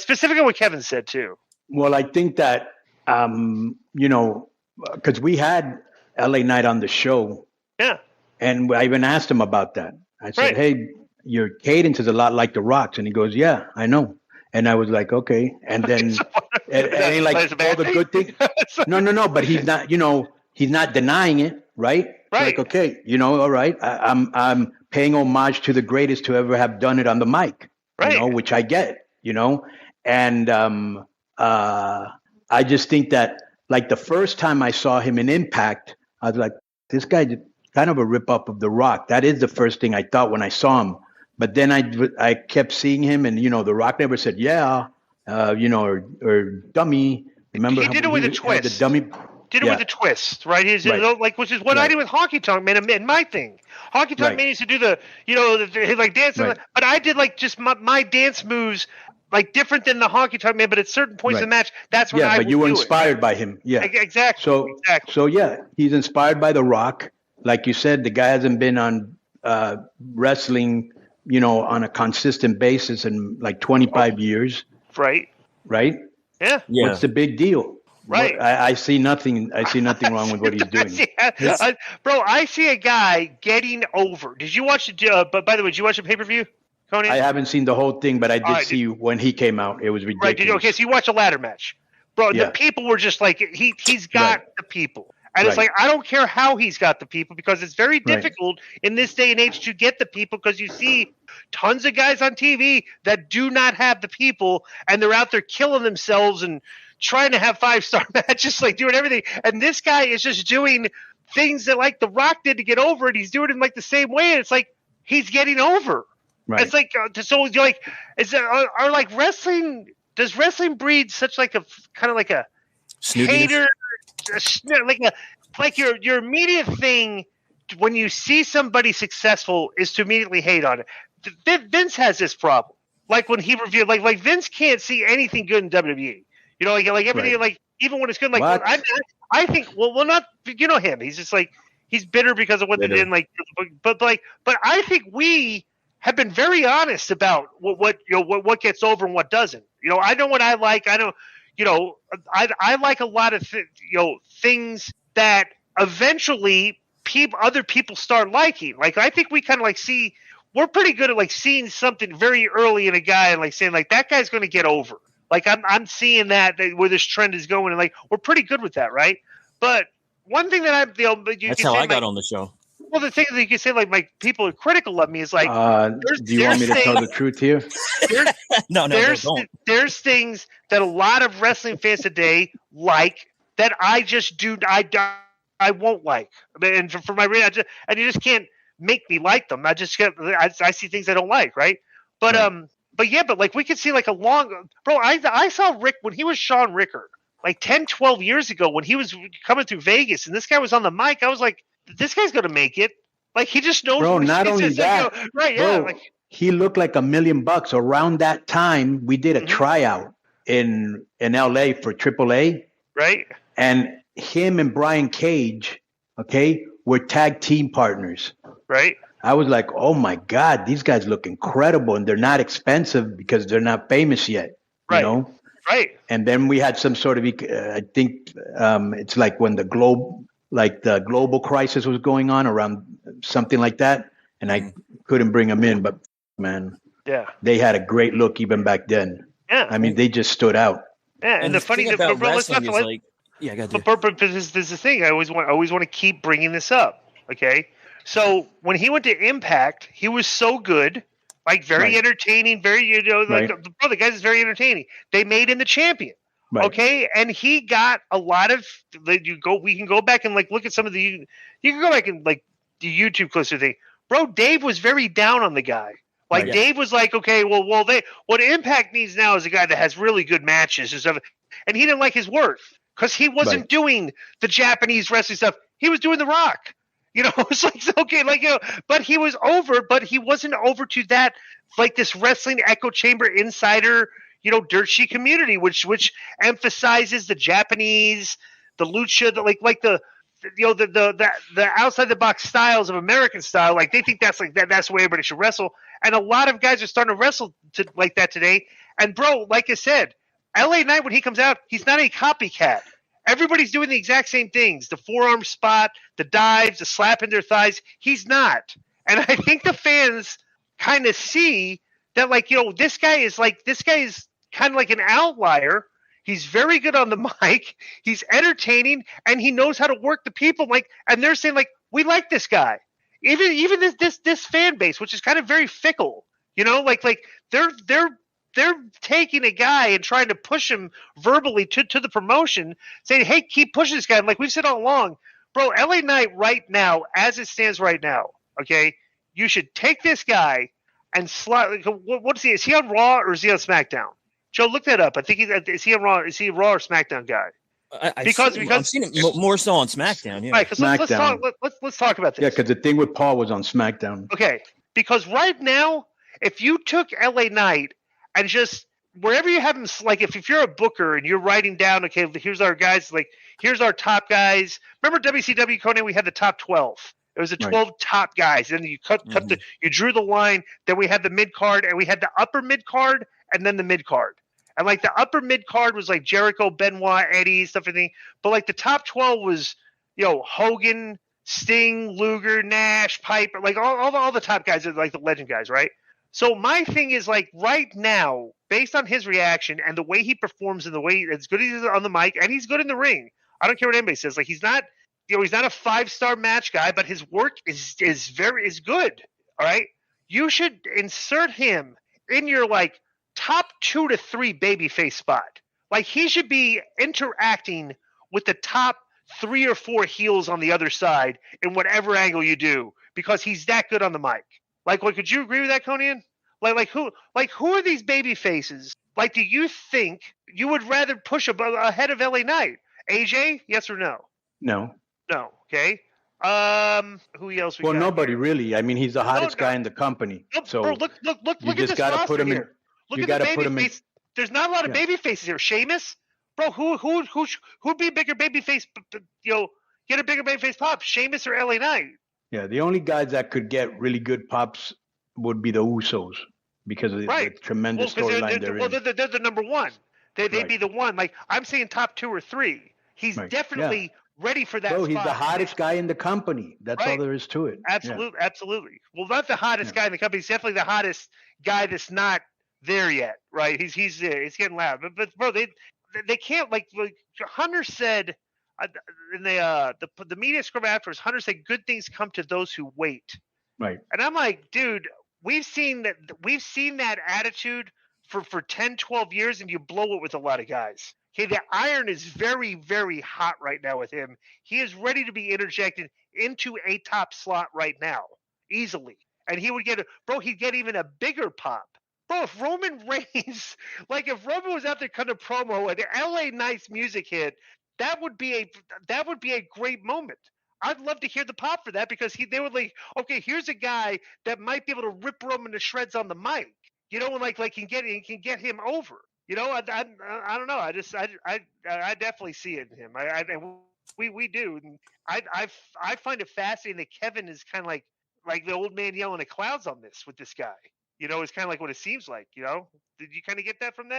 Specifically what Kevin said too. Well, I think that because we had LA Knight on the show. Yeah. And I even asked him about that. I said, hey, your cadence is a lot like The Rock's. And he goes, yeah, I know. And I was like, okay. And then and like all the good things. No. But he's not, he's not denying it, right? Right. Like, okay, all right. I'm paying homage to the greatest to ever have done it on the mic. Right. Which I get, And I just think that the first time I saw him in Impact, I was like, this guy kind of a rip-up of The Rock. That is the first thing I thought when I saw him. But then I kept seeing him, and The Rock never said yeah, or dummy. Remember he did it with a twist. The dummy did it with a twist, right? Which is what I did with Honky Tonk Man and my thing. Honky Tonk Man used to do the dance, but I did just my dance moves different than the Honky Tonk Man. But at certain points in the match, that's when I would do it. Yeah, but you were inspired by him. Yeah, exactly. So yeah, he's inspired by The Rock. Like you said, the guy hasn't been on wrestling, on a consistent basis in 25 years. Right. Right. Yeah. What's the big deal? Right. I see nothing. I see nothing wrong with what he's doing. Bro, I see a guy getting over. Did you watch it? But by the way, did you watch the pay-per-view, Conan? I haven't seen the whole thing, but I did see when he came out. It was ridiculous. Right. Okay, so you watched a ladder match. Bro, the people were just he's got the people. And it's I don't care how he's got the people, because it's very difficult in this day and age to get the people, because you see tons of guys on TV that do not have the people, and they're out there killing themselves and trying to have 5-star matches, doing everything. And this guy is just doing things that The Rock did to get over it. He's doing it in the same way. And it's he's getting over. Right. It's so you're wrestling, does wrestling breed such a kind of a hater? Your immediate thing when you see somebody successful is to immediately hate on it. Vince has this problem. When he reviewed, Vince can't see anything good in WWE. Everything, even when it's good. I think, not him. He's just he's bitter because of what they did. But I think we have been very honest about what gets over and what doesn't. I know what I like. I know. I like a lot of things that eventually other people start liking. I think we kind of see, we're pretty good at seeing something very early in a guy and saying that guy's going to get over. I'm seeing that where this trend is going, and we're pretty good with that, right? But one thing that that's how I got on the show. Well, the thing that you can say, my people are critical of me is do you want me to tell the truth here? No, don't. There's things that a lot of wrestling fans today that I just do. I won't like. And for my reason, and you just can't make me like them. I see things I don't like, right? But we could see a long bro. I saw Rick when he was Sean Rickard 10, 12 years ago when he was coming through Vegas, and this guy was on the mic. I was like, this guy's gonna make it. He just knows. Bro, not only that, right? Yeah, bro, he looked like $1 million. Around that time, we did a tryout in LA for AAA, right? And him and Brian Cage, were tag team partners, right? I was like, oh my God, these guys look incredible, and they're not expensive because they're not famous yet, right? Right. And then we had some sort of, I think it's when the global crisis was going on around something like that, and I couldn't bring them in, but man, they had a great look even back then. Yeah, I mean, they just stood out. Yeah, and the funny thing about wrestling is but this is the thing. I always want to keep bringing this up. Okay, so when he went to Impact, he was so good, very entertaining, very the guys is very entertaining. They made him the champion. Right. Okay, and he got a lot of. We can go back and look at some of the. You can go back and the YouTube clips or thing. bro, Dave was very down on the guy. Like Dave was like, okay, what Impact needs now is a guy that has really good matches and stuff. And he didn't like his work because he wasn't doing the Japanese wrestling stuff. He was doing The Rock. It's like, okay, but he was over, but he wasn't over to that, like this wrestling echo chamber insider, dirt sheet community, which emphasizes the Japanese, the lucha, the outside the box styles of American style. Like they think that's the way everybody should wrestle. And a lot of guys are starting to wrestle like that today. And bro, like I said, LA Knight, when he comes out, he's not a copycat. Everybody's doing the exact same things. The forearm spot, the dives, the slap in their thighs. He's not. And I think the fans kind of see that, this guy is kind of like an outlier. He's very good on the mic. He's entertaining, and he knows how to work the people. And they're saying, we like this guy. Even this fan base, which is kind of very fickle, they're taking a guy and trying to push him verbally to the promotion, saying, hey, keep pushing this guy. And like we've said all along, bro, LA Knight right now, as it stands right now, okay, you should take this guy and slot. What is he? Is he on Raw or is he on SmackDown? Joe, look that up. I think is he on Raw? Is he a Raw or SmackDown guy? Because I've seen him more so on SmackDown. Yeah, right. Let's talk about this. Yeah, because the thing with Paul was on SmackDown. Okay, because right now, if you took LA Knight and just wherever you have him, if you're a booker and you're writing down, okay, here's our guys, here's our top guys. Remember WCW, Conan? We had the top 12. It was the 12 top guys. And then you you drew the line. Then we had the mid card, and we had the upper mid card, and then the mid card. And the upper mid card was Jericho, Benoit, Eddie, stuff like that. But the top 12 was, Hogan, Sting, Luger, Nash, Piper, all the top guys are the legend guys, right? So my thing is right now, based on his reaction and the way he performs and the way as good as he is on the mic, and he's good in the ring. I don't care what anybody says. He's not, he's not a 5-star match guy, but his work is good. All right, you should insert him in your top 2 to 3 babyface spot. He should be interacting with the top 3 or 4 heels on the other side in whatever angle you do, because he's that good on the mic. Could you agree with that, Conan? Who are these baby faces? Do you think you would rather push ahead of LA Knight? AJ, yes or no? No. No. Okay. Who else? Well, nobody really. I mean, he's the hottest guy in the company. So bro, look you at just this gotta roster put him here. in. Look You at gotta the put baby him in. face. There's not a lot of baby faces here. Sheamus, bro. Who'd be a bigger baby face? Get a bigger baby face pop. Sheamus or LA Knight? Yeah, the only guys that could get really good pops would be the Usos because of the tremendous storyline they're in. They're the number one. They'd be the one. I'm saying top 2 or 3. He's definitely ready for that. Bro, he's spot. the hottest guy in the company. That's all there is to it. Absolutely, absolutely. Well, not the hottest guy in the company. He's definitely the hottest guy that's not there yet. Right? He's there. It's getting loud. But bro, they can't Hunter said. In the media scrum afterwards, Hunter said, "Good things come to those who wait." Right. And I'm like, dude, we've seen that attitude for 10, 12 years, and you blow it with a lot of guys. Okay, the iron is very, very hot right now with him. He is ready to be interjected into a top slot right now, easily. And he would he'd get even a bigger pop. Bro, if Roman Reigns, if Roman was out there cutting a promo and LA Knight's music hit, that would be a great moment. I'd love to hear the pop for that, because they would okay, here's a guy that might be able to rip Roman to shreds on the mic, and can get him over. I don't know. I definitely see it in him. We do. And I find it fascinating that Kevin is kind of like the old man yelling at clouds on this with this guy. It's kind of what it seems like. Did you kind of get that from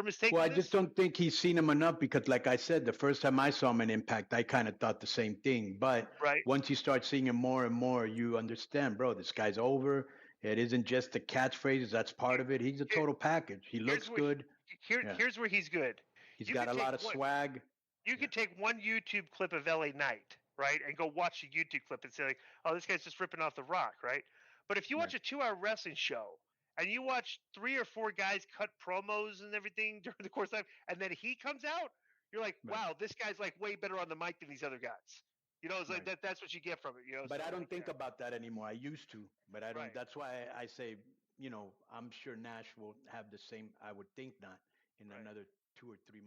his take? Well, I just don't think he's seen him enough, because, like I said, the first time I saw him in Impact, I kind of thought the same thing. But once you start seeing him more and more, you understand, bro, this guy's over. It isn't just the catchphrases. That's part of it. He's a total package. He looks good. Here's where he's good. He's got a lot of swag. You could take one YouTube clip of LA Knight, right, and go watch the YouTube clip and say, oh, this guy's just ripping off The Rock, right? But if you watch a 2-hour wrestling show, and you watch 3 or 4 guys cut promos and everything during the course of time, and then he comes out, you're like, wow, this guy's way better on the mic than these other guys. You know, it's like that's what you get from it. You know, But so I don't like, think about that anymore. I used to, but I don't. Right. That's why I say, I'm sure Nash will have the same. I would think not in another 2 or 3